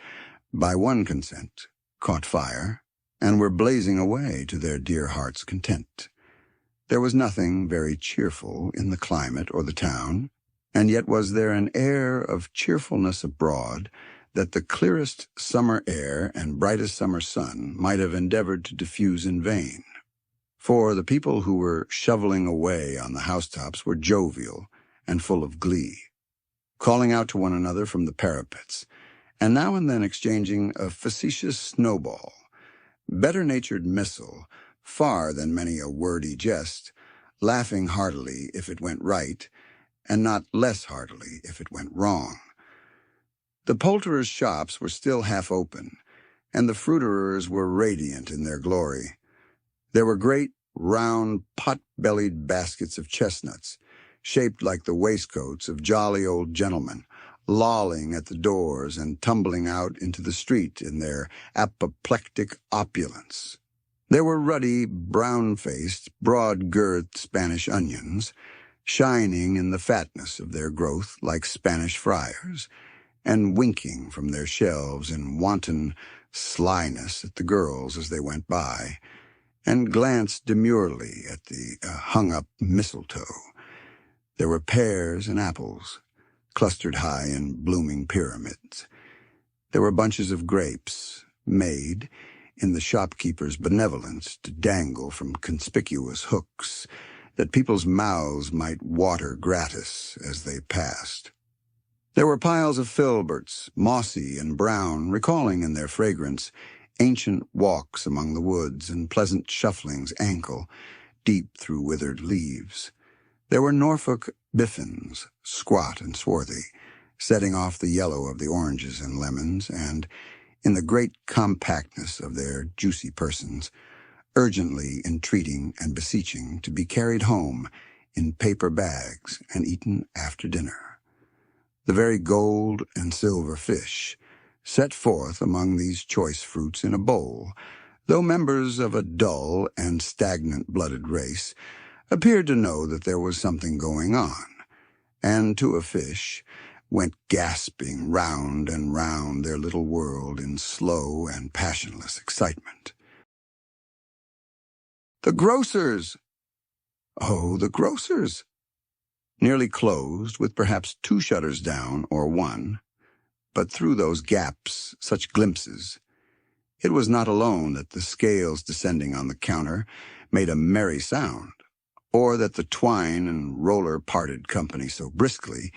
by one consent, caught fire, and were blazing away to their dear hearts' content. There was nothing very cheerful in the climate or the town, and yet was there an air of cheerfulness abroad that the clearest summer air and brightest summer sun might have endeavored to diffuse in vain. For the people who were shoveling away on the housetops were jovial and full of glee, calling out to one another from the parapets, and now and then exchanging a facetious snowball, better-natured missile, far than many a wordy jest, laughing heartily if it went right, and not less heartily if it went wrong. The poulterers' shops were still half open, and the fruiterers were radiant in their glory. There were great, round, pot-bellied baskets of chestnuts, shaped like the waistcoats of jolly old gentlemen, lolling at the doors and tumbling out into the street in their apoplectic opulence. There were ruddy, brown-faced, broad-girthed Spanish onions, shining in the fatness of their growth like Spanish friars, and winking from their shelves in wanton slyness at the girls as they went by, and glanced demurely at the hung-up mistletoe. There were pears and apples, clustered high in blooming pyramids. There were bunches of grapes, made, in the shopkeeper's benevolence, to dangle from conspicuous hooks, that people's mouths might water gratis as they passed. There were piles of filberts, mossy and brown, recalling in their fragrance ancient walks among the woods and pleasant shufflings ankle, deep through withered leaves. There were Norfolk biffins, squat and swarthy, setting off the yellow of the oranges and lemons, and, in the great compactness of their juicy persons, urgently entreating and beseeching to be carried home in paper bags and eaten after dinner. The very gold and silver fish, set forth among these choice fruits in a bowl, though members of a dull and stagnant-blooded race, appeared to know that there was something going on, and to a fish went gasping round and round their little world in slow and passionless excitement. "The grocers!" Oh, the grocers! Nearly closed, with perhaps 2 shutters down, or 1, but through those gaps such glimpses. It was not alone that the scales descending on the counter made a merry sound, or that the twine and roller parted company so briskly,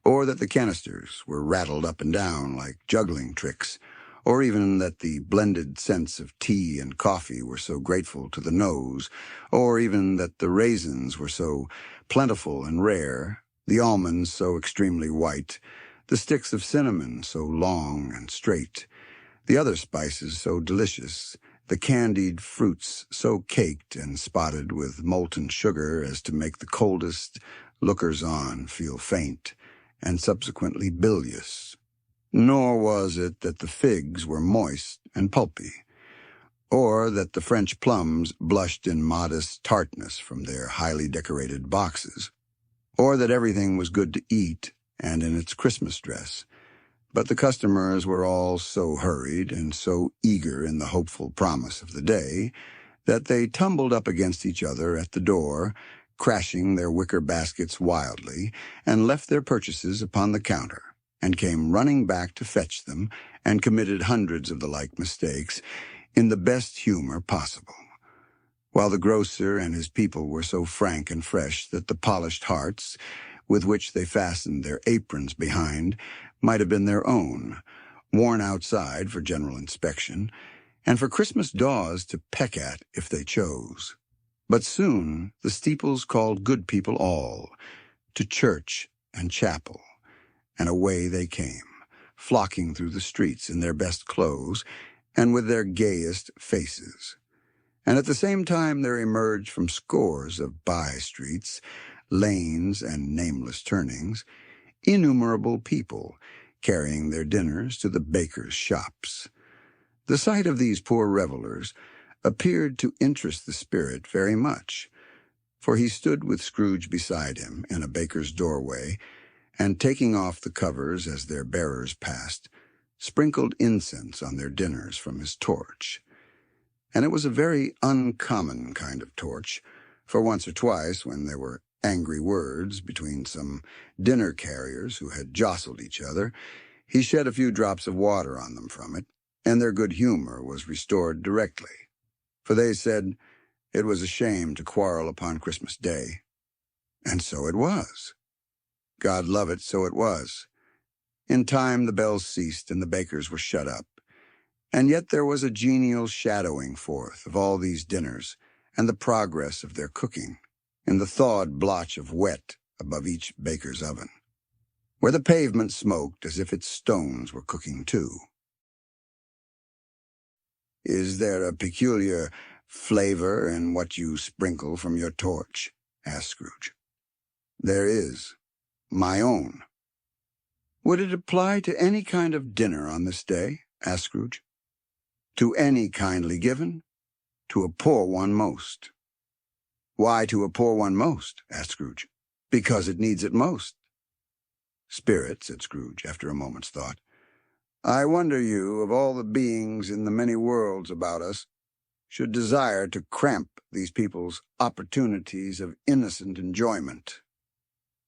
or that the canisters were rattled up and down like juggling tricks, or even that the blended scents of tea and coffee were so grateful to the nose, or even that the raisins were so plentiful and rare, the almonds so extremely white, the sticks of cinnamon so long and straight, the other spices so delicious, the candied fruits so caked and spotted with molten sugar as to make the coldest lookers-on feel faint, and subsequently bilious. Nor was it that the figs were moist and pulpy, or that the French plums blushed in modest tartness from their highly decorated boxes, or that everything was good to eat and in its Christmas dress. But the customers were all so hurried and so eager in the hopeful promise of the day that they tumbled up against each other at the door, crashing their wicker baskets wildly, and left their purchases upon the counter, and came running back to fetch them, and committed hundreds of the like mistakes in the best humor possible, while the grocer and his people were so frank and fresh that the polished hearts, with which they fastened their aprons behind, might have been their own, worn outside for general inspection, and for Christmas daws to peck at if they chose. But soon the steeples called good people all, to church and chapel, and away they came, flocking through the streets in their best clothes and with their gayest faces. And at the same time there emerged from scores of by-streets, lanes, and nameless turnings, innumerable people carrying their dinners to the bakers' shops. The sight of these poor revelers appeared to interest the spirit very much, for he stood with Scrooge beside him in a baker's doorway, and taking off the covers as their bearers passed, sprinkled incense on their dinners from his torch. And it was a very uncommon kind of torch, for once or twice, when there were angry words between some dinner carriers who had jostled each other, he shed a few drops of water on them from it, and their good humor was restored directly. For they said it was a shame to quarrel upon Christmas Day. And so it was. God love it, so it was. In time the bells ceased and the bakers were shut up. And yet there was a genial shadowing forth of all these dinners and the progress of their cooking, in the thawed blotch of wet above each baker's oven, where the pavement smoked as if its stones were cooking too. "Is there a peculiar flavor in what you sprinkle from your torch?" asked Scrooge. "There is. My own." "Would it apply to any kind of dinner on this day?" asked Scrooge. "To any kindly given, to a poor one most." "Why to a poor one most?" asked Scrooge. "Because it needs it most." "Spirit," said Scrooge, after a moment's thought, "I wonder you, of all the beings in the many worlds about us, should desire to cramp these people's opportunities of innocent enjoyment."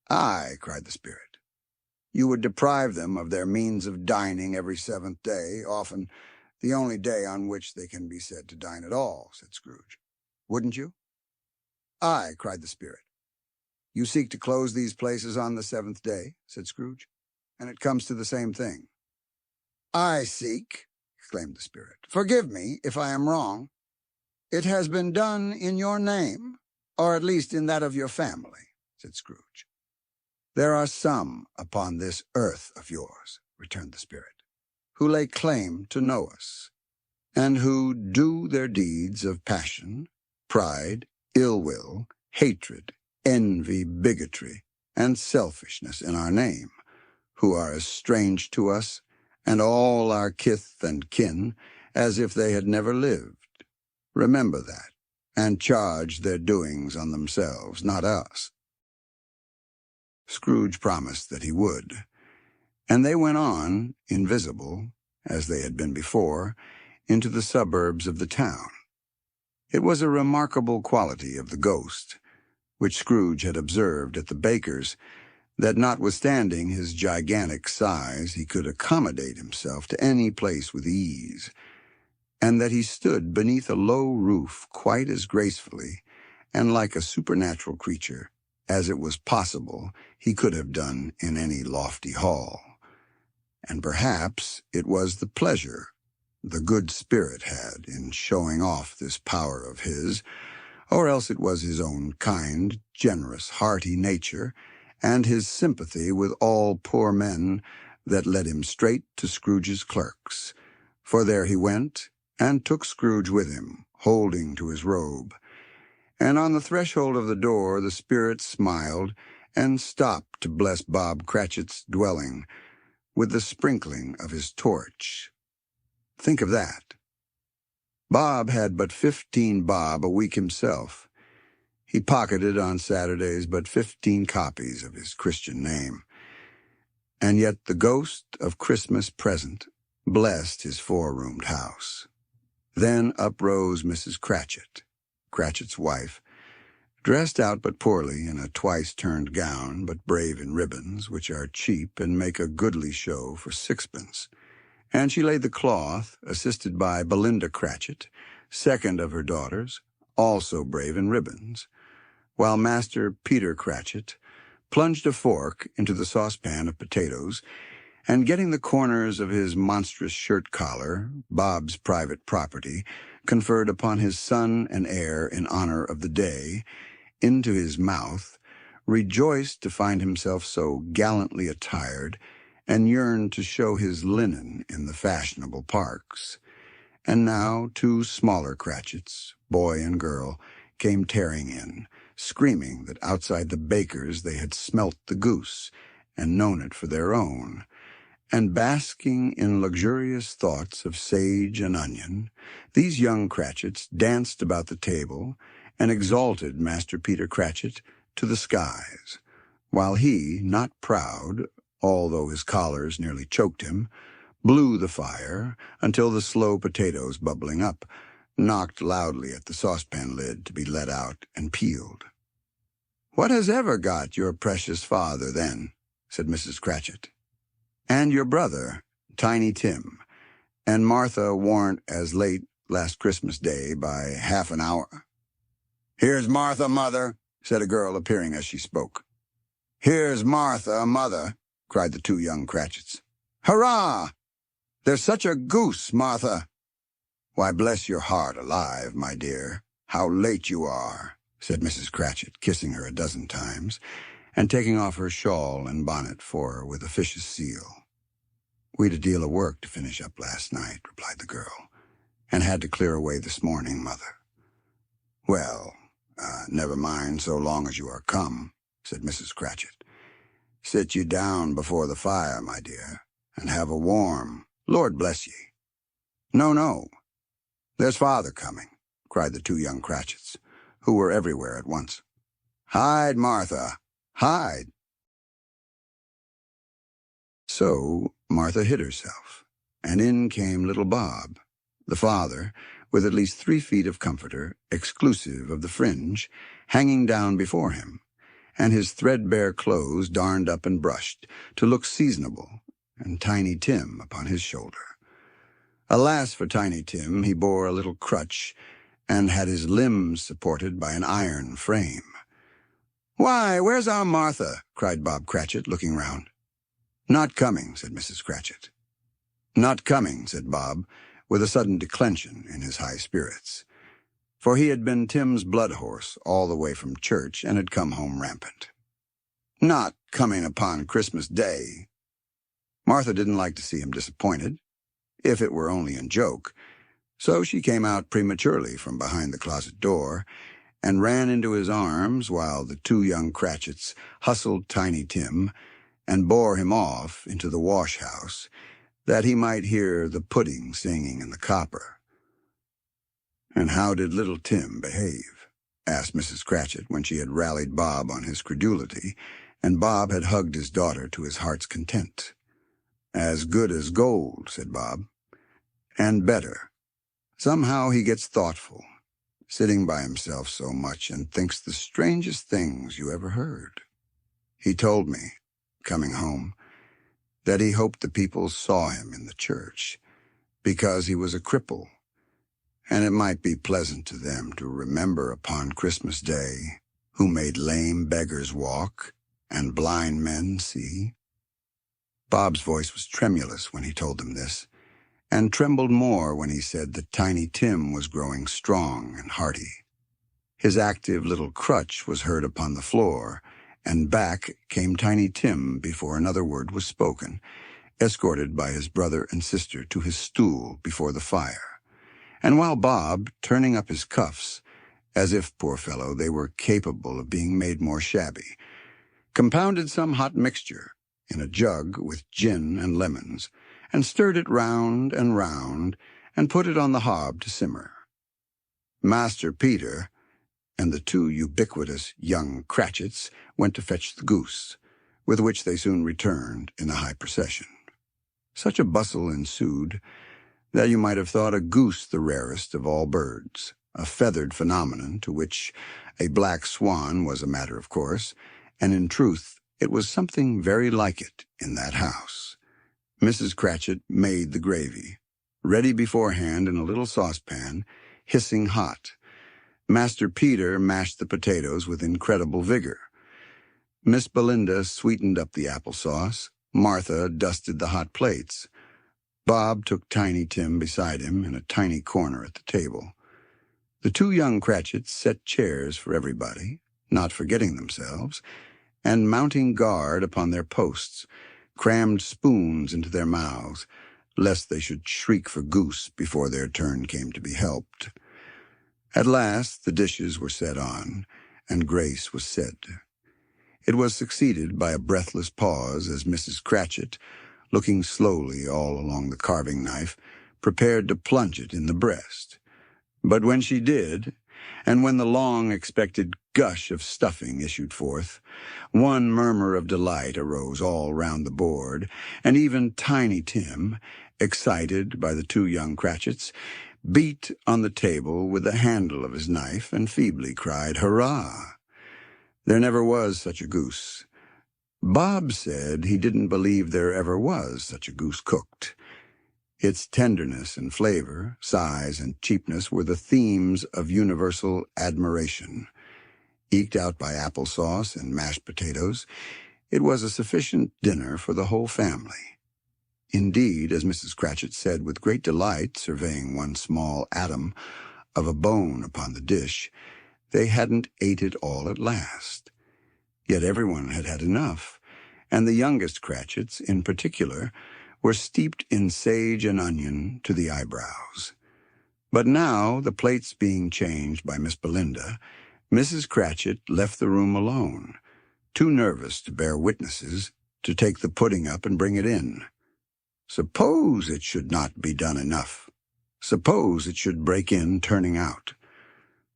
"Aye," cried the spirit. "You would deprive them of their means of dining every 7th day, often the only day on which they can be said to dine at all," said Scrooge. "Wouldn't you?" "Aye," cried the spirit. "You seek to close these places on the 7th day," said Scrooge, "and it comes to the same thing." "I seek," exclaimed the spirit. "Forgive me if I am wrong. It has been done in your name, or at least in that of your family," said Scrooge. "There are some upon this earth of yours," returned the spirit, who lay claim to know us, and who do their deeds of passion, pride, ill will, hatred, envy, bigotry, and selfishness in our name, who are as strange to us and all our kith and kin as if they had never lived. Remember that, and charge their doings on themselves, not us." Scrooge promised that he would, and they went on, invisible, as they had been before, into the suburbs of the town. It was a remarkable quality of the ghost, which Scrooge had observed at the baker's, that notwithstanding his gigantic size he could accommodate himself to any place with ease, and that he stood beneath a low roof quite as gracefully and like a supernatural creature as it was possible he could have done in any lofty hall. And perhaps it was the pleasure the good spirit had in showing off this power of his, or else it was his own kind, generous, hearty nature, and his sympathy with all poor men, that led him straight to Scrooge's clerk's. For there he went, and took Scrooge with him, holding to his robe. And on the threshold of the door the spirit smiled, and stopped to bless Bob Cratchit's dwelling with the sprinkling of his torch. Think of that. Bob had but 15 bob a week himself. He pocketed on Saturdays but 15 copies of his Christian name. And yet the ghost of Christmas present blessed his 4-roomed house. Then uprose Mrs. Cratchit, Cratchit's wife, dressed out but poorly in a twice-turned gown, but brave in ribbons, which are cheap and make a goodly show for 6pence. And she laid the cloth, assisted by Belinda Cratchit, second of her daughters, also brave in ribbons, while Master Peter Cratchit plunged a fork into the saucepan of potatoes, and getting the corners of his monstrous shirt collar, Bob's private property, conferred upon his son and heir in honor of the day, into his mouth, rejoiced to find himself so gallantly attired, and yearned to show his linen in the fashionable parks. And now 2 smaller Cratchits, boy and girl, came tearing in, screaming that outside the baker's they had smelt the goose, and known it for their own. And basking in luxurious thoughts of sage and onion, these young Cratchits danced about the table, and exalted Master Peter Cratchit to the skies, while he, not proud, although his collars nearly choked him, blew the fire until the slow potatoes bubbling up knocked loudly at the saucepan lid to be let out and peeled. "What has ever got your precious father, then?" said Mrs. Cratchit. "And your brother, Tiny Tim, and Martha warn't as late last Christmas Day by half an hour." "Here's Martha, mother," said a girl, appearing as she spoke. "Here's Martha, mother," cried the 2 young Cratchits. "Hurrah! There's such a goose, Martha." "Why, bless your heart alive, my dear, how late you are," said Mrs. Cratchit, kissing her a dozen times, and taking off her shawl and bonnet for her with officious zeal. "We'd a deal of work to finish up last night," replied the girl, "and had to clear away this morning, mother." "Well, never mind so long as you are come," said Mrs. Cratchit. "Sit ye down before the fire, my dear, and have a warm, Lord bless ye." "No, no, there's father coming," cried the 2 young Cratchits, who were everywhere at once. "Hide, Martha, hide." So Martha hid herself, and in came little Bob, the father, with at least 3 feet of comforter, exclusive of the fringe, hanging down before him, and his threadbare clothes darned up and brushed to look seasonable, and Tiny Tim upon his shoulder. Alas for Tiny Tim, he bore a little crutch, and had his limbs supported by an iron frame. "Why, where's our Martha?" cried Bob Cratchit, looking round. "Not coming," said Mrs. Cratchit. "Not coming," said Bob, with a sudden declension in his high spirits, for he had been Tim's blood horse all the way from church, and had come home rampant. "Not coming upon Christmas Day." Martha didn't like to see him disappointed, if it were only in joke. So she came out prematurely from behind the closet door and ran into his arms while the two young Cratchits hustled Tiny Tim and bore him off into the wash-house, that he might hear the pudding singing in the copper. "And how did little Tim behave?" asked Mrs. Cratchit when she had rallied Bob on his credulity, and Bob had hugged his daughter to his heart's content. "As good as gold," said Bob. "And better. Somehow he gets thoughtful, sitting by himself so much, and thinks the strangest things you ever heard. He told me, coming home, that he hoped the people saw him in the church, because he was a cripple, and it might be pleasant to them to remember upon Christmas Day who made lame beggars walk and blind men see." Bob's voice was tremulous when he told them this, and trembled more when he said that Tiny Tim was growing strong and hearty. His active little crutch was heard upon the floor, and back came Tiny Tim before another word was spoken, escorted by his brother and sister to his stool before the fire. And while Bob, turning up his cuffs, as if, poor fellow, they were capable of being made more shabby, compounded some hot mixture in a jug with gin and lemons, and stirred it round, and put it on the hob to simmer. Master Peter and the two ubiquitous young Cratchits went to fetch the goose, with which they soon returned in a high procession. Such a bustle ensued that you might have thought a goose the rarest of all birds, a feathered phenomenon to which a black swan was a matter of course, and in truth it was something very like it in that house. Mrs. Cratchit made the gravy, ready beforehand in a little saucepan, hissing hot. Master Peter mashed the potatoes with incredible vigor. Miss Belinda sweetened up the applesauce. Martha dusted the hot plates. Bob took Tiny Tim beside him in a tiny corner at the table. The two young Cratchits set chairs for everybody, not forgetting themselves, and mounting guard upon their posts, crammed spoons into their mouths, lest they should shriek for goose before their turn came to be helped. At last the dishes were set on, and grace was said. It was succeeded by a breathless pause as Mrs. Cratchit, looking slowly all along the carving knife, prepared to plunge it in the breast. But when she did, and when the long-expected gush of stuffing issued forth, one murmur of delight arose all round the board, and even Tiny Tim, excited by the two young Cratchits, beat on the table with the handle of his knife and feebly cried, "Hurrah!" There never was such a goose. Bob said he didn't believe there ever was such a goose cooked. Its tenderness and flavor, size and cheapness were the themes of universal admiration. Eked out by applesauce and mashed potatoes, it was a sufficient dinner for the whole family. Indeed, as Mrs. Cratchit said with great delight, surveying one small atom of a bone upon the dish, they hadn't ate it all at last. Yet everyone had had enough, and the youngest Cratchits, in particular, were steeped in sage and onion to the eyebrows. But now, the plates being changed by Miss Belinda, Mrs. Cratchit left the room alone, too nervous to bear witnesses, to take the pudding up and bring it in. Suppose it should not be done enough. Suppose it should break in turning out.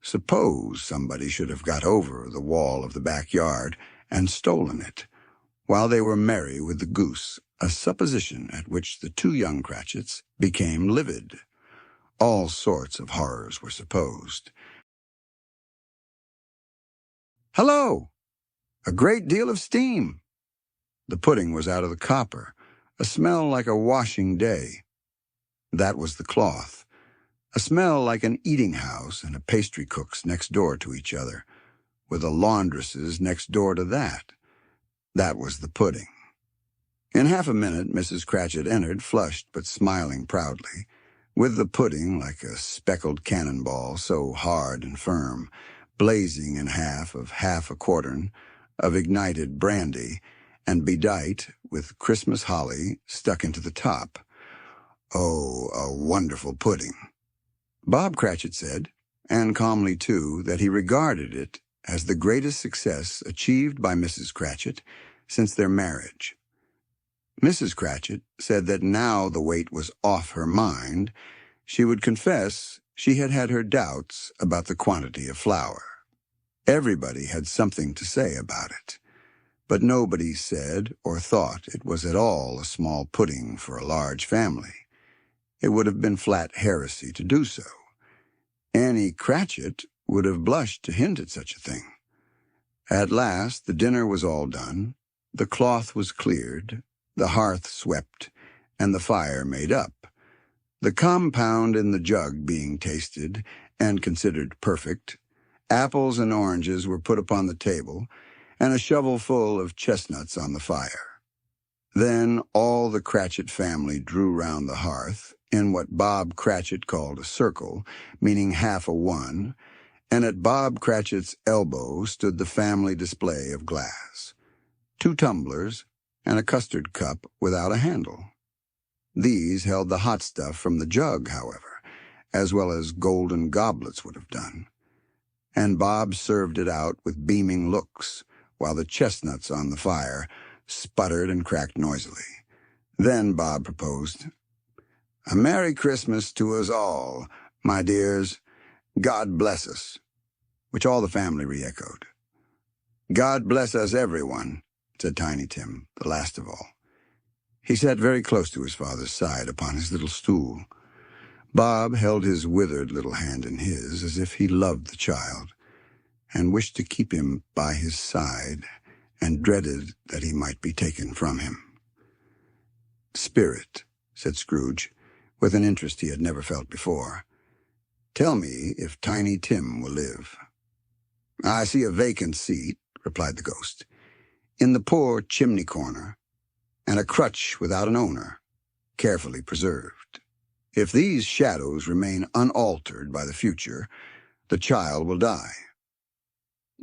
Suppose somebody should have got over the wall of the backyard and stolen it, while they were merry with the goose, a supposition at which the two young Cratchits became livid. All sorts of horrors were supposed. "Hello! A great deal of steam!" The pudding was out of the copper, a smell like a washing day. That was the cloth, a smell like an eating-house and a pastry-cook's next door to each other, with a laundress's next door to that. That was the pudding. In half a minute Mrs. Cratchit entered, flushed but smiling proudly, with the pudding like a speckled cannonball, so hard and firm, blazing in half a quartern of ignited brandy, and bedight with Christmas holly stuck into the top. Oh, a wonderful pudding. Bob Cratchit said, and calmly too, that he regarded it as the greatest success achieved by Mrs. Cratchit since their marriage. Mrs. Cratchit said that now the weight was off her mind, she would confess she had had her doubts about the quantity of flour. Everybody had something to say about it, but nobody said or thought it was at all a small pudding for a large family. It would have been flat heresy to do so. Annie Cratchit would have blushed to hint at such a thing. At last the dinner was all done, the cloth was cleared, the hearth swept, and the fire made up. The compound in the jug being tasted and considered perfect, apples and oranges were put upon the table, and a shovelful of chestnuts on the fire. Then all the Cratchit family drew round the hearth, in what Bob Cratchit called a circle, meaning half a one, and at Bob Cratchit's elbow stood the family display of glass, 2 tumblers, and a custard cup without a handle. These held the hot stuff from the jug, however, as well as golden goblets would have done, and Bob served it out with beaming looks, while the chestnuts on the fire sputtered and cracked noisily. Then Bob proposed, "A Merry Christmas to us all, my dears. God bless us," which all the family re-echoed. "God bless us, everyone," said Tiny Tim, the last of all. He sat very close to his father's side upon his little stool. Bob held his withered little hand in his as if he loved the child, and wished to keep him by his side, and dreaded that he might be taken from him. "Spirit," said Scrooge, with an interest he had never felt before, "tell me if Tiny Tim will live." "I see a vacant seat," replied the ghost, "in the poor chimney corner, and a crutch without an owner, carefully preserved. If these shadows remain unaltered by the future, the child will die."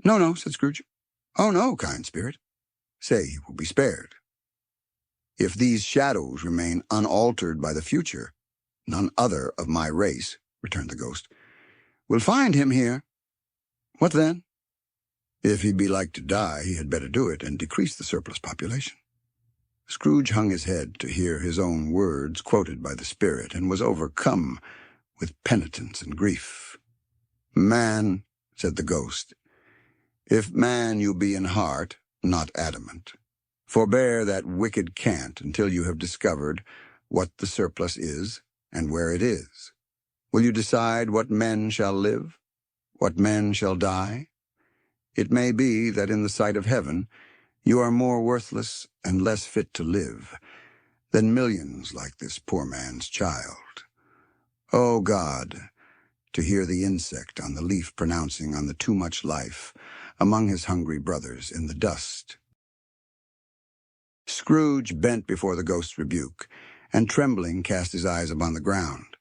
"No, no," said Scrooge. "Oh, no, kind spirit. Say he will be spared." "If these shadows remain unaltered by the future, none other of my race," returned the ghost, "will find him here." "What then?" "If he be like to die, he had better do it and decrease the surplus population." Scrooge hung his head to hear his own words quoted by the spirit, and was overcome with penitence and grief. "Man," said the ghost, "if man you be in heart, not adamant, forbear that wicked cant until you have discovered what the surplus is and where it is. Will you decide what men shall live, what men shall die? It may be that in the sight of heaven you are more worthless and less fit to live than millions like this poor man's child. O God, to hear the insect on the leaf pronouncing on the too much life among his hungry brothers in the dust." Scrooge bent before the ghost's rebuke, and trembling cast his eyes upon the ground,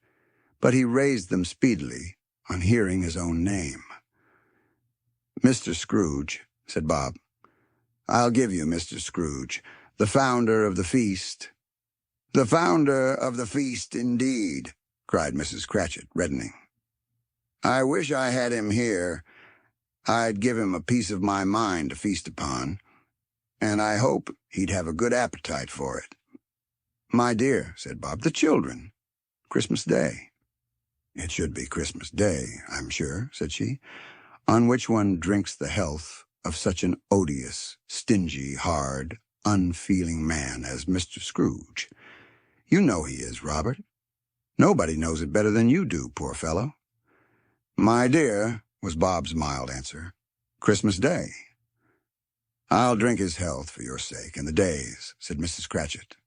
but he raised them speedily on hearing his own name. "Mr. Scrooge," said Bob. "I'll give you Mr. Scrooge, the founder of the feast." "The founder of the feast, indeed," cried Mrs. Cratchit, reddening. "I wish I had him here. I'd give him a piece of my mind to feast upon, and I hope he'd have a good appetite for it." "My dear," said Bob, "the children. Christmas Day." "It should be Christmas Day, I'm sure," said she, "on which one drinks the health of such an odious, stingy, hard, unfeeling man as Mr. Scrooge. You know he is, Robert. Nobody knows it better than you do, poor fellow." "My dear," was Bob's mild answer, "Christmas Day." "I'll drink his health for your sake and the day's," said Mrs. Cratchit.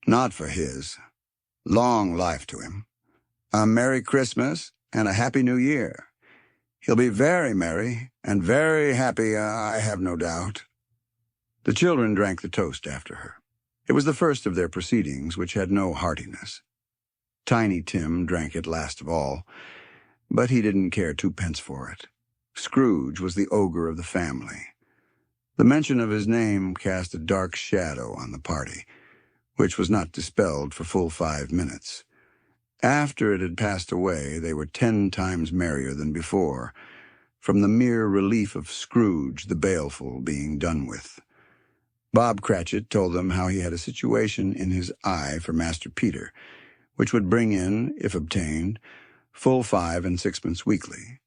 "Not for his. Long life to him. A Merry Christmas and a Happy New Year. He'll be very merry and very happy, I have no doubt." The children drank the toast after her. It was the first of their proceedings which had no heartiness. Tiny Tim drank it last of all, but he didn't care 2 pence for it. Scrooge was the ogre of the family. The mention of his name cast a dark shadow on the party, which was not dispelled for full 5 minutes. After it had passed away, they were 10 times merrier than before, from the mere relief of Scrooge the baleful being done with. Bob Cratchit told them how he had a situation in his eye for Master Peter, which would bring in, if obtained, full 5 and 6pence weekly.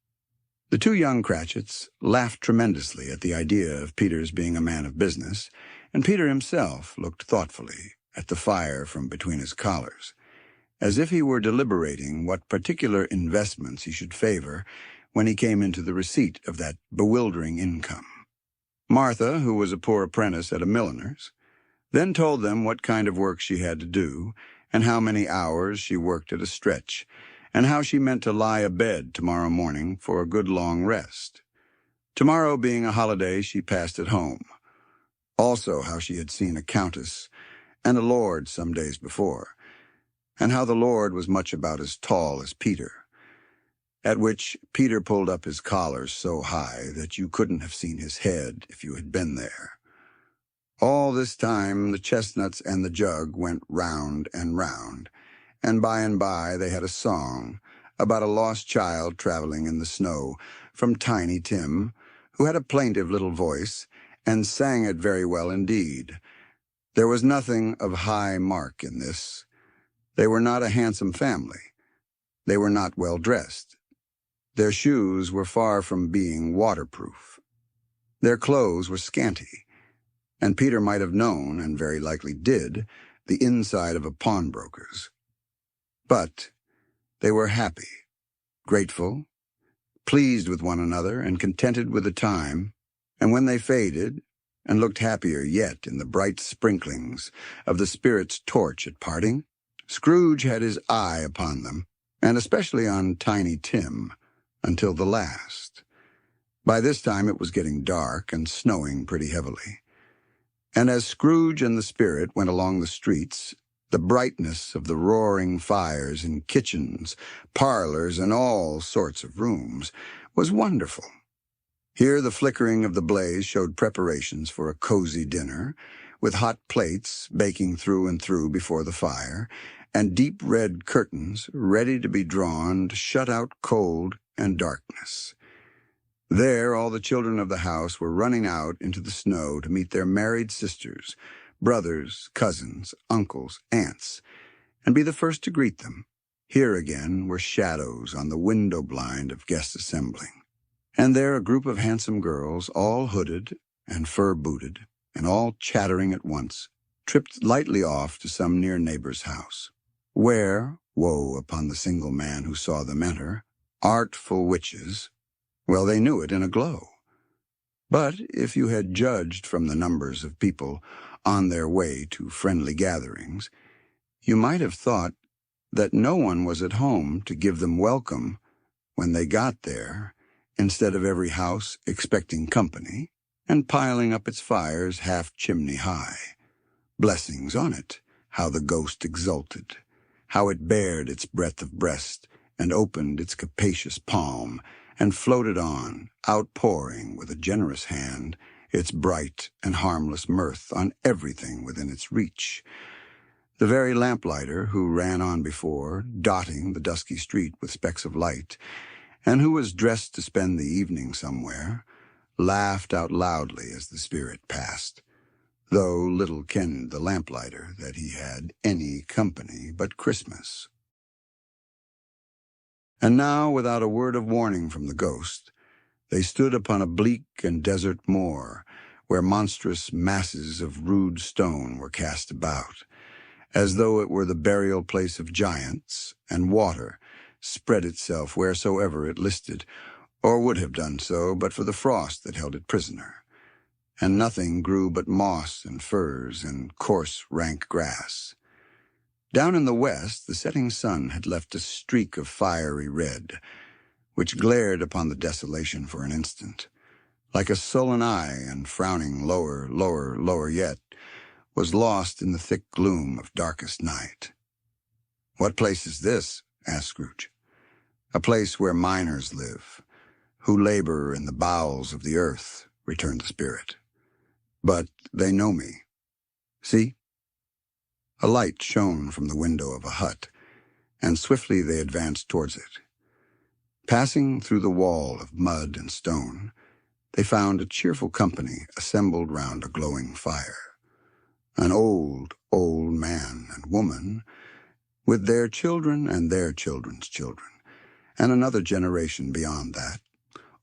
The 2 young Cratchits laughed tremendously at the idea of Peter's being a man of business, and Peter himself looked thoughtfully at the fire from between his collars, as if he were deliberating what particular investments he should favor when he came into the receipt of that bewildering income. Martha, who was a poor apprentice at a milliner's, then told them what kind of work she had to do, and how many hours she worked at a stretch, and how she meant to lie abed tomorrow morning for a good long rest. Tomorrow being a holiday, she passed at home. Also how she had seen a countess and a lord some days before, and how the lord was much about as tall as Peter, at which Peter pulled up his collar so high that you couldn't have seen his head if you had been there. All this time the chestnuts and the jug went round, and by and by they had a song about a lost child traveling in the snow from Tiny Tim, who had a plaintive little voice and sang it very well indeed. There was nothing of high mark in this. They were not a handsome family. They were not well dressed. Their shoes were far from being waterproof. Their clothes were scanty, and Peter might have known, and very likely did, the inside of a pawnbroker's. But they were happy, grateful, pleased with one another, and contented with the time, and when they faded, and looked happier yet in the bright sprinklings of the spirit's torch at parting, Scrooge had his eye upon them, and especially on Tiny Tim, until the last. By this time it was getting dark and snowing pretty heavily, and as Scrooge and the spirit went along the streets, the brightness of the roaring fires in kitchens, parlors, and all sorts of rooms was wonderful. Here the flickering of the blaze showed preparations for a cozy dinner, with hot plates baking through and through before the fire, and deep red curtains ready to be drawn to shut out cold and darkness. There all the children of the house were running out into the snow to meet their married sisters, brothers, cousins, uncles, aunts, and be the first to greet them. Here again were shadows on the window blind of guests assembling, and there a group of handsome girls, all hooded and fur-booted, and all chattering at once, tripped lightly off to some near neighbor's house, where, woe upon the single man who saw them enter, artful witches, well, they knew it in a glow. But if you had judged from the numbers of people on their way to friendly gatherings, you might have thought that no one was at home to give them welcome when they got there, instead of every house expecting company and piling up its fires half chimney high. Blessings on it, how the ghost exulted, how it bared its breadth of breast and opened its capacious palm, and floated on, outpouring with a generous hand its bright and harmless mirth on everything within its reach. The very lamplighter who ran on before, dotting the dusky street with specks of light, and who was dressed to spend the evening somewhere, laughed out loudly as the spirit passed, though little kenned the lamplighter that he had any company but Christmas. And now, without a word of warning from the ghost, they stood upon a bleak and desert moor, where monstrous masses of rude stone were cast about, as though it were the burial place of giants, and water spread itself wheresoever it listed, or would have done so but for the frost that held it prisoner, and nothing grew but moss and furze and coarse rank grass. Down in the west the setting sun had left a streak of fiery red, which glared upon the desolation for an instant, like a sullen eye, and frowning lower, lower, lower yet, was lost in the thick gloom of darkest night. "What place is this?" asked Scrooge. "A place where miners live, who labor in the bowels of the earth," returned the spirit. "But they know me. See? A light shone from the window of a hut, and swiftly they advanced towards it. Passing through the wall of mud and stone, they found a cheerful company assembled round a glowing fire. An old, old man and woman, with their children and their children's children, and another generation beyond that,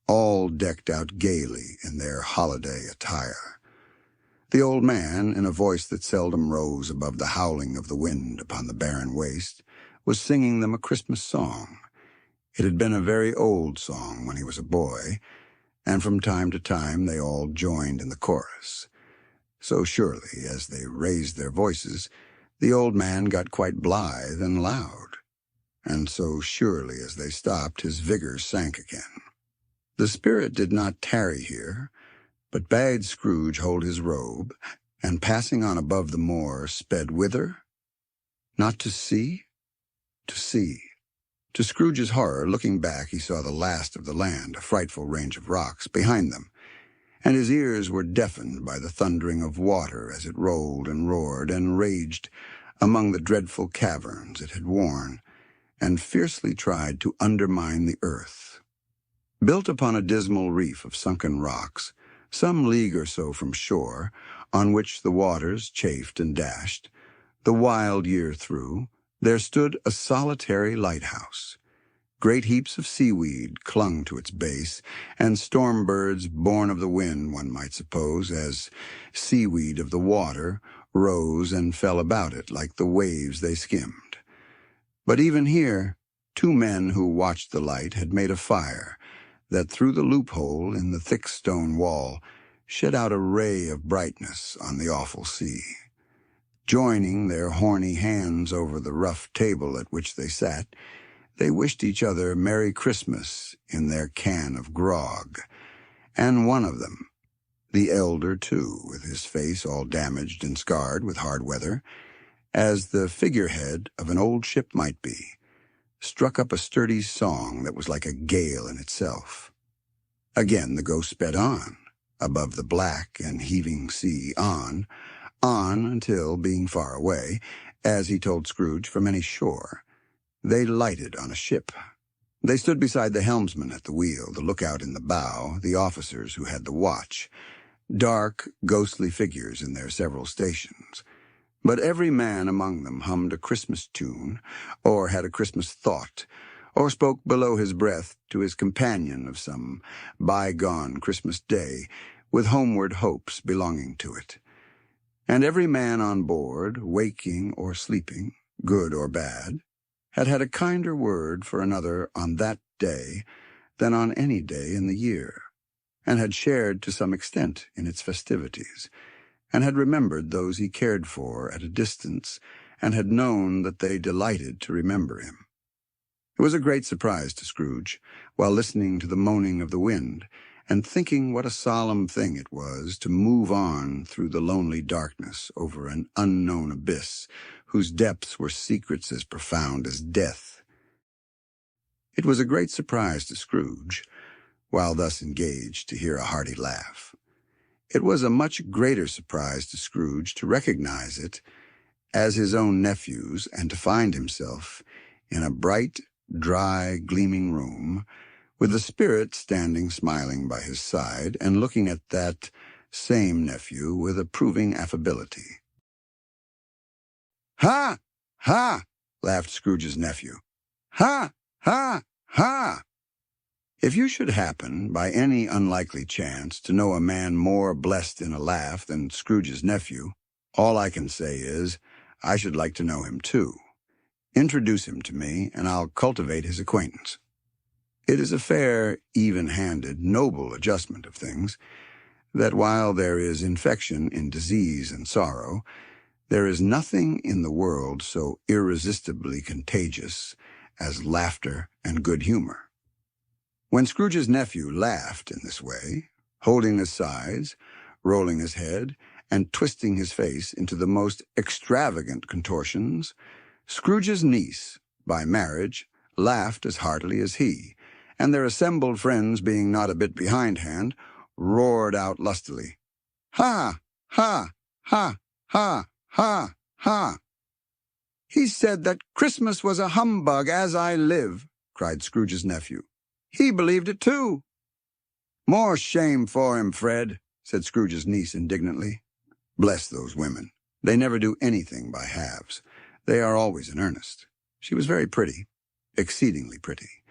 all decked out gaily in their holiday attire. The old man, in a voice that seldom rose above the howling of the wind upon the barren waste, was singing them a Christmas song. It had been a very old song when he was a boy, and from time to time they all joined in the chorus. So surely, as they raised their voices, the old man got quite blithe and loud, and so surely as they stopped, his vigor sank again. The spirit did not tarry here, but bade Scrooge hold his robe, and passing on above the moor, sped whither? Not to sea? To sea. To Scrooge's horror, looking back, he saw the last of the land, a frightful range of rocks, behind them, and his ears were deafened by the thundering of water as it rolled and roared and raged among the dreadful caverns it had worn, and fiercely tried to undermine the earth. Built upon a dismal reef of sunken rocks, some league or so from shore, on which the waters chafed and dashed, the wild year through, there stood a solitary lighthouse. Great heaps of seaweed clung to its base, and storm birds, born of the wind, one might suppose, as seaweed of the water, rose and fell about it like the waves they skimmed. But even here, two men who watched the light had made a fire that through the loophole in the thick stone wall shed out a ray of brightness on the awful sea. Joining their horny hands over the rough table at which they sat, they wished each other Merry Christmas in their can of grog, and one of them, the elder too, with his face all damaged and scarred with hard weather, as the figurehead of an old ship might be, struck up a sturdy song that was like a gale in itself. Again the ghost sped on, above the black and heaving sea, on until, being far away, as he told Scrooge, from any shore, they lighted on a ship. They stood beside the helmsman at the wheel, the lookout in the bow, the officers who had the watch, dark, ghostly figures in their several stations. But every man among them hummed a Christmas tune, or had a Christmas thought, or spoke below his breath to his companion of some bygone Christmas day, with homeward hopes belonging to it. And every man on board, waking or sleeping, good or bad, had had a kinder word for another on that day than on any day in the year, and had shared to some extent in its festivities, and had remembered those he cared for at a distance, and had known that they delighted to remember him. It was a great surprise to Scrooge, while listening to the moaning of the wind, and thinking what a solemn thing it was to move on through the lonely darkness over an unknown abyss, whose depths were secrets as profound as death. It was a great surprise to Scrooge, while thus engaged, to hear a hearty laugh. It was a much greater surprise to Scrooge to recognize it as his own nephew's, and to find himself in a bright, dry, gleaming room, with the spirit standing smiling by his side and looking at that same nephew with approving affability. "Ha! Ha!" laughed Scrooge's nephew. "Ha! Ha! Ha!" If you should happen, by any unlikely chance, to know a man more blessed in a laugh than Scrooge's nephew, all I can say is, I should like to know him too. Introduce him to me, and I'll cultivate his acquaintance. It is a fair, even-handed, noble adjustment of things, that while there is infection in disease and sorrow, there is nothing in the world so irresistibly contagious as laughter and good humor. When Scrooge's nephew laughed in this way, holding his sides, rolling his head, and twisting his face into the most extravagant contortions, Scrooge's niece, by marriage, laughed as heartily as he, and their assembled friends, being not a bit behindhand, roared out lustily, "Ha! Ha! Ha! Ha! Ha! Ha!" "He said that Christmas was a humbug, as I live," cried Scrooge's nephew. "He believed it too." "More shame for him, Fred," said Scrooge's niece indignantly. "Bless those women. They never do anything by halves. They are always in earnest." She was very pretty, exceedingly pretty,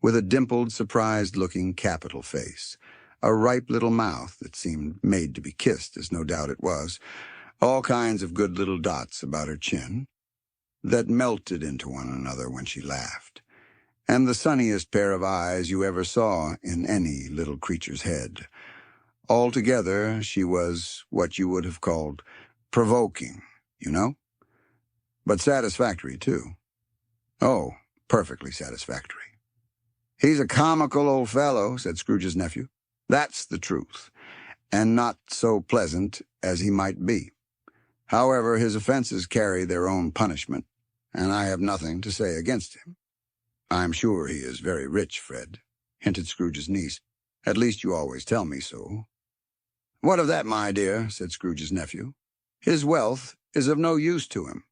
with a dimpled, surprised-looking capital face, a ripe little mouth that seemed made to be kissed, as no doubt it was, all kinds of good little dots about her chin that melted into one another when she laughed, and the sunniest pair of eyes you ever saw in any little creature's head. Altogether, she was what you would have called provoking, you know? But satisfactory, too. Oh, perfectly satisfactory. "He's a comical old fellow," said Scrooge's nephew. "That's the truth, and not so pleasant as he might be. However, his offenses carry their own punishment, and I have nothing to say against him." "I'm sure he is very rich, Fred," hinted Scrooge's niece. "At least you always tell me so." "What of that, my dear?" said Scrooge's nephew. "His wealth is of no use to him.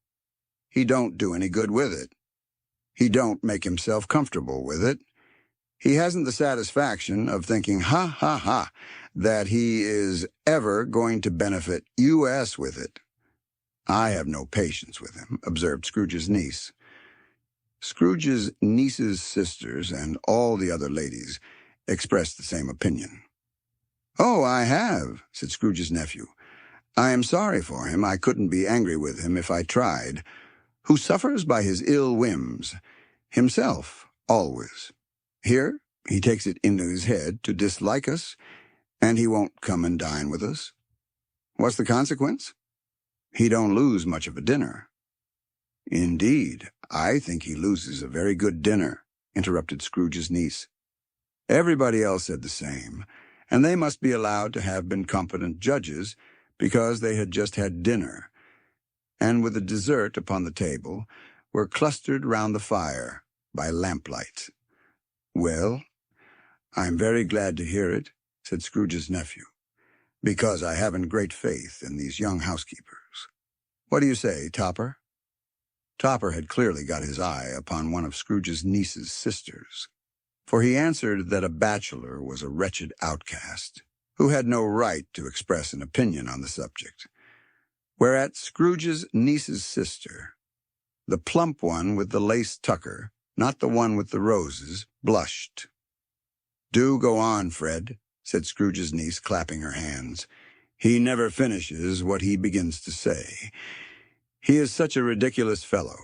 He don't do any good with it. He don't make himself comfortable with it. He hasn't the satisfaction of thinking, ha, ha, ha, that he is ever going to benefit U.S. with it." "I have no patience with him," observed Scrooge's niece. Scrooge's niece's sisters and all the other ladies expressed the same opinion. "Oh, I have," said Scrooge's nephew. "I am sorry for him. I couldn't be angry with him if I tried. Who suffers by his ill whims, himself, always. Here, he takes it into his head to dislike us, and he won't come and dine with us. What's the consequence? He don't lose much of a dinner." "Indeed, I think he loses a very good dinner," interrupted Scrooge's niece. Everybody else said the same, and they must be allowed to have been competent judges, because they had just had dinner, and with the dessert upon the table, were clustered round the fire by lamplight. "Well, I'm very glad to hear it," said Scrooge's nephew, "because I haven't great faith in these young housekeepers. What do you say, Topper?" Topper had clearly got his eye upon one of Scrooge's niece's sisters, for he answered that a bachelor was a wretched outcast, who had no right to express an opinion on the subject, whereat Scrooge's niece's sister, the plump one with the lace tucker, not the one with the roses, blushed. "Do go on, Fred," said Scrooge's niece, clapping her hands. "He never finishes what he begins to say. He is such a ridiculous fellow."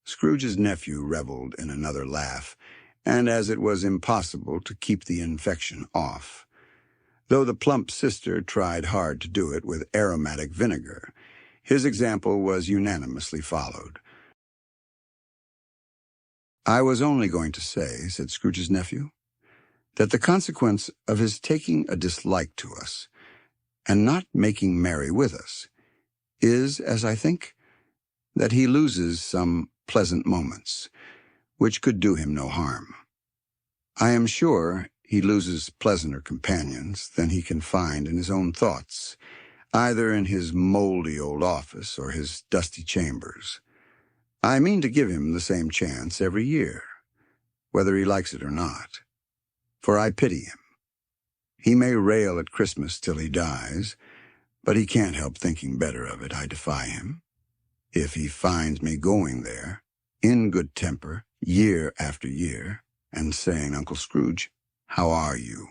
Scrooge's nephew reveled in another laugh, and as it was impossible to keep the infection off, though the plump sister tried hard to do it with aromatic vinegar, his example was unanimously followed. "I was only going to say," said Scrooge's nephew, "that the consequence of his taking a dislike to us, and not making merry with us, is, as I think, that he loses some pleasant moments, which could do him no harm. I am sure he loses pleasanter companions than he can find in his own thoughts, either in his mouldy old office or his dusty chambers. I mean to give him the same chance every year, whether he likes it or not, for I pity him. He may rail at Christmas till he dies, but he can't help thinking better of it, I defy him. If he finds me going there, in good temper, year after year, and saying, 'Uncle Scrooge, how are you?'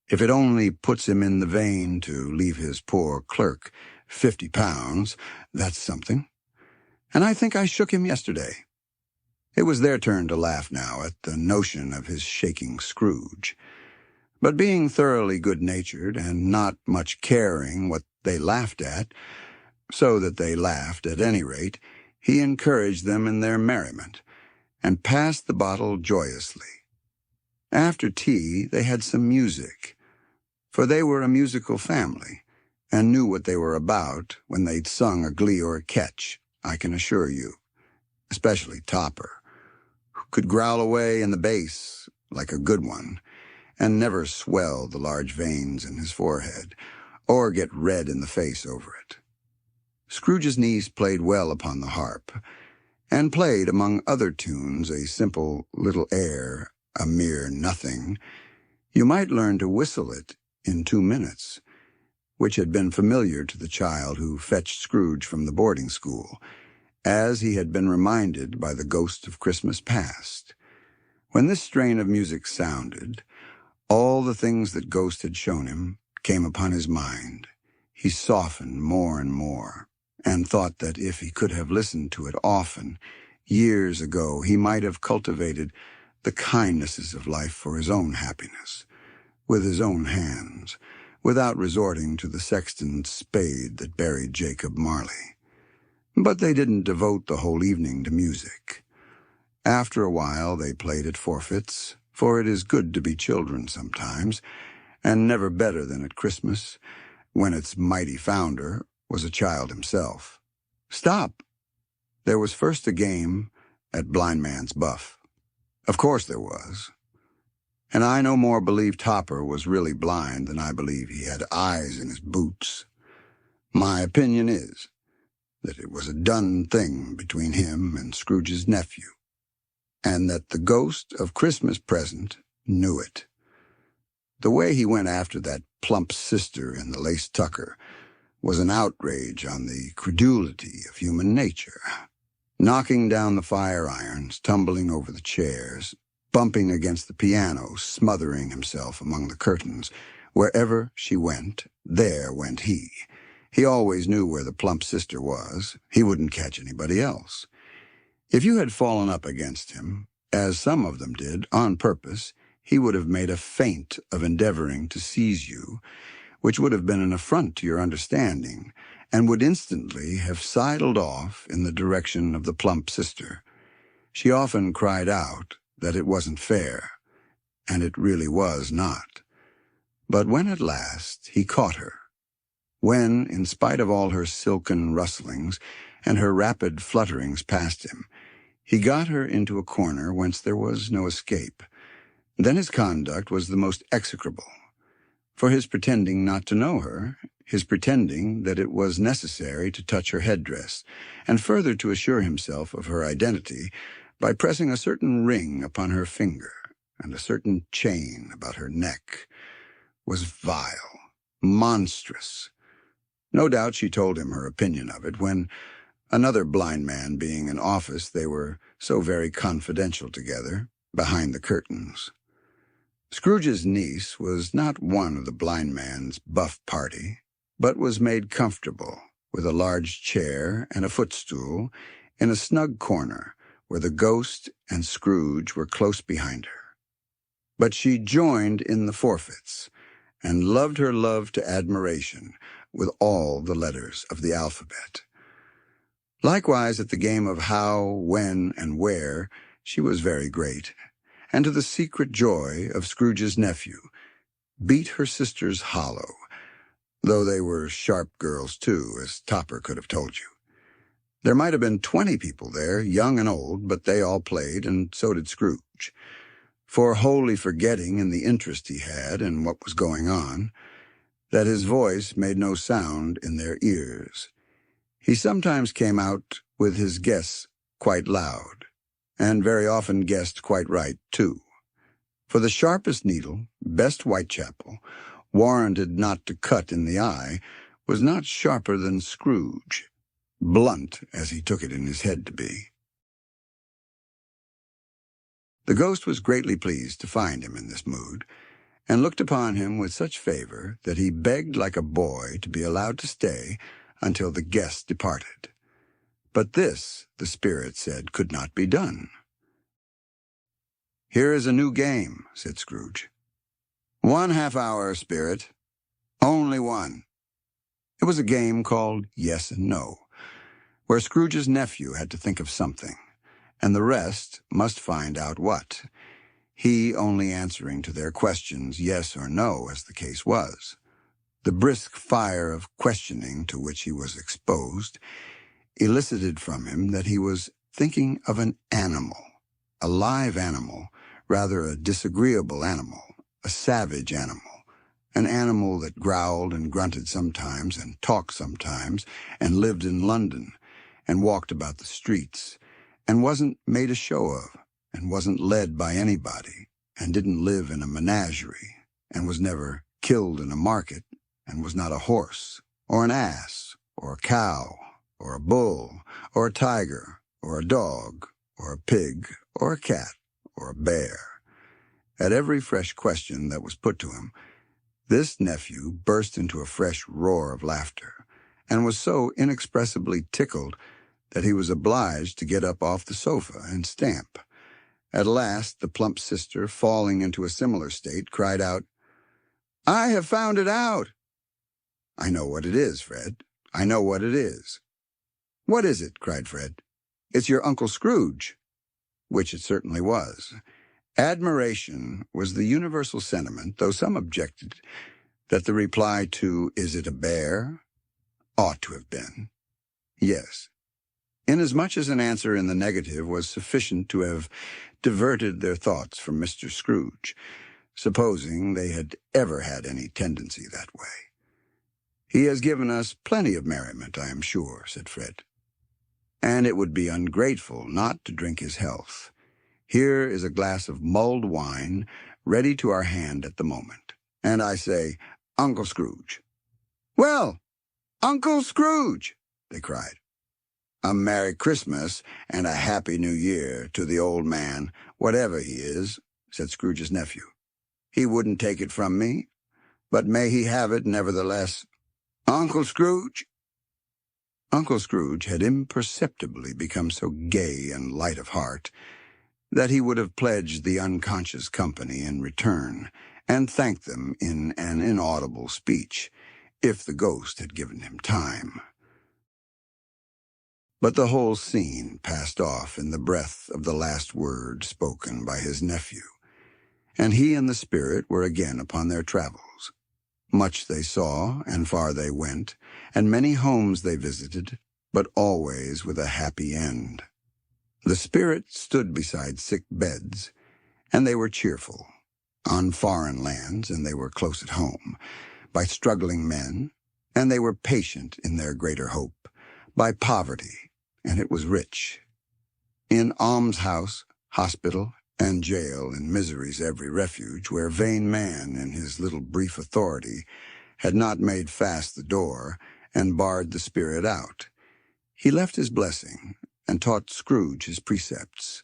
If it only puts him in the vein to leave his poor clerk £50, that's something. And I think I shook him yesterday." It was their turn to laugh now at the notion of his shaking Scrooge. But being thoroughly good-natured and not much caring what they laughed at, so that they laughed at any rate, he encouraged them in their merriment, and passed the bottle joyously. After tea they had some music, for they were a musical family, and knew what they were about when they'd sung a glee or a catch, I can assure you, especially Topper, who could growl away in the bass like a good one, and never swell the large veins in his forehead, or get red in the face over it. Scrooge's niece played well upon the harp, and played, among other tunes, a simple little air, a mere nothing. You might learn to whistle it in 2 minutes, which had been familiar to the child who fetched Scrooge from the boarding school, as he had been reminded by the ghost of Christmas past. When this strain of music sounded, all the things that Ghost had shown him came upon his mind. He softened more and more, and thought that if he could have listened to it often, years ago, he might have cultivated the kindnesses of life for his own happiness, with his own hands, without resorting to the sexton's spade that buried Jacob Marley. But they didn't devote the whole evening to music. After a while they played at forfeits, for it is good to be children sometimes, and never better than at Christmas, when its mighty founder was a child himself. Stop! There was first a game at Blind Man's Buff. Of course there was. And I no more believe Topper was really blind than I believe he had eyes in his boots. My opinion is that it was a done thing between him and Scrooge's nephew, and that the ghost of Christmas present knew it. The way he went after that plump sister in the lace tucker was an outrage on the credulity of human nature. Knocking down the fire irons, tumbling over the chairs, bumping against the piano, smothering himself among the curtains. Wherever she went, there went he. He always knew where the plump sister was. He wouldn't catch anybody else. If you had fallen up against him, as some of them did, on purpose, he would have made a feint of endeavoring to seize you, which would have been an affront to your understanding, and would instantly have sidled off in the direction of the plump sister. She often cried out that it wasn't fair, and it really was not. But when at last he caught her, when, in spite of all her silken rustlings and her rapid flutterings past him, he got her into a corner whence there was no escape, then his conduct was the most execrable. For his pretending not to know her, his pretending that it was necessary to touch her headdress, and further to assure himself of her identity by pressing a certain ring upon her finger and a certain chain about her neck, was vile, monstrous. No doubt she told him her opinion of it when, another blind man being in office, they were so very confidential together, behind the curtains. Scrooge's niece was not one of the blind man's buff party, but was made comfortable with a large chair and a footstool in a snug corner where the ghost and Scrooge were close behind her. But she joined in the forfeits, and loved her love to admiration with all the letters of the alphabet. Likewise at the game of how, when, and where, she was very great, and to the secret joy of Scrooge's nephew, beat her sisters hollow, though they were sharp girls too, as Topper could have told you. There might have been 20 people there, young and old, but they all played, and so did Scrooge. For wholly forgetting in the interest he had in what was going on, that his voice made no sound in their ears, he sometimes came out with his guess quite loud, and very often guessed quite right, too. For the sharpest needle, best Whitechapel, warranted not to cut in the eye, was not sharper than Scrooge, blunt as he took it in his head to be. The ghost was greatly pleased to find him in this mood, and looked upon him with such favor that he begged like a boy to be allowed to stay until the guests departed. But this, the spirit said, could not be done. "Here is a new game," said Scrooge. "1 half-hour, spirit. Only one." It was a game called Yes and No, where Scrooge's nephew had to think of something, and the rest must find out what, he only answering to their questions yes or no, as the case was. The brisk fire of questioning to which he was exposed elicited from him that he was thinking of an animal, a live animal, rather a disagreeable animal, a savage animal, an animal that growled and grunted sometimes and talked sometimes and lived in London and walked about the streets and wasn't made a show of and wasn't led by anybody and didn't live in a menagerie and was never killed in a market and was not a horse or an ass or a cow or a bull or a tiger or a dog or a pig or a cat or a bear. At every fresh question that was put to him, this nephew burst into a fresh roar of laughter and was so inexpressibly tickled that he was obliged to get up off the sofa and stamp. At last, the plump sister, falling into a similar state, cried out, "I have found it out." "I know what it is, Fred. I know what it is." "What is it?" cried Fred. "It's your Uncle Scrooge." Which it certainly was. Admiration was the universal sentiment, though some objected that the reply to "Is it a bear?" ought to have been yes, inasmuch as an answer in the negative was sufficient to have diverted their thoughts from Mr. Scrooge, supposing they had ever had any tendency that way. "He has given us plenty of merriment, I am sure," said Fred. "And it would be ungrateful not to drink his health. Here is a glass of mulled wine ready to our hand at the moment. And I say, Uncle Scrooge." "Well, Uncle Scrooge!" they cried. "A Merry Christmas and a Happy New Year to the old man, whatever he is," said Scrooge's nephew. "He wouldn't take it from me, but may he have it nevertheless. Uncle Scrooge!" Uncle Scrooge had imperceptibly become so gay and light of heart that he would have pledged the unconscious company in return and thanked them in an inaudible speech, if the ghost had given him time. But the whole scene passed off in the breath of the last word spoken by his nephew, and he and the spirit were again upon their travels. Much they saw, and far they went, and many homes they visited, but always with a happy end. The spirit stood beside sick beds, and they were cheerful. On foreign lands, and they were close at home. By struggling men, and they were patient in their greater hope. By poverty, and it was rich. In almshouse, hospital, and jail, in misery's every refuge, where vain man in his little brief authority had not made fast the door and barred the spirit out, he left his blessing and taught Scrooge his precepts.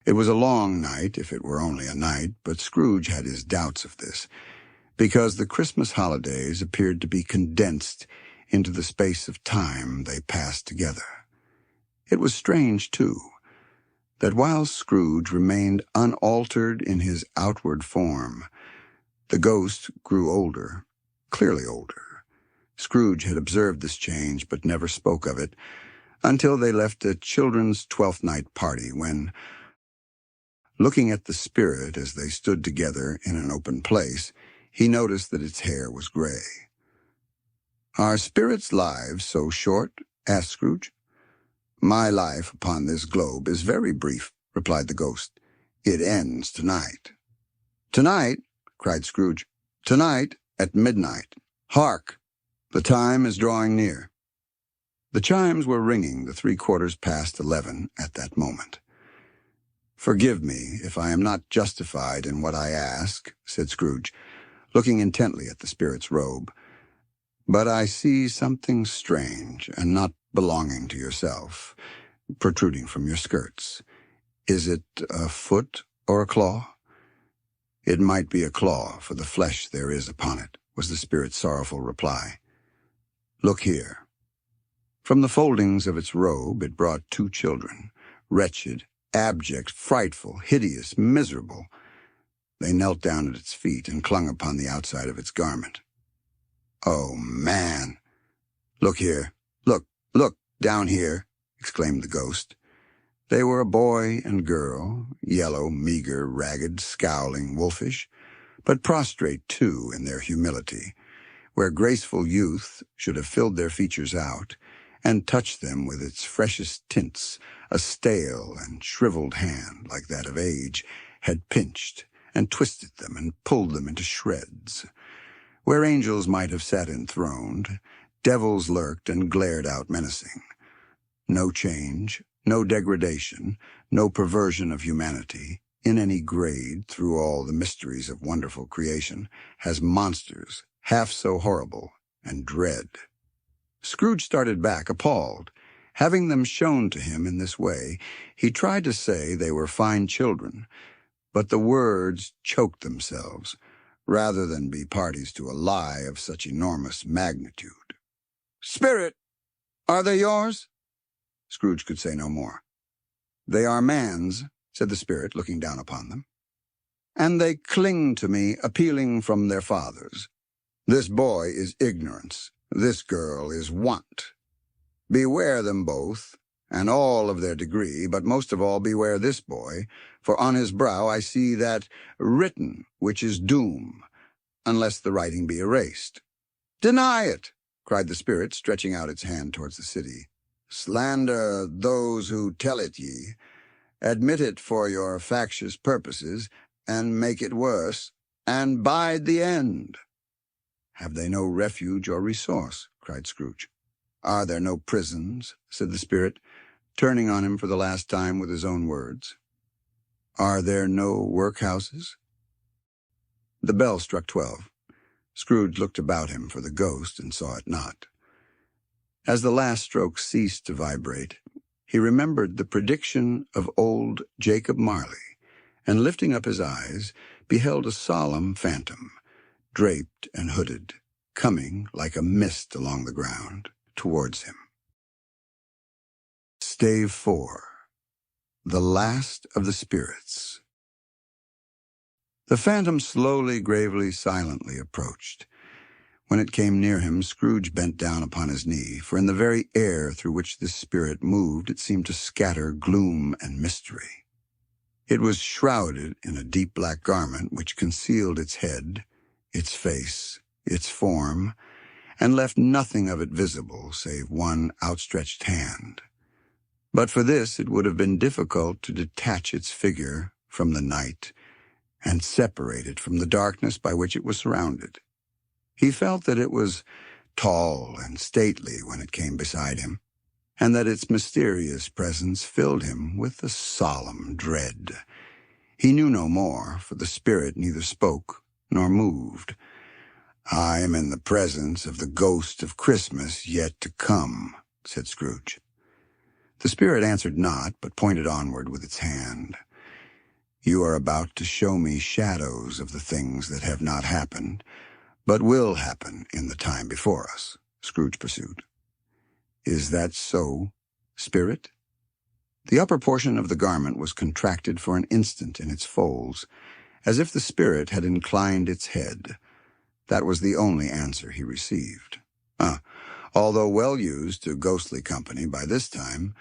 It was a long night, if it were only a night, but Scrooge had his doubts of this, because the Christmas holidays appeared to be condensed into the space of time they passed together. It was strange, too, that while Scrooge remained unaltered in his outward form, the ghost grew older, clearly older. Scrooge had observed this change, but never spoke of it, until they left a children's 12th night party, when, looking at the spirit as they stood together in an open place, he noticed that its hair was gray. "Are spirits' lives so short?" asked Scrooge. "My life upon this globe is very brief," replied the ghost. "It ends tonight." "Tonight?" cried Scrooge. "Tonight at midnight. Hark! The time is drawing near." The chimes were ringing the 11:15 at that moment. "Forgive me if I am not justified in what I ask," said Scrooge, looking intently at the spirit's robe, "but I see something strange and not belonging to yourself, protruding from your skirts. Is it a foot or a claw?" "It might be a claw, for the flesh there is upon it," was the spirit's sorrowful reply. "Look here." From the foldings of its robe it brought 2 children, wretched, abject, frightful, hideous, miserable. They knelt down at its feet and clung upon the outside of its garment. "Oh, man! Look here! Look, down here!" exclaimed the ghost. They were a boy and girl, yellow, meager, ragged, scowling, wolfish, but prostrate, too, in their humility, where graceful youth should have filled their features out and touched them with its freshest tints. A stale and shriveled hand, like that of age, had pinched and twisted them and pulled them into shreds. Where angels might have sat enthroned, devils lurked and glared out menacing. No change, no degradation, no perversion of humanity, in any grade through all the mysteries of wonderful creation, has monsters half so horrible and dread. Scrooge started back, appalled. Having them shown to him in this way, he tried to say they were fine children, but the words choked themselves, rather than be parties to a lie of such enormous magnitude. "Spirit, are they yours?" Scrooge could say no more. "They are man's," said the spirit, looking down upon them. "And they cling to me, appealing from their fathers. This boy is ignorance, this girl is want. Beware them both, and all of their degree, but most of all beware this boy, for on his brow I see that written which is doom, unless the writing be erased." "Deny it!" cried the spirit, stretching out its hand towards the city. "Slander those who tell it ye. Admit it for your factious purposes, and make it worse, and bide the end." "Have they no refuge or resource?" cried Scrooge. "Are there no prisons?" said the spirit, turning on him for the last time with his own words. "Are there no workhouses?" The bell struck 12. Scrooge looked about him for the ghost and saw it not. As the last stroke ceased to vibrate, he remembered the prediction of old Jacob Marley, and lifting up his eyes, beheld a solemn phantom, draped and hooded, coming like a mist along the ground towards him. Stave 4. The Last of the Spirits. The phantom slowly, gravely, silently approached. When it came near him, Scrooge bent down upon his knee, for in the very air through which this spirit moved it seemed to scatter gloom and mystery. It was shrouded in a deep black garment which concealed its head, its face, its form, and left nothing of it visible save one outstretched hand. But for this it would have been difficult to detach its figure from the night and separate it from the darkness by which it was surrounded. He felt that it was tall and stately when it came beside him, and that its mysterious presence filled him with a solemn dread. He knew no more, for the spirit neither spoke nor moved. "I am in the presence of the ghost of Christmas yet to come," said Scrooge. The spirit answered not, but pointed onward with its hand. "You are about to show me shadows of the things that have not happened, but will happen in the time before us," Scrooge pursued. "Is that so, spirit?" The upper portion of the garment was contracted for an instant in its folds, as if the spirit had inclined its head. That was the only answer he received. Although well used to ghostly company by this time,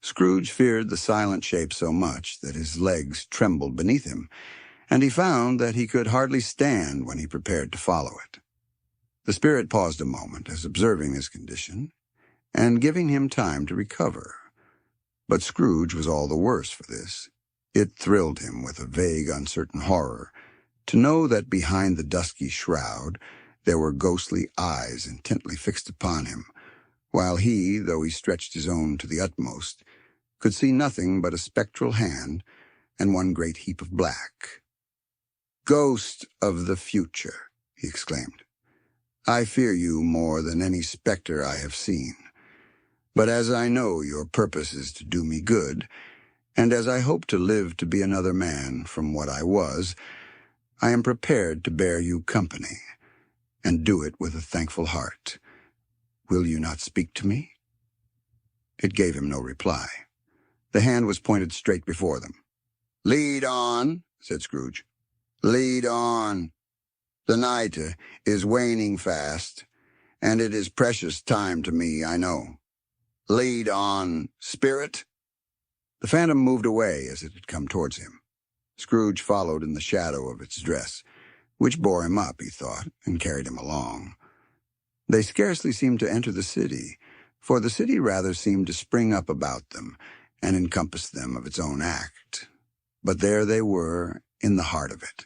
Scrooge feared the silent shape so much that his legs trembled beneath him, and he found that he could hardly stand when he prepared to follow it. The spirit paused a moment, as observing his condition, and giving him time to recover. But Scrooge was all the worse for this. It thrilled him with a vague, uncertain horror to know that behind the dusky shroud there were ghostly eyes intently fixed upon him, while he, though he stretched his own to the utmost, could see nothing but a spectral hand and one great heap of black. "Ghost of the future," he exclaimed, "I fear you more than any spectre I have seen. But as I know your purpose is to do me good, and as I hope to live to be another man from what I was, I am prepared to bear you company, and do it with a thankful heart. Will you not speak to me?" It gave him no reply. The hand was pointed straight before them. "Lead on," said Scrooge. "Lead on. The night is waning fast, and it is precious time to me, I know. Lead on, spirit." The phantom moved away as it had come towards him. Scrooge followed in the shadow of its dress, which bore him up, he thought, and carried him along. They scarcely seemed to enter the city, for the city rather seemed to spring up about them and encompass them of its own act. But there they were, in the heart of it,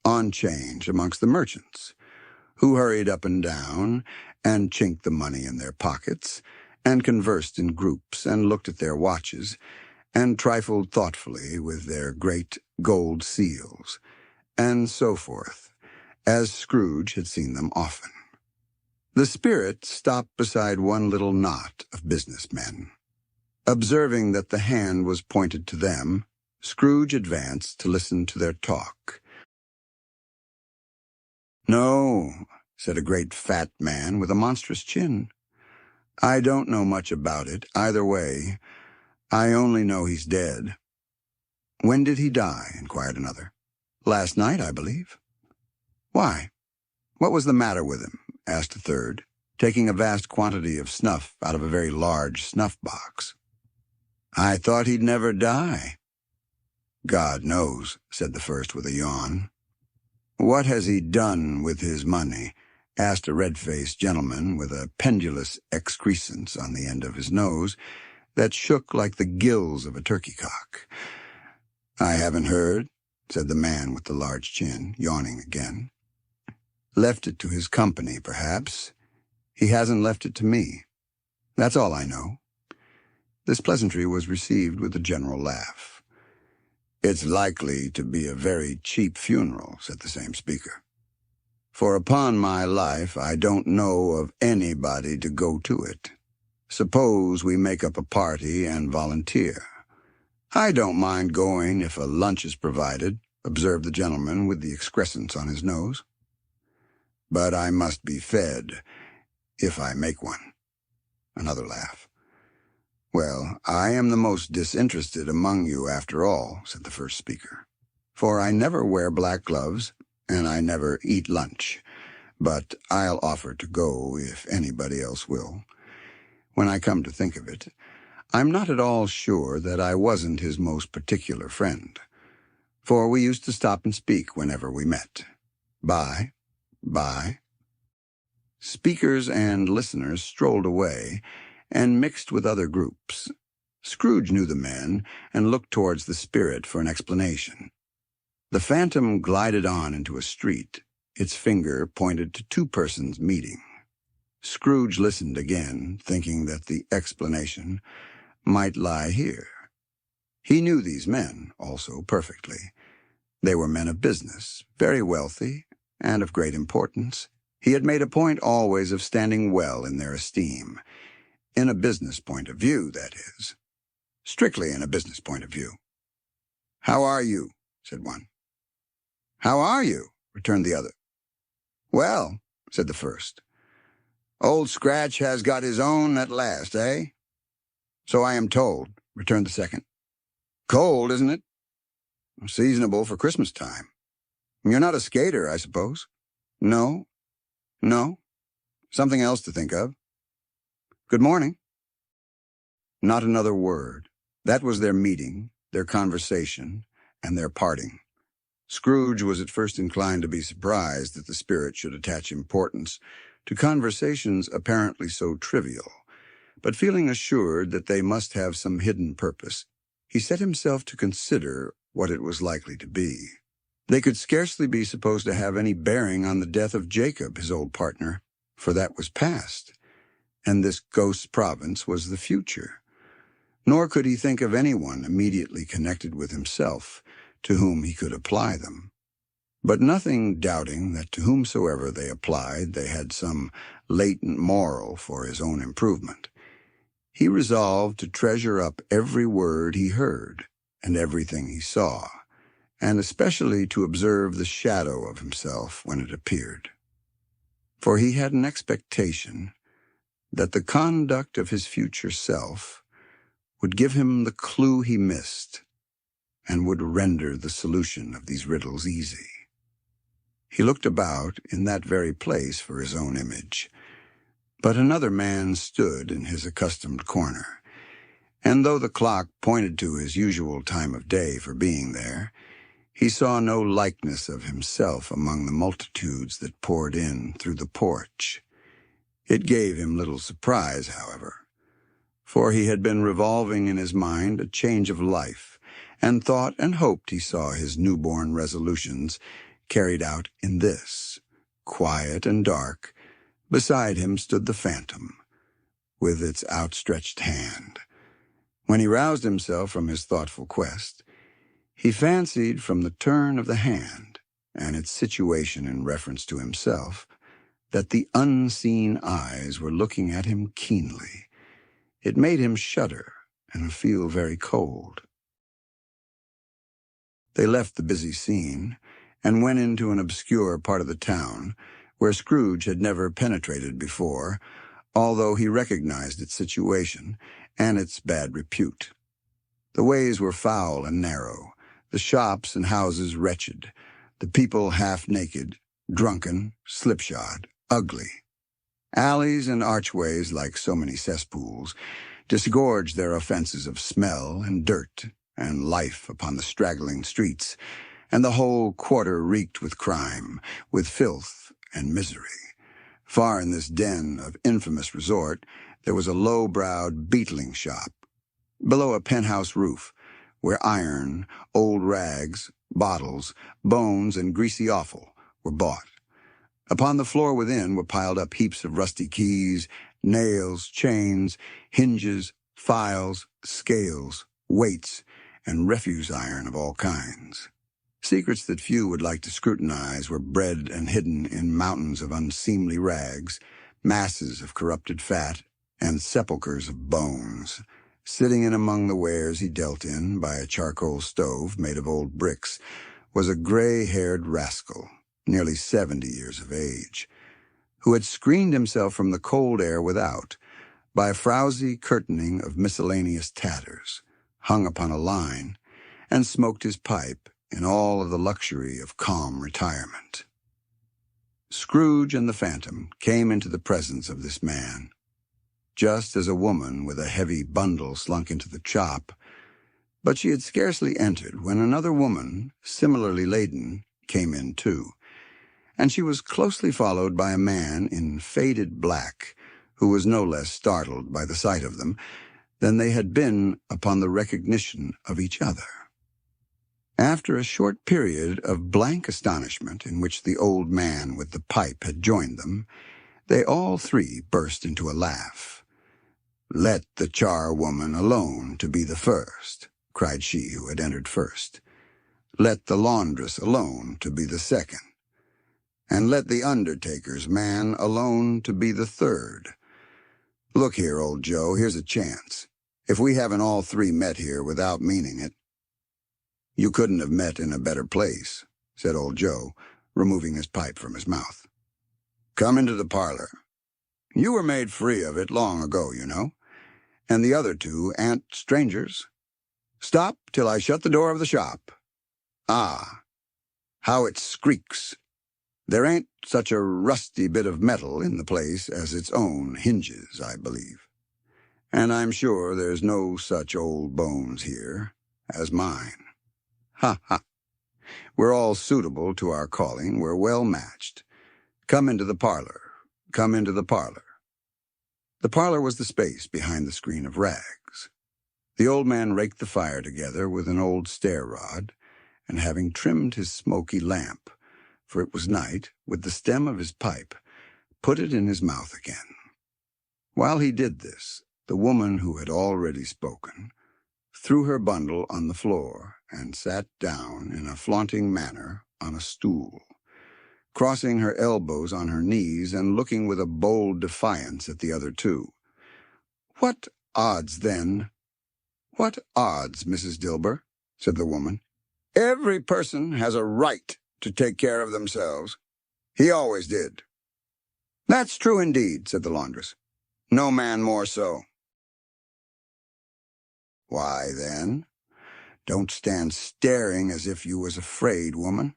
on change amongst the merchants, who hurried up and down and chinked the money in their pockets, and conversed in groups and looked at their watches, and trifled thoughtfully with their great gold seals, and so forth, as Scrooge had seen them often. The spirit stopped beside one little knot of businessmen. Observing that the hand was pointed to them, Scrooge advanced to listen to their talk. "No," said a great fat man with a monstrous chin. "I don't know much about it, either way. I only know he's dead." "When did he die?" inquired another. "Last night, I believe." "Why? What was the matter with him?" asked a third, taking a vast quantity of snuff out of a very large snuff-box. "I thought he'd never die." "God knows," said the first with a yawn. "What has he done with his money?" asked a red-faced gentleman with a pendulous excrescence on the end of his nose that shook like the gills of a turkey-cock. "I haven't heard," said the man with the large chin, yawning again. "Left it to his company, perhaps. He hasn't left it to me. That's all I know." This pleasantry was received with a general laugh. "It's likely to be a very cheap funeral," said the same speaker. "For upon my life I don't know of anybody to go to it. Suppose we make up a party and volunteer." "I don't mind going if a lunch is provided," observed the gentleman with the excrescence on his nose. "But I must be fed, if I make one." Another laugh. "Well, I am the most disinterested among you after all," said the first speaker, "for I never wear black gloves, and I never eat lunch. But I'll offer to go if anybody else will. When I come to think of it, I'm not at all sure that I wasn't his most particular friend, for we used to stop and speak whenever we met. Bye. Bye." Speakers and listeners strolled away and mixed with other groups. Scrooge knew the men and looked towards the spirit for an explanation. The phantom glided on into a street. Its finger pointed to two persons meeting. Scrooge listened again, thinking that the explanation might lie here. He knew these men, also, perfectly. They were men of business, very wealthy, and of great importance. He had made a point always of standing well in their esteem. In a business point of view, that is. Strictly in a business point of view. "How are you?" said one. "How are you?" returned the other. "Well," said the first. "Old Scratch has got his own at last, eh?" "So I am told," returned the second. "Cold, isn't it?" "Seasonable for Christmas time. You're not a skater, I suppose?" "No. No. Something else to think of. Good morning." Not another word. That was their meeting, their conversation, and their parting. Scrooge was at first inclined to be surprised that the spirit should attach importance to conversations apparently so trivial, but feeling assured that they must have some hidden purpose, he set himself to consider what it was likely to be. They could scarcely be supposed to have any bearing on the death of Jacob, his old partner, for that was past, and this ghost's province was the future. Nor could he think of anyone immediately connected with himself to whom he could apply them. But nothing doubting that to whomsoever they applied they had some latent moral for his own improvement, he resolved to treasure up every word he heard and everything he saw, and especially to observe the shadow of himself when it appeared. For he had an expectation that the conduct of his future self would give him the clue he missed and would render the solution of these riddles easy. He looked about in that very place for his own image, but another man stood in his accustomed corner, and though the clock pointed to his usual time of day for being there, he saw no likeness of himself among the multitudes that poured in through the porch. It gave him little surprise, however, for he had been revolving in his mind a change of life, and thought and hoped he saw his newborn resolutions carried out in this. Quiet and dark, beside him stood the phantom, with its outstretched hand. When he roused himself from his thoughtful quest, he fancied from the turn of the hand and its situation in reference to himself that the unseen eyes were looking at him keenly. It made him shudder and feel very cold. They left the busy scene and went into an obscure part of the town where Scrooge had never penetrated before, although he recognized its situation and its bad repute. The ways were foul and narrow, the shops and houses wretched, the people half-naked, drunken, slipshod, ugly. Alleys and archways, like so many cesspools, disgorged their offenses of smell and dirt and life upon the straggling streets, and the whole quarter reeked with crime, with filth and misery. Far in this den of infamous resort, there was a low-browed beetling shop, below a penthouse roof, where iron, old rags, bottles, bones, and greasy offal were bought. Upon the floor within were piled up heaps of rusty keys, nails, chains, hinges, files, scales, weights, and refuse iron of all kinds. Secrets that few would like to scrutinize were bred and hidden in mountains of unseemly rags, masses of corrupted fat, and sepulchres of bones. Sitting in among the wares he dealt in, by a charcoal stove made of old bricks, was a gray-haired rascal, nearly 70 years of age, who had screened himself from the cold air without by a frowsy curtaining of miscellaneous tatters, hung upon a line, and smoked his pipe in all of the luxury of calm retirement. Scrooge and the phantom came into the presence of this man, just as a woman with a heavy bundle slunk into the shop, but she had scarcely entered when another woman, similarly laden, came in too, and she was closely followed by a man in faded black, who was no less startled by the sight of them than they had been upon the recognition of each other. After a short period of blank astonishment in which the old man with the pipe had joined them, they all three burst into a laugh. "Let the charwoman alone to be the first," cried she who had entered first. "Let the laundress alone to be the second. And let the undertaker's man alone to be the third. Look here, old Joe, here's a chance. If we haven't all three met here without meaning it—" "You couldn't have met in a better place," said old Joe, removing his pipe from his mouth. "Come into the parlor. You were made free of it long ago, you know, and the other two aren't strangers. Stop till I shut the door of the shop. Ah, how it squeaks! There ain't such a rusty bit of metal in the place as its own hinges, I believe. And I'm sure there's no such old bones here as mine. Ha, ha! We're all suitable to our calling. We're well matched. Come into the parlor. Come into the parlor." The parlor was the space behind the screen of rags. The old man raked the fire together with an old stair-rod, and having trimmed his smoky lamp, for it was night, with the stem of his pipe, put it in his mouth again. While he did this, the woman who had already spoken threw her bundle on the floor and sat down in a flaunting manner on a stool, crossing her elbows on her knees and looking with a bold defiance at the other two. "What odds, then? What odds, Mrs. Dilber?" said the woman. "Every person has a right to take care of themselves. He always did." "That's true indeed," said the laundress. "No man more so." "Why, then, don't stand staring as if you was afraid, woman.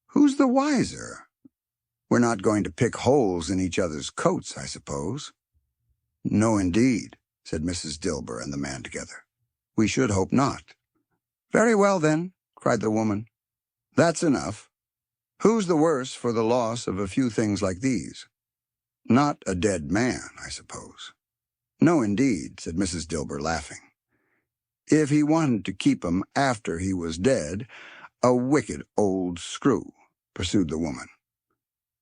Who's the wiser? We're not going to pick holes in each other's coats, I suppose." "No, indeed," said Mrs. Dilber and the man together. "We should hope not." "Very well, then," cried the woman. "That's enough. Who's the worse for the loss of a few things like these? Not a dead man, I suppose." "No, indeed," said Mrs. Dilber, laughing. If he wanted to keep 'em after he was dead, a wicked old screw, pursued the woman.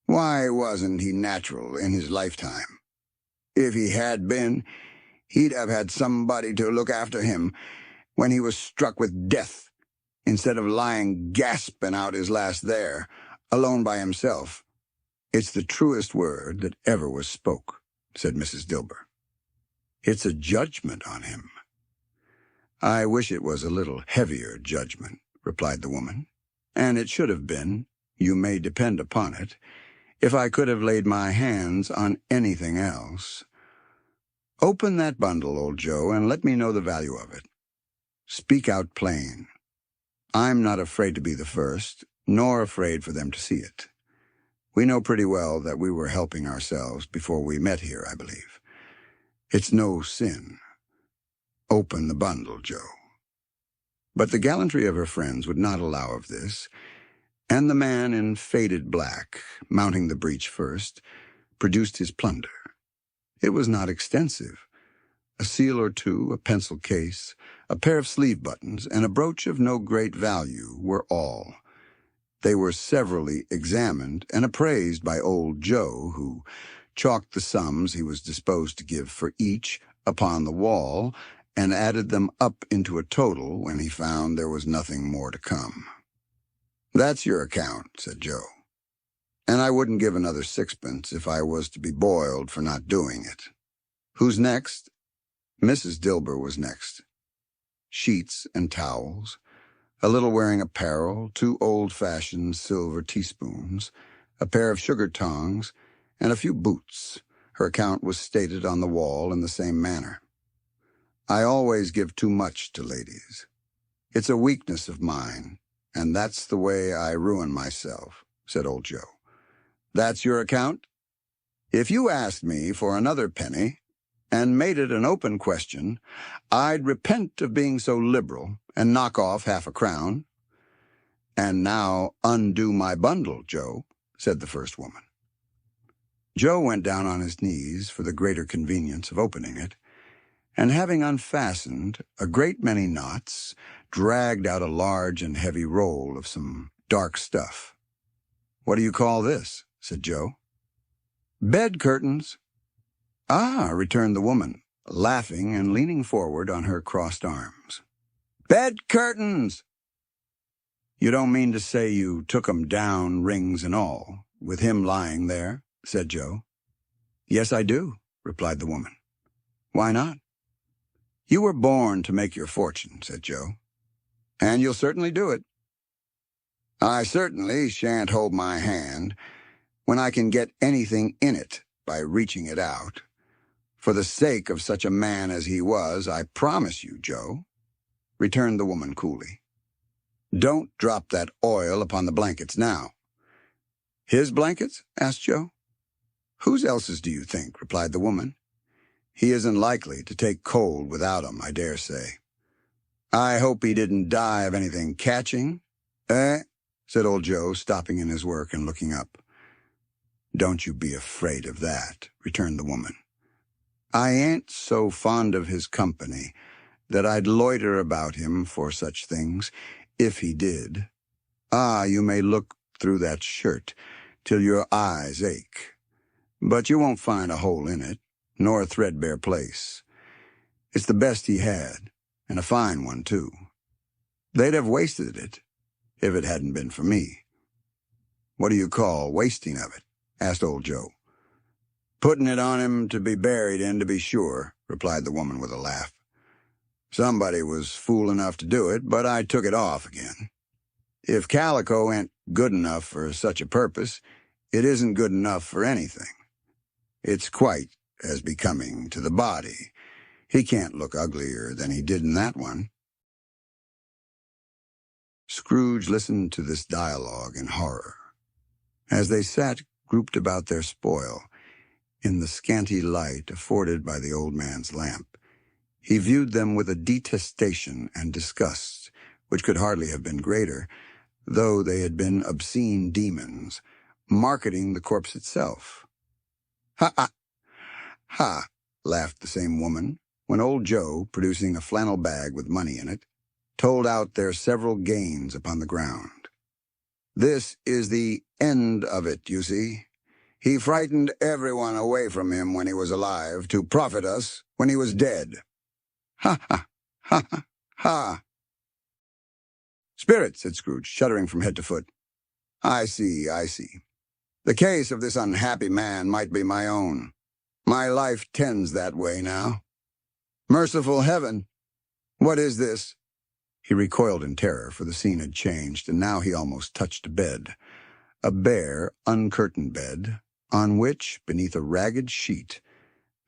Why wasn't he natural in his lifetime? If he had been, he'd have had somebody to look after him when he was struck with death, instead of lying gasping out his last there, alone by himself. It's the truest word that ever was spoke, said Mrs. Dilber. It's a judgment on him. I wish it was a little heavier judgment, replied the woman, and it should have been, you may depend upon it, if I could have laid my hands on anything else. Open that bundle, old Joe, and let me know the value of it. Speak out plain. I'm not afraid to be the first, nor afraid for them to see it. We know pretty well that we were helping ourselves before we met here, I believe. It's no sin. Open the bundle, Joe. But the gallantry of her friends would not allow of this, and the man in faded black, mounting the breech first, produced his plunder. It was not extensive. A seal or two, a pencil case, a pair of sleeve buttons, and a brooch of no great value were all. They were severally examined and appraised by old Joe, who chalked the sums he was disposed to give for each upon the wall and added them up into a total when he found there was nothing more to come. That's your account, said Joe. And I wouldn't give another sixpence if I was to be boiled for not doing it. Who's next? Mrs. Dilber was next. Sheets and towels, a little wearing apparel, 2 old-fashioned silver teaspoons, a pair of sugar tongs, and a few boots. Her account was stated on the wall in the same manner. I always give too much to ladies. It's a weakness of mine, and that's the way I ruin myself, said old Joe. That's your account? If you asked me for another penny and made it an open question, I'd repent of being so liberal and knock off half a crown. And now undo my bundle, Joe, said the first woman. Joe went down on his knees for the greater convenience of opening it, and having unfastened a great many knots, dragged out a large and heavy roll of some dark stuff. What do you call this? Said Joe. Bed curtains. Ah, returned the woman, laughing and leaning forward on her crossed arms. Bed curtains! You don't mean to say you took 'em down, rings and all, with him lying there, said Joe. Yes, I do, replied the woman. Why not? You were born to make your fortune, said Joe. And you'll certainly do it. I certainly shan't hold my hand when I can get anything in it by reaching it out. For the sake of such a man as he was, I promise you, Joe, returned the woman coolly. Don't drop that oil upon the blankets now. His blankets? asked Joe. Whose else's do you think? Replied the woman. He isn't likely to take cold without 'em, I dare say. I hope he didn't die of anything catching. Said old Joe, stopping in his work and looking up. Don't you be afraid of that, returned the woman. I ain't so fond of his company that I'd loiter about him for such things, if he did. Ah, you may look through that shirt till your eyes ache, but you won't find a hole in it, nor a threadbare place. It's the best he had, and a fine one, too. They'd have wasted it, if it hadn't been for me. What do you call wasting of it? Asked old Joe. Putting it on him to be buried in, to be sure, replied the woman with a laugh. Somebody was fool enough to do it, but I took it off again. If calico ain't good enough for such a purpose, it isn't good enough for anything. It's quite as becoming to the body. He can't look uglier than he did in that one. Scrooge listened to this dialogue in horror. As they sat grouped about their spoil, in the scanty light afforded by the old man's lamp, he viewed them with a detestation and disgust which could hardly have been greater, though they had been obscene demons, marketing the corpse itself. Ha, ha, ha, laughed the same woman, when old Joe, producing a flannel bag with money in it, told out their several gains upon the ground. "This is the end of it, you see. He frightened everyone away from him when he was alive to profit us when he was dead. Ha, ha, ha, ha, ha." "Spirit," said Scrooge, shuddering from head to foot. I see. The case of this unhappy man might be my own. My life tends that way now. Merciful heaven! What is this?" He recoiled in terror, for the scene had changed, and now he almost touched a bed. A bare, uncurtained bed, on which, beneath a ragged sheet,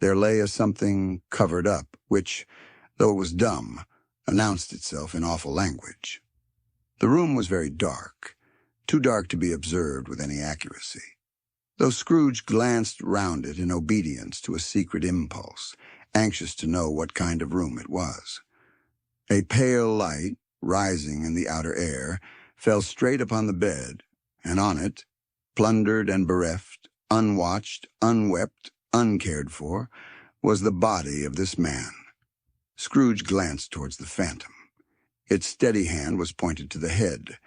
there lay a something covered up, which, though it was dumb, announced itself in awful language. The room was very dark, too dark to be observed with any accuracy, though Scrooge glanced round it in obedience to a secret impulse, anxious to know what kind of room it was. A pale light, rising in the outer air, fell straight upon the bed, and on it, plundered and bereft, unwatched, unwept, uncared for, was the body of this man. Scrooge glanced towards the phantom. Its steady hand was pointed to the head.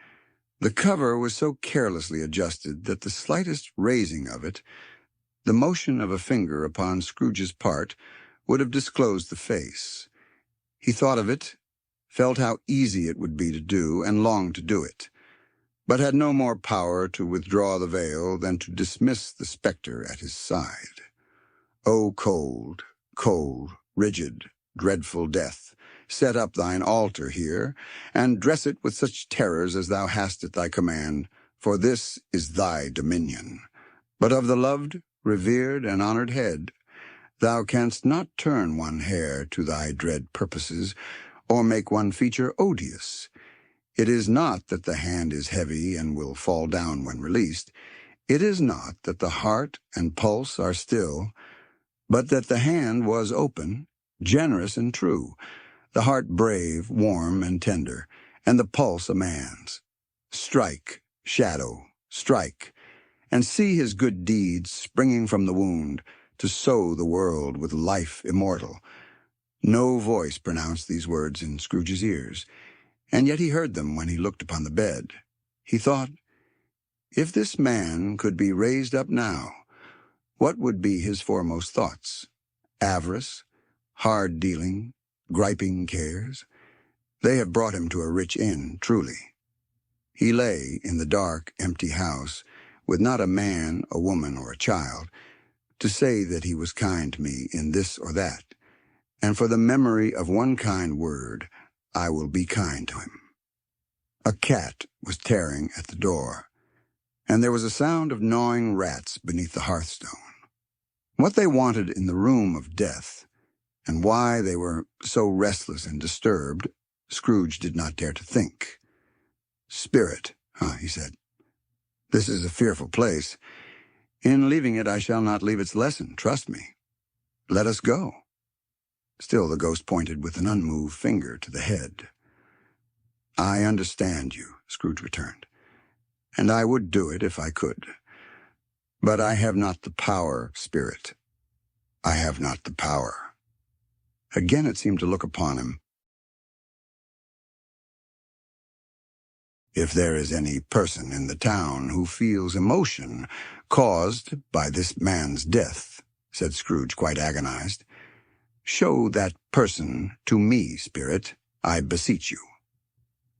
The cover was so carelessly adjusted that the slightest raising of it, the motion of a finger upon Scrooge's part, would have disclosed the face. He thought of it, felt how easy it would be to do, and longed to do it, but had no more power to withdraw the veil than to dismiss the spectre at his side. "O cold, cold, rigid, dreadful death, set up thine altar here, and dress it with such terrors as thou hast at thy command, for this is thy dominion. But of the loved, revered, and honored head, thou canst not turn one hair to thy dread purposes, or make one feature odious. It is not that the hand is heavy and will fall down when released. It is not that the heart and pulse are still, but that the hand was open, generous and true, the heart brave, warm, and tender, and the pulse a man's. Strike, shadow, strike, and see his good deeds springing from the wound, to sow the world with life immortal." No voice pronounced these words in Scrooge's ears, and yet he heard them when he looked upon the bed. He thought, if this man could be raised up now, what would be his foremost thoughts? Avarice, hard dealing, griping cares? They have brought him to a rich inn, truly. He lay in the dark, empty house, with not a man, a woman, or a child, to say that he was kind to me in this or that, and for the memory of one kind word, I will be kind to him. A cat was tearing at the door, and there was a sound of gnawing rats beneath the hearthstone. What they wanted in the room of death, and why they were so restless and disturbed, Scrooge did not dare to think. "Spirit," he said, "this is a fearful place. In leaving it I shall not leave its lesson, trust me. Let us go." Still the ghost pointed with an unmoved finger to the head. "I understand you," Scrooge returned, "and I would do it if I could. But I have not the power, Spirit. I have not the power." Again it seemed to look upon him. "If there is any person in the town who feels emotion caused by this man's death," said Scrooge, quite agonized, "show that person to me, Spirit, I beseech you."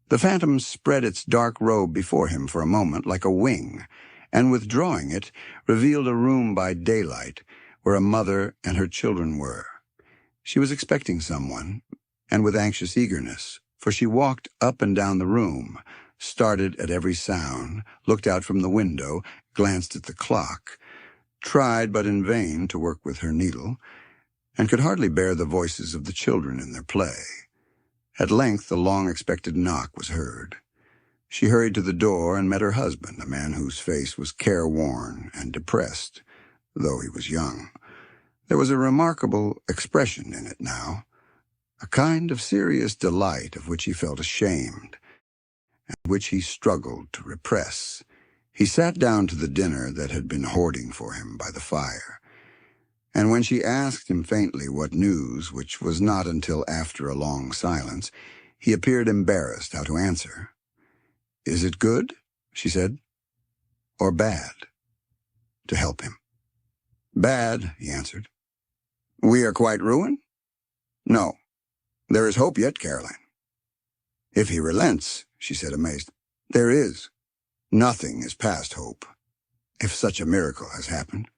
The phantom spread its dark robe before him for a moment like a wing, and withdrawing it, revealed a room by daylight where a mother and her children were. She was expecting someone, and with anxious eagerness, for she walked up and down the room, started at every sound, looked out from the window, glanced at the clock, tried but in vain to work with her needle, and could hardly bear the voices of the children in their play. At length the long-expected knock was heard. She hurried to the door and met her husband, a man whose face was careworn and depressed, though he was young. There was a remarkable expression in it now, a kind of serious delight of which he felt ashamed, and which he struggled to repress. He sat down to the dinner that had been hoarding for him by the fire, And when she asked him faintly what news, which was not until after a long silence, he appeared embarrassed how to answer. "Is it good," she said, "or bad?" To help him. "Bad," he answered. "We are quite ruined?" "No. There is hope yet, Caroline." "If he relents," she said, amazed. "There is. Nothing is past hope, if such a miracle has happened."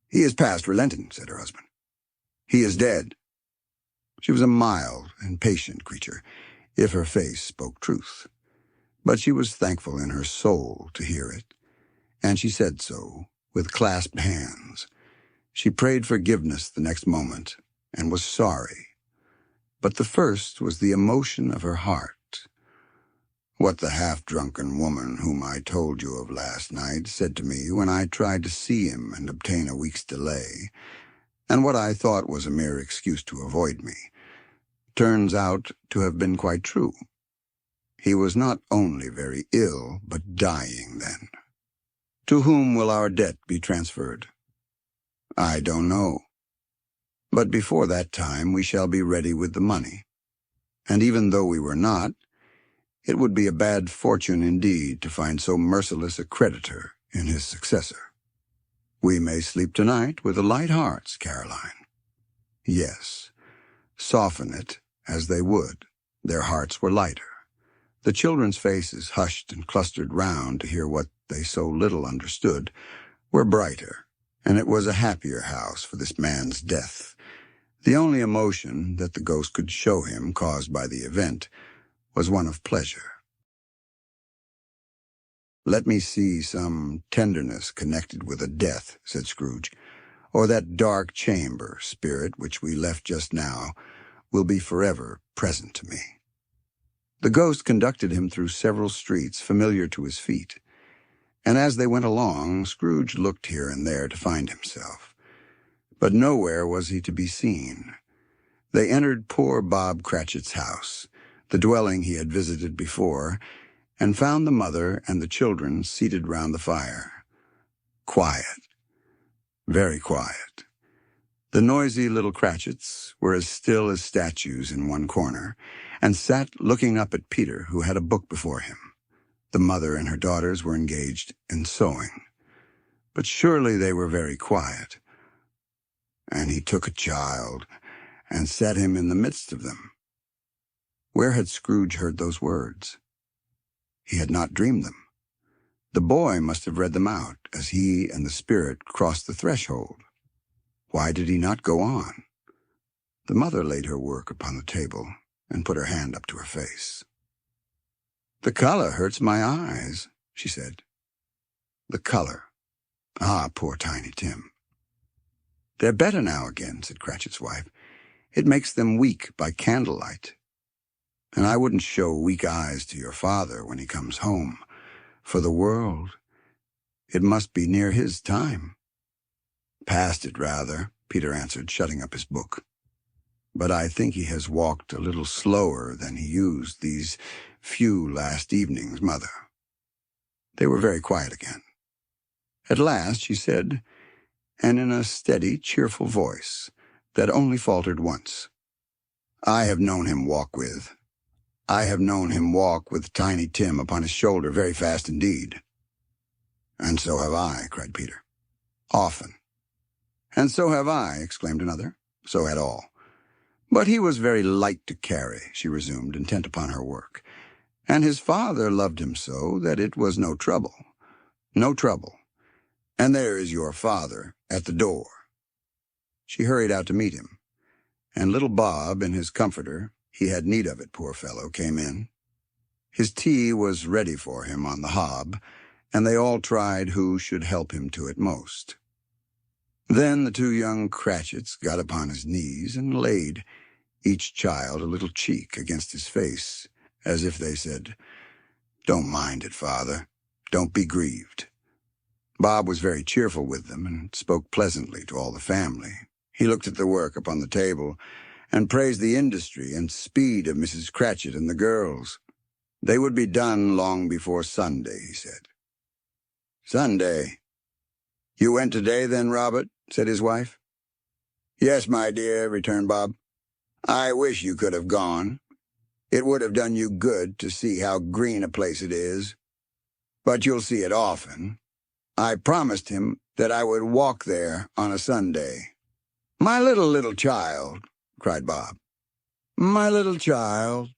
"He is past relenting," said her husband. "He is dead." She was a mild and patient creature, if her face spoke truth. But she was thankful in her soul to hear it, and she said so, with clasped hands. She prayed forgiveness the next moment, and was sorry. But the first was the emotion of her heart. "What the half-drunken woman whom I told you of last night said to me when I tried to see him and obtain a week's delay, and what I thought was a mere excuse to avoid me, turns out to have been quite true. He was not only very ill, but dying then. To whom will our debt be transferred? I don't know. But before that time we shall be ready with the money. And even though we were not, it would be a bad fortune indeed to find so merciless a creditor in his successor. We may sleep tonight with light hearts, Caroline." Yes, soften it as they would, their hearts were lighter. The children's faces, hushed and clustered round to hear what they so little understood, were brighter, and it was a happier house for this man's death. The only emotion that the ghost could show him, caused by the event, was one of pleasure. "Let me see some tenderness connected with a death," said Scrooge, "or that dark chamber, spirit, which we left just now, will be forever present to me." The ghost conducted him through several streets familiar to his feet, and as they went along, Scrooge looked here and there to find himself. But nowhere was he to be seen. They entered poor Bob Cratchit's house, the dwelling he had visited before, and found the mother and the children seated round the fire. Quiet. Very quiet. The noisy little Cratchits were as still as statues in one corner, and sat looking up at Peter, who had a book before him. The mother and her daughters were engaged in sewing. But surely they were very quiet. And he took a child and set him in the midst of them. Where had Scrooge heard those words? He had not dreamed them. The boy must have read them out as he and the spirit crossed the threshold. Why did he not go on? The mother laid her work upon the table and put her hand up to her face. "The color hurts my eyes," she said. The color. Ah, poor Tiny Tim. "They're better now again," said Cratchit's wife. "It makes them weak by candlelight. And I wouldn't show weak eyes to your father when he comes home. For the world, it must be near his time." "Past it, rather," Peter answered, shutting up his book. "But I think he has walked a little slower than he used these few last evenings, Mother." They were very quiet again. At last she said, and in a steady, cheerful voice that only faltered once, I have known him walk with Tiny Tim upon his shoulder very fast indeed." "And so have I," cried Peter. "Often." "And so have I," exclaimed another. So had all. "But he was very light to carry," she resumed, intent upon her work. "And his father loved him so that it was no trouble. No trouble. And there is your father at the door." She hurried out to meet him, and little Bob, in his comforter, he had need of it, poor fellow, came in. His tea was ready for him on the hob, and they all tried who should help him to it most. Then the two young Cratchits got upon his knees and laid, each child a little cheek against his face, as if they said, "Don't mind it, father. Don't be grieved." Bob was very cheerful with them and spoke pleasantly to all the family. He looked at the work upon the table and praised the industry and speed of Mrs. Cratchit and the girls. They would be done long before Sunday, he said. "Sunday? You went today then, Robert?" said his wife. "Yes, my dear," returned Bob. "I wish you could have gone. It would have done you good to see how green a place it is. But you'll see it often. I promised him that I would walk there on a Sunday." "My little child," cried Bob. "My little child."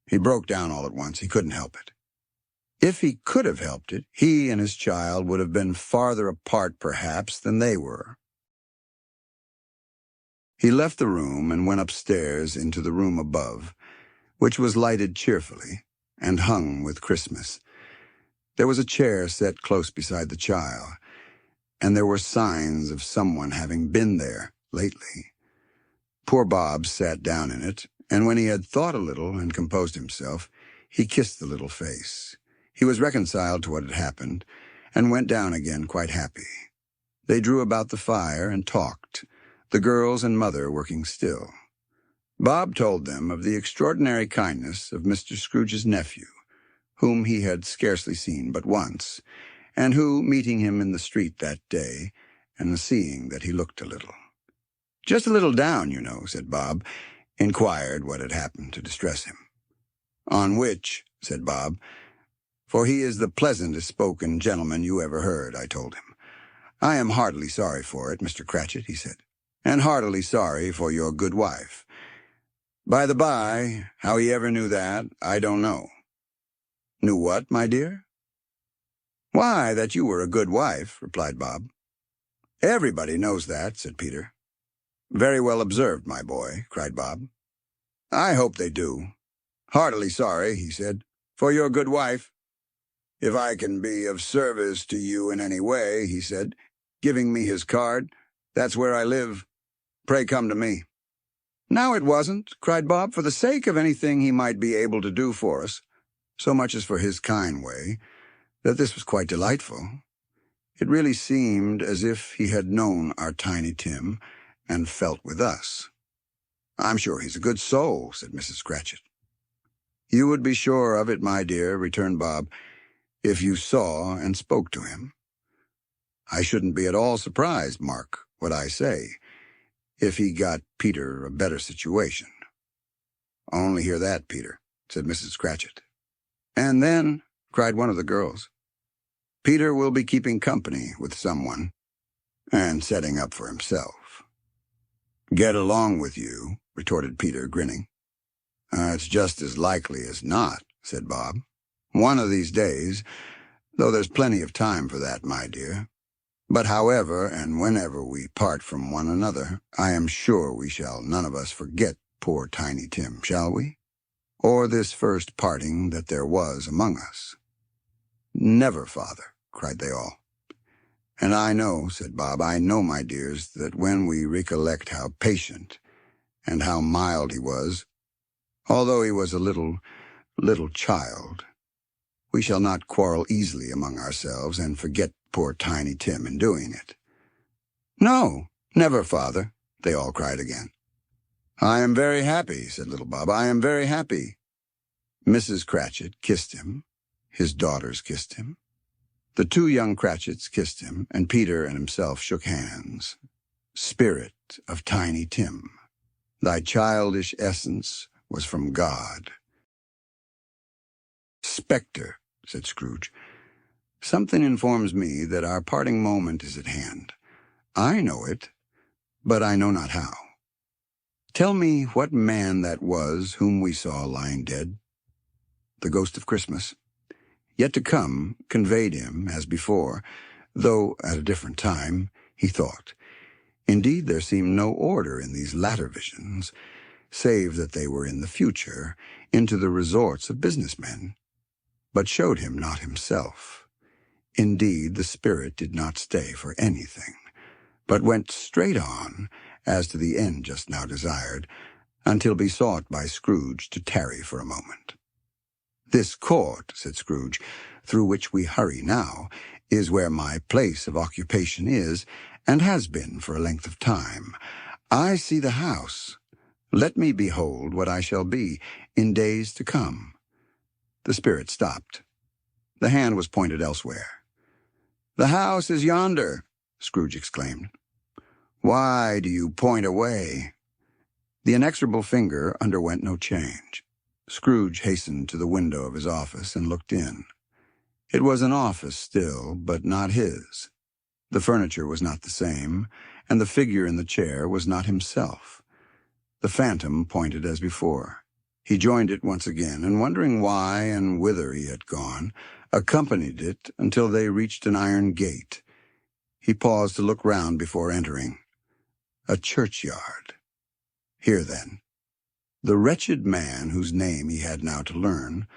He broke down all at once. He couldn't help it. If he could have helped it, he and his child would have been farther apart, perhaps, than they were. He left the room and went upstairs into the room above, which was lighted cheerfully and hung with Christmas. There was a chair set close beside the child, and there were signs of someone having been there lately. Poor Bob sat down in it, and when he had thought a little and composed himself, he kissed the little face. He was reconciled to what had happened, and went down again quite happy. They drew about the fire and talked, the girls and mother working still. Bob told them of the extraordinary kindness of Mr. Scrooge's nephew, whom he had scarcely seen but once, and who, meeting him in the street that day, and seeing that he looked a little. "Just a little down, you know," said Bob, inquired what had happened to distress him. "On which," said Bob, "for he is the pleasantest spoken gentleman you ever heard," I told him. "I am heartily sorry for it, Mr. Cratchit," he said, "and heartily sorry for your good wife. By the by, how he ever knew that, I don't know." "Knew what, my dear?" "Why, that you were a good wife," replied Bob. "Everybody knows that," said Peter. "Very well observed, my boy," cried Bob. "I hope they do. Heartily sorry," he said, "for your good wife. If I can be of service to you in any way," he said, giving me his card, "that's where I live. Pray come to me." "Now it wasn't," cried Bob, "for the sake of anything he might be able to do for us, so much as for his kind way, that this was quite delightful. It really seemed as if he had known our Tiny Tim, and felt with us." "I'm sure he's a good soul," said Mrs. Cratchit. "You would be sure of it, my dear," returned Bob, "if you saw and spoke to him. I shouldn't be at all surprised, mark what I say, if he got Peter a better situation." "Only hear that, Peter," said Mrs. Cratchit. "And then," cried one of the girls, "Peter will be keeping company with someone, and setting up for himself." "Get along with you," retorted Peter, grinning. "It's just as likely as not," said Bob. "One of these days, though there's plenty of time for that, my dear. But however and whenever we part from one another, I am sure we shall none of us forget poor Tiny Tim, shall we? Or this first parting that there was among us." "Never, father," cried they all. "And I know," said Bob, "I know, my dears, that when we recollect how patient and how mild he was, although he was a little child, we shall not quarrel easily among ourselves and forget poor Tiny Tim in doing it." "No, never, father," they all cried again. "I am very happy," said little Bob. "I am very happy." Mrs. Cratchit kissed him. His daughters kissed him. The two young Cratchits kissed him, and Peter and himself shook hands. "Spirit of Tiny Tim, thy childish essence was from God." "Spectre," said Scrooge, "something informs me that our parting moment is at hand. I know it, but I know not how. Tell me what man that was whom we saw lying dead." "The ghost of Christmas, yet to come, conveyed him, as before, though at a different time, he thought. Indeed, there seemed no order in these latter visions, save that they were in the future, into the resorts of business men, but showed him not himself. Indeed, the spirit did not stay for anything, but went straight on, as to the end just now desired, until besought by Scrooge to tarry for a moment. "This court," said Scrooge, "through which we hurry now, is where my place of occupation is, and has been for a length of time. I see the house. Let me behold what I shall be in days to come." The spirit stopped. The hand was pointed elsewhere. "The house is yonder," Scrooge exclaimed. Why do you point away?" The inexorable finger underwent no change. Scrooge hastened to the window of his office and looked in. It was an office still, but not his. The furniture was not the same, and the figure in the chair was not himself. The phantom pointed as before. He joined it once again, and wondering why and whither he had gone, accompanied it until they reached an iron gate. He paused to look round before entering. A churchyard. Here, then, the wretched man whose name he had now to learn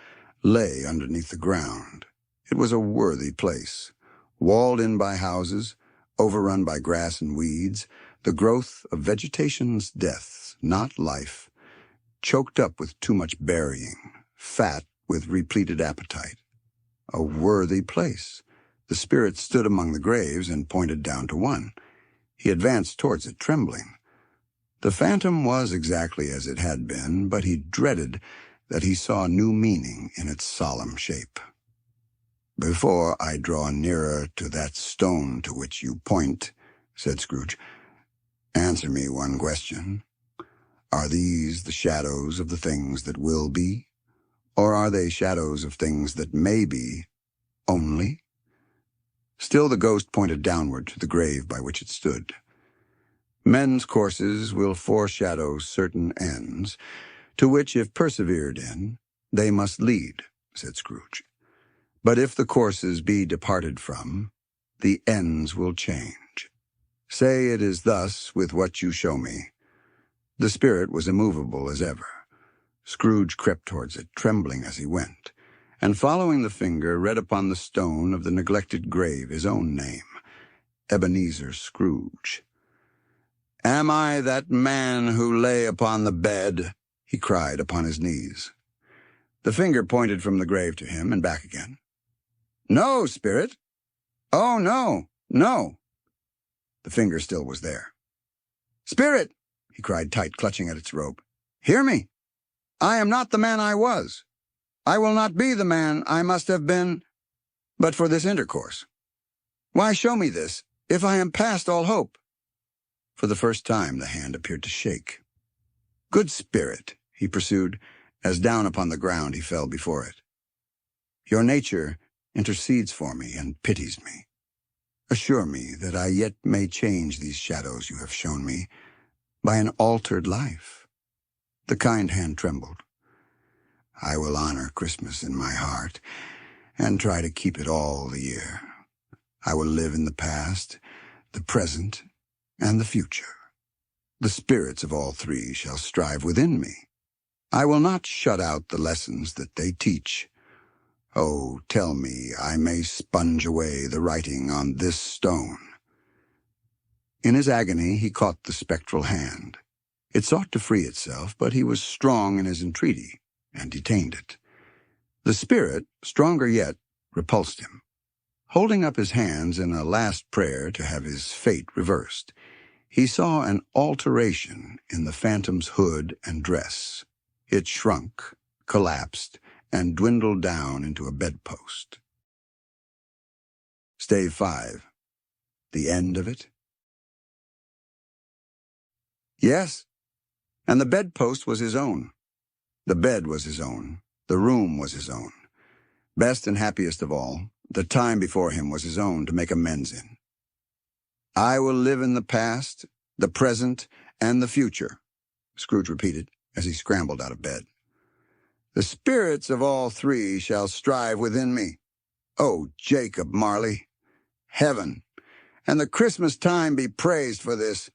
lay underneath the ground. It was a worthy place, walled in by houses, overrun by grass and weeds, the growth of vegetation's death, not life, choked up with too much burying, fat with repleted appetite. A worthy place. The spirit stood among the graves and pointed down to one. He advanced towards it, trembling. The phantom was exactly as it had been, but he dreaded that he saw new meaning in its solemn shape. "Before I draw nearer to that stone to which you point," said Scrooge, "answer me one question. Are these the shadows of the things that will be? Or are they shadows of things that may be only?" Still the ghost pointed downward to the grave by which it stood. "Men's courses will foreshadow certain ends, to which, if persevered in, they must lead," said Scrooge. "But if the courses be departed from, the ends will change. Say it is thus with what you show me." The spirit was immovable as ever. Scrooge crept towards it, trembling as he went, and following the finger read upon the stone of the neglected grave his own name, Ebenezer Scrooge. "Am I that man who lay upon the bed?" he cried upon his knees. The finger pointed from the grave to him and back again. "No, spirit. Oh, no, no." The finger still was there. "Spirit," he cried, tight clutching at its rope, "hear me. I am not the man I was. I will not be the man I must have been but for this intercourse. Why show me this, if I am past all hope?" For the first time the hand appeared to shake. "Good spirit," he pursued, as down upon the ground he fell before it. "Your nature intercedes for me and pities me. Assure me that I yet may change these shadows you have shown me by an altered life." The kind hand trembled. "I will honor Christmas in my heart and try to keep it all the year. I will live in the past, the present, and the future. The spirits of all three shall strive within me. I will not shut out the lessons that they teach. Oh, tell me I may sponge away the writing on this stone." In his agony he caught the spectral hand. It sought to free itself, but he was strong in his entreaty, and detained it. The spirit, stronger yet, repulsed him. Holding up his hands in a last prayer to have his fate reversed, he saw an alteration in the phantom's hood and dress. It shrunk, collapsed, and dwindled down into a bedpost. Stave 5. The end of it? Yes, and the bedpost was his own. The bed was his own. The room was his own. Best and happiest of all, the time before him was his own to make amends in. "I will live in the past, the present, and the future," Scrooge repeated as he scrambled out of bed. "The spirits of all three shall strive within me. Oh, Jacob Marley! Heaven, and the Christmas time be praised for this.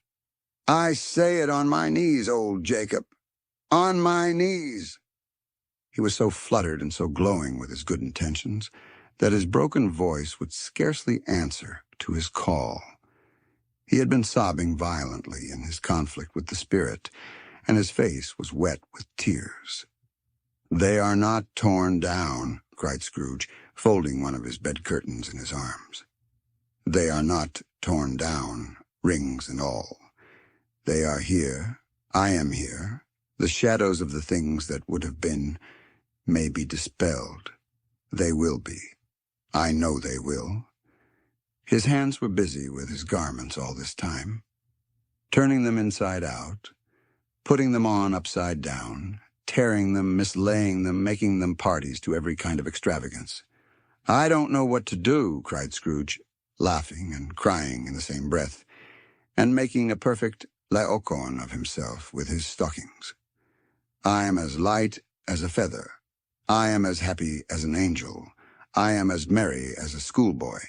I say it on my knees, old Jacob. On my knees." He was so fluttered and so glowing with his good intentions that his broken voice would scarcely answer to his call. He had been sobbing violently in his conflict with the spirit, and his face was wet with tears. "They are not torn down," cried Scrooge, folding one of his bed curtains in his arms. "They are not torn down, rings and all. They are here. I am here. The shadows of the things that would have been may be dispelled. They will be. I know they will." His hands were busy with his garments all this time. turning them inside out, putting them on upside down, tearing them, mislaying them, making them parties to every kind of extravagance. "I don't know what to do," cried Scrooge, laughing and crying in the same breath, and making a perfect laocoon of himself with his stockings. "I am as light as a feather. I am as happy as an angel. I am as merry as a schoolboy.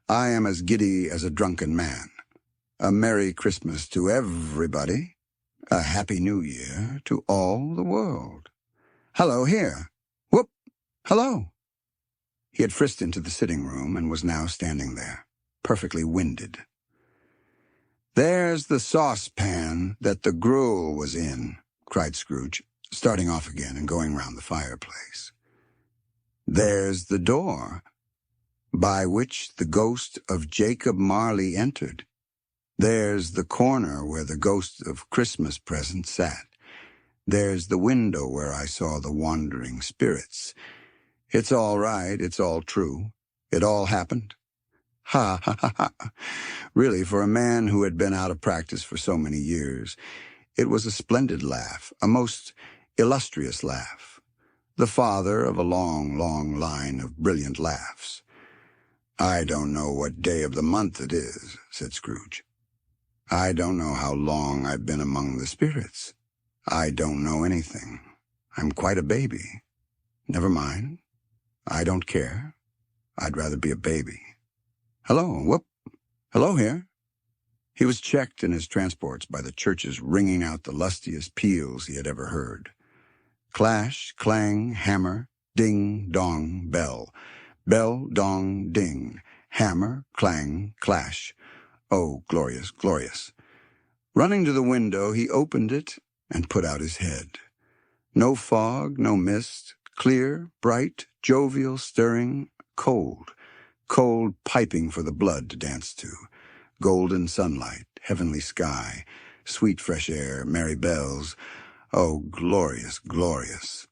I am as giddy as a drunken man. A Merry Christmas to everybody. A Happy New Year to all the world. Hello here. Whoop! Hello!" He had frisked into the sitting room and was now standing there, perfectly winded. "There's the saucepan that the gruel was in," cried Scrooge, starting off again and going round the fireplace. "There's the door by which the ghost of Jacob Marley entered. There's the corner where the ghost of Christmas present sat. There's the window where I saw the wandering spirits. It's all right, it's all true. It all happened. Ha, ha, ha, ha. Really, for a man who had been out of practice for so many years, it was a splendid laugh, a most illustrious laugh, the father of a long, long line of brilliant laughs. "I don't know what day of the month it is," said Scrooge. "I don't know how long I've been among the spirits. I don't know anything. I'm quite a baby. Never mind. I don't care. I'd rather be a baby. Hello, whoop. Hello here." He was checked in his transports by the churches ringing out the lustiest peals he had ever heard. Clash, clang, hammer, ding, dong, bell. Bell, dong, ding. Hammer, clang, clash. Oh, glorious, glorious. Running to the window, he opened it and put out his head. No fog, no mist, clear, bright, jovial, stirring, cold, cold piping for the blood to dance to, golden sunlight, heavenly sky, sweet fresh air, merry bells. Oh, glorious, glorious.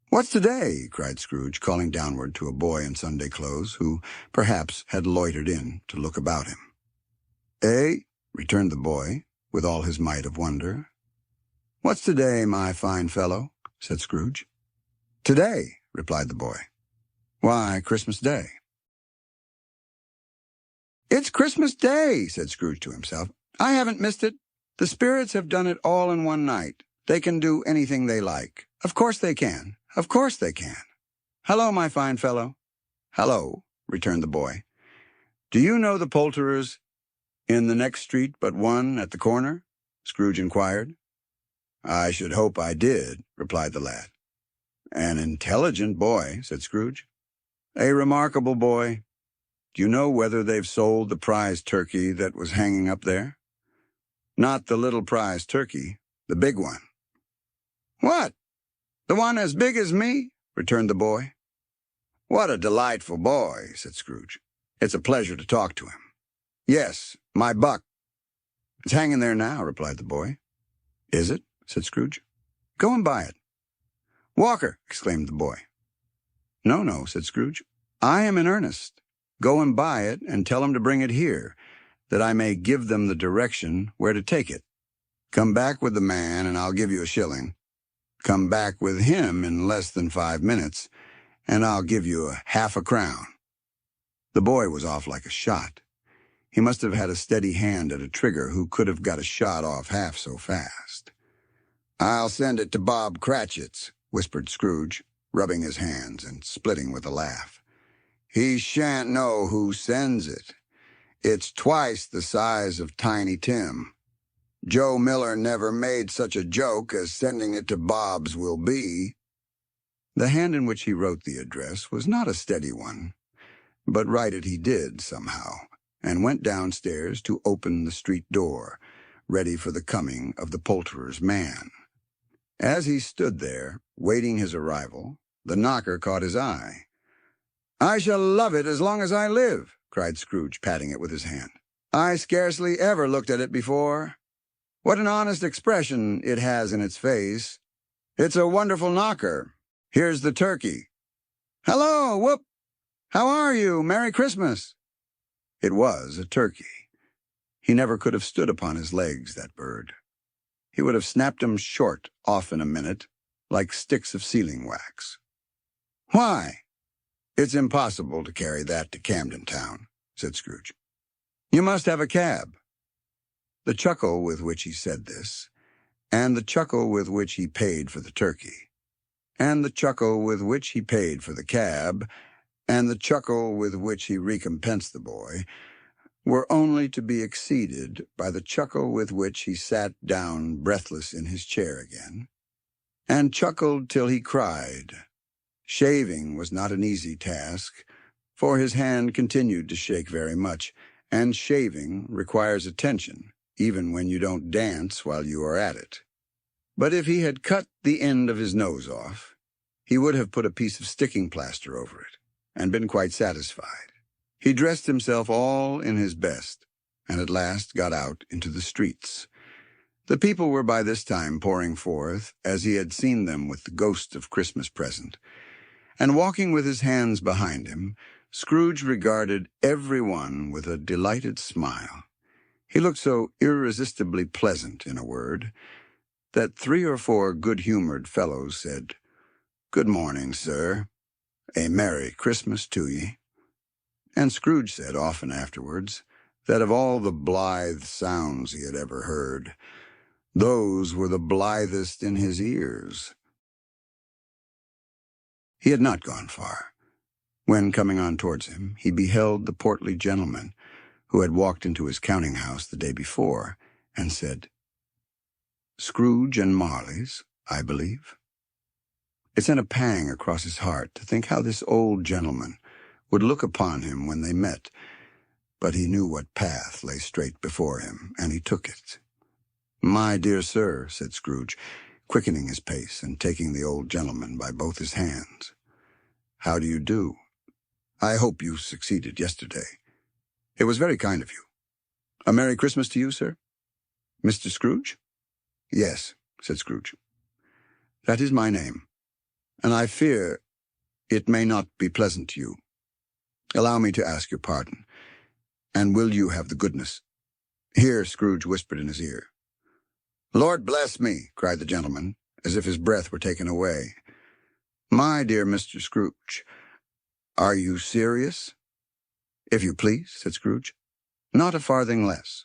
"What's today?" cried Scrooge, calling downward to a boy in Sunday clothes, who perhaps had loitered in to look about him. "Eh?" returned the boy, with all his might of wonder. "What's today, my fine fellow?" said Scrooge. "Today," replied the boy. "Why, Christmas Day." "It's Christmas Day," said Scrooge to himself. "I haven't missed it. The spirits have done it all in one night. They can do anything they like. Of course they can. Of course they can. Hello, my fine fellow." "Hello," returned the boy. "Do you know the poulterers in the next street but one at the corner?" Scrooge inquired. "I should hope I did," replied the lad. "An intelligent boy," said Scrooge. "A remarkable boy. Do you know whether they've sold the prize turkey that was hanging up there?" "Not the little prize turkey, the big one." "What? The one as big as me?" returned the boy. "What a delightful boy," said Scrooge. "It's a pleasure to talk to him." "Yes, my buck." "It's hanging there now," replied the boy. "Is it?" said Scrooge. "Go and buy it." "Walker!" exclaimed the boy. "No, no," said Scrooge. "I am in earnest. Go and buy it and tell him to bring it here, that I may give them the direction where to take it. Come back with the man and I'll give you a shilling. Come back with him in less than 5 minutes, and I'll give you half a crown." The boy was off like a shot. He must have had a steady hand at a trigger who could have got a shot off half so fast. "I'll send it to Bob Cratchit's," whispered Scrooge, rubbing his hands and splitting with a laugh. "He shan't know who sends it. It's twice the size of Tiny Tim. Joe Miller never made such a joke as sending it to Bob's will be." The hand in which he wrote the address was not a steady one, but write it he did somehow, and went downstairs to open the street door, ready for the coming of the poulterer's man. As he stood there, waiting his arrival, the knocker caught his eye. "I shall love it as long as I live," cried Scrooge, patting it with his hand. "I scarcely ever looked at it before. What an honest expression it has in its face. It's a wonderful knocker. Here's the turkey. Hello, whoop! How are you? Merry Christmas." It was a turkey. He never could have stood upon his legs, that bird. He would have snapped 'em short off in a minute, like sticks of sealing wax. "Why? It's impossible to carry that to Camden Town," said Scrooge. "You must have a cab." The chuckle with which he said this, and the chuckle with which he paid for the turkey, and the chuckle with which he paid for the cab, and the chuckle with which he recompensed the boy, were only to be exceeded by the chuckle with which he sat down breathless in his chair again, and chuckled till he cried. Shaving was not an easy task, for his hand continued to shake very much, and shaving requires attention, even when you don't dance while you are at it. But if he had cut the end of his nose off, he would have put a piece of sticking plaster over it, and been quite satisfied. He dressed himself all in his best, and at last got out into the streets. The people were by this time pouring forth, as he had seen them with the ghost of Christmas present, and walking with his hands behind him, Scrooge regarded every one with a delighted smile. He looked so irresistibly pleasant, in a word, that 3 or 4 good-humored fellows said, "Good morning, sir. A Merry Christmas to ye." And Scrooge said often afterwards that of all the blithe sounds he had ever heard, those were the blithest in his ears. He had not gone far, when, coming on towards him, he beheld the portly gentleman who had walked into his counting-house the day before, and said, "Scrooge and Marley's, I believe." It sent a pang across his heart to think how this old gentleman would look upon him when they met, but he knew what path lay straight before him, and he took it. "My dear sir," said Scrooge, quickening his pace and taking the old gentleman by both his hands, "how do you do? I hope you succeeded yesterday. It was very kind of you. A Merry Christmas to you, sir. Mr. Scrooge?" "Yes," said Scrooge. "That is my name, and I fear it may not be pleasant to you. Allow me to ask your pardon, and will you have the goodness—" Here Scrooge whispered in his ear. "Lord bless me," cried the gentleman, as if his breath were taken away. "My dear Mr. Scrooge, are you serious?" "If you please," said Scrooge. "Not a farthing less.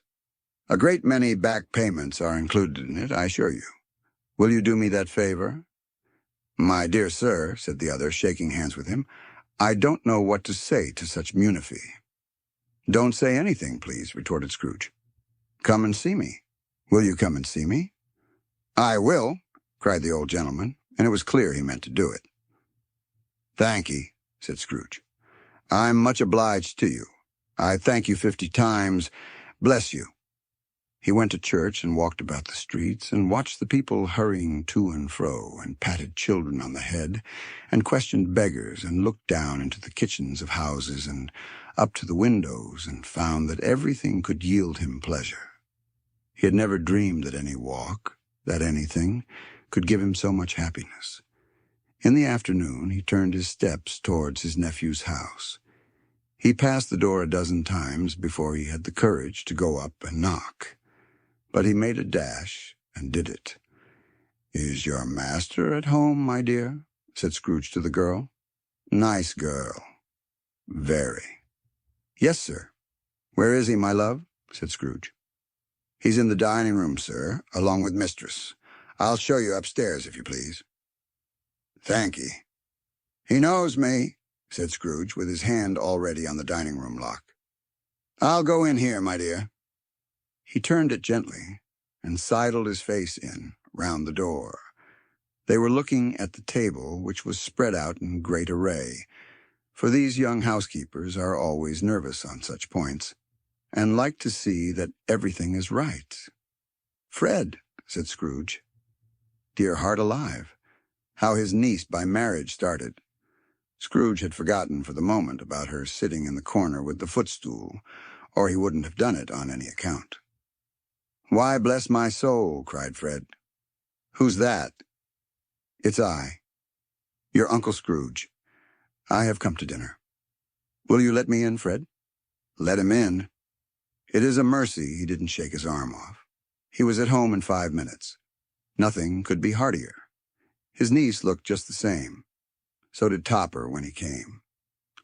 A great many back payments are included in it, I assure you. Will you do me that favor?" "My dear sir," said the other, shaking hands with him, "I don't know what to say to such munifi." "Don't say anything, please," retorted Scrooge. "Come and see me. Will you come and see me?" "I will," cried the old gentleman, and it was clear he meant to do it. "Thank ye," said Scrooge. "I'm much obliged to you. I thank you 50 times. Bless you." He went to church and walked about the streets and watched the people hurrying to and fro, and patted children on the head, and questioned beggars, and looked down into the kitchens of houses and up to the windows, and found that everything could yield him pleasure. He had never dreamed that any walk, that anything, could give him so much happiness. In the afternoon he turned his steps towards his nephew's house. He passed the door a dozen times before he had the courage to go up and knock. But he made a dash and did it. "Is your master at home, my dear?" said Scrooge to the girl. "Nice girl. Very." "Yes, sir." "Where is he, my love?" said Scrooge. "He's in the dining room, sir, along with mistress. I'll show you upstairs, if you please." "Thank ye." "He knows me," said Scrooge, with his hand already on the dining room lock. "I'll go in here, my dear." He turned it gently and sidled his face in, round the door. They were looking at the table, which was spread out in great array, for these young housekeepers are always nervous on such points, and like to see that everything is right. "Fred," said Scrooge. Dear heart alive, how his niece by marriage started. Scrooge had forgotten for the moment about her sitting in the corner with the footstool, or he wouldn't have done it on any account. "Why, bless my soul," cried Fred. "Who's that?" "It's I, your Uncle Scrooge. I have come to dinner. Will you let me in, Fred?" "Let him in." It is a mercy he didn't shake his arm off. He was at home in 5 minutes. Nothing could be heartier. His niece looked just the same. So did Topper when he came.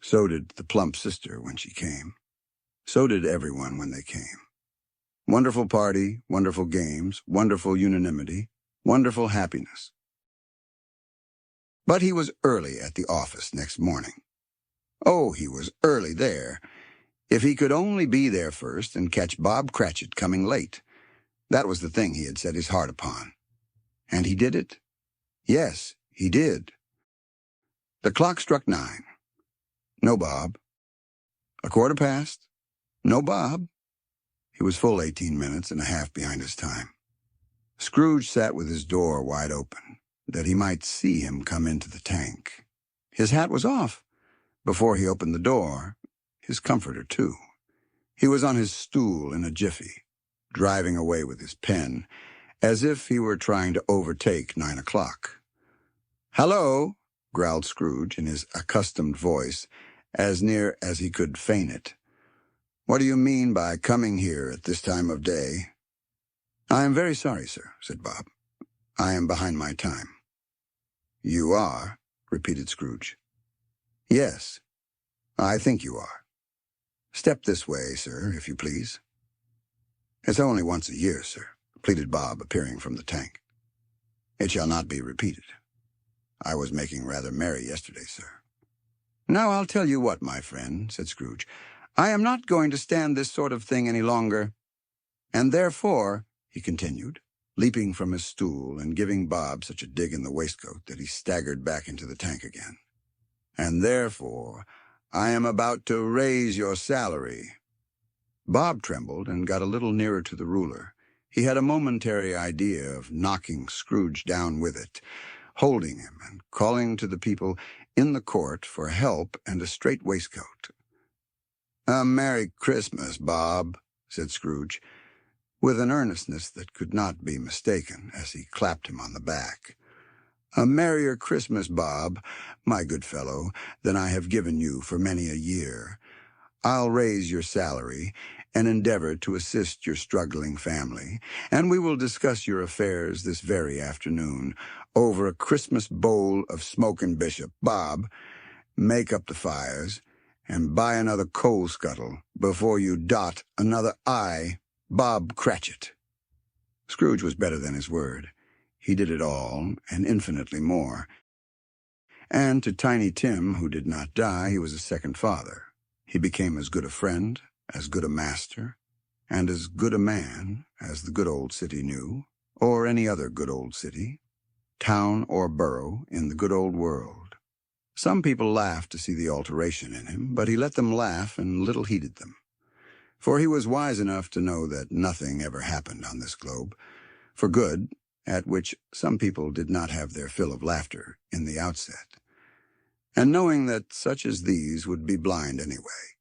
So did the plump sister when she came. So did everyone when they came. Wonderful party, wonderful games, wonderful unanimity, wonderful happiness. But he was early at the office next morning. Oh, he was early there. If he could only be there first and catch Bob Cratchit coming late. That was the thing he had set his heart upon. And he did it? Yes, he did. The clock struck 9. No Bob. 1:15. No Bob. He was full 18 minutes and a half behind his time. Scrooge sat with his door wide open, that he might see him come into the tank. His hat was off. Before he opened the door, his comforter, too. He was on his stool in a jiffy, driving away with his pen, as if he were trying to overtake 9 o'clock. "Hello," growled Scrooge in his accustomed voice, as near as he could feign it. "What do you mean by coming here at this time of day?" "I am very sorry, sir," said Bob. "I am behind my time." "You are?" repeated Scrooge. "Yes, I think you are. Step this way, sir, if you please." "It's only once a year, sir," pleaded Bob, appearing from the tank. "It shall not be repeated. I was making rather merry yesterday, sir." "Now I'll tell you what, my friend," said Scrooge. "I am not going to stand this sort of thing any longer. And therefore," he continued, leaping from his stool and giving Bob such a dig in the waistcoat that he staggered back into the tank again, "and therefore I am about to raise your salary." Bob trembled and got a little nearer to the ruler. He had a momentary idea of knocking Scrooge down with it, holding him and calling to the people in the court for help and a straight waistcoat. "A Merry Christmas, Bob," said Scrooge, with an earnestness that could not be mistaken as he clapped him on the back. "A merrier Christmas, Bob, my good fellow, than I have given you for many a year. I'll raise your salary and endeavor to assist your struggling family, and we will discuss your affairs this very afternoon over a Christmas bowl of smoking bishop. Bob, make up the fires and buy another coal scuttle before you dot another I, Bob Cratchit." Scrooge was better than his word. He did it all, and infinitely more. And to Tiny Tim, who did not die, he was a second father. He became as good a friend, as good a master, and as good a man as the good old city knew, or any other good old city, town or borough in the good old world. Some people laughed to see the alteration in him, but he let them laugh and little heeded them. For he was wise enough to know that nothing ever happened on this globe, for good, at which some people did not have their fill of laughter in the outset. And knowing that such as these would be blind anyway,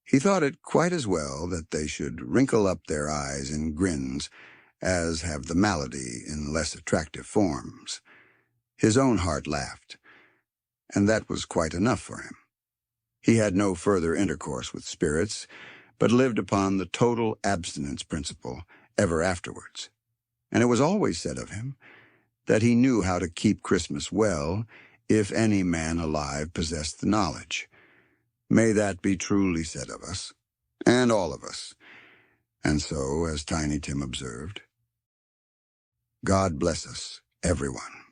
he thought it quite as well that they should wrinkle up their eyes in grins as have the malady in less attractive forms. His own heart laughed, and that was quite enough for him. He had no further intercourse with spirits, but lived upon the total abstinence principle ever afterwards. And it was always said of him that he knew how to keep Christmas well, if any man alive possessed the knowledge. May that be truly said of us, and all of us. And so, as Tiny Tim observed, God bless us, everyone.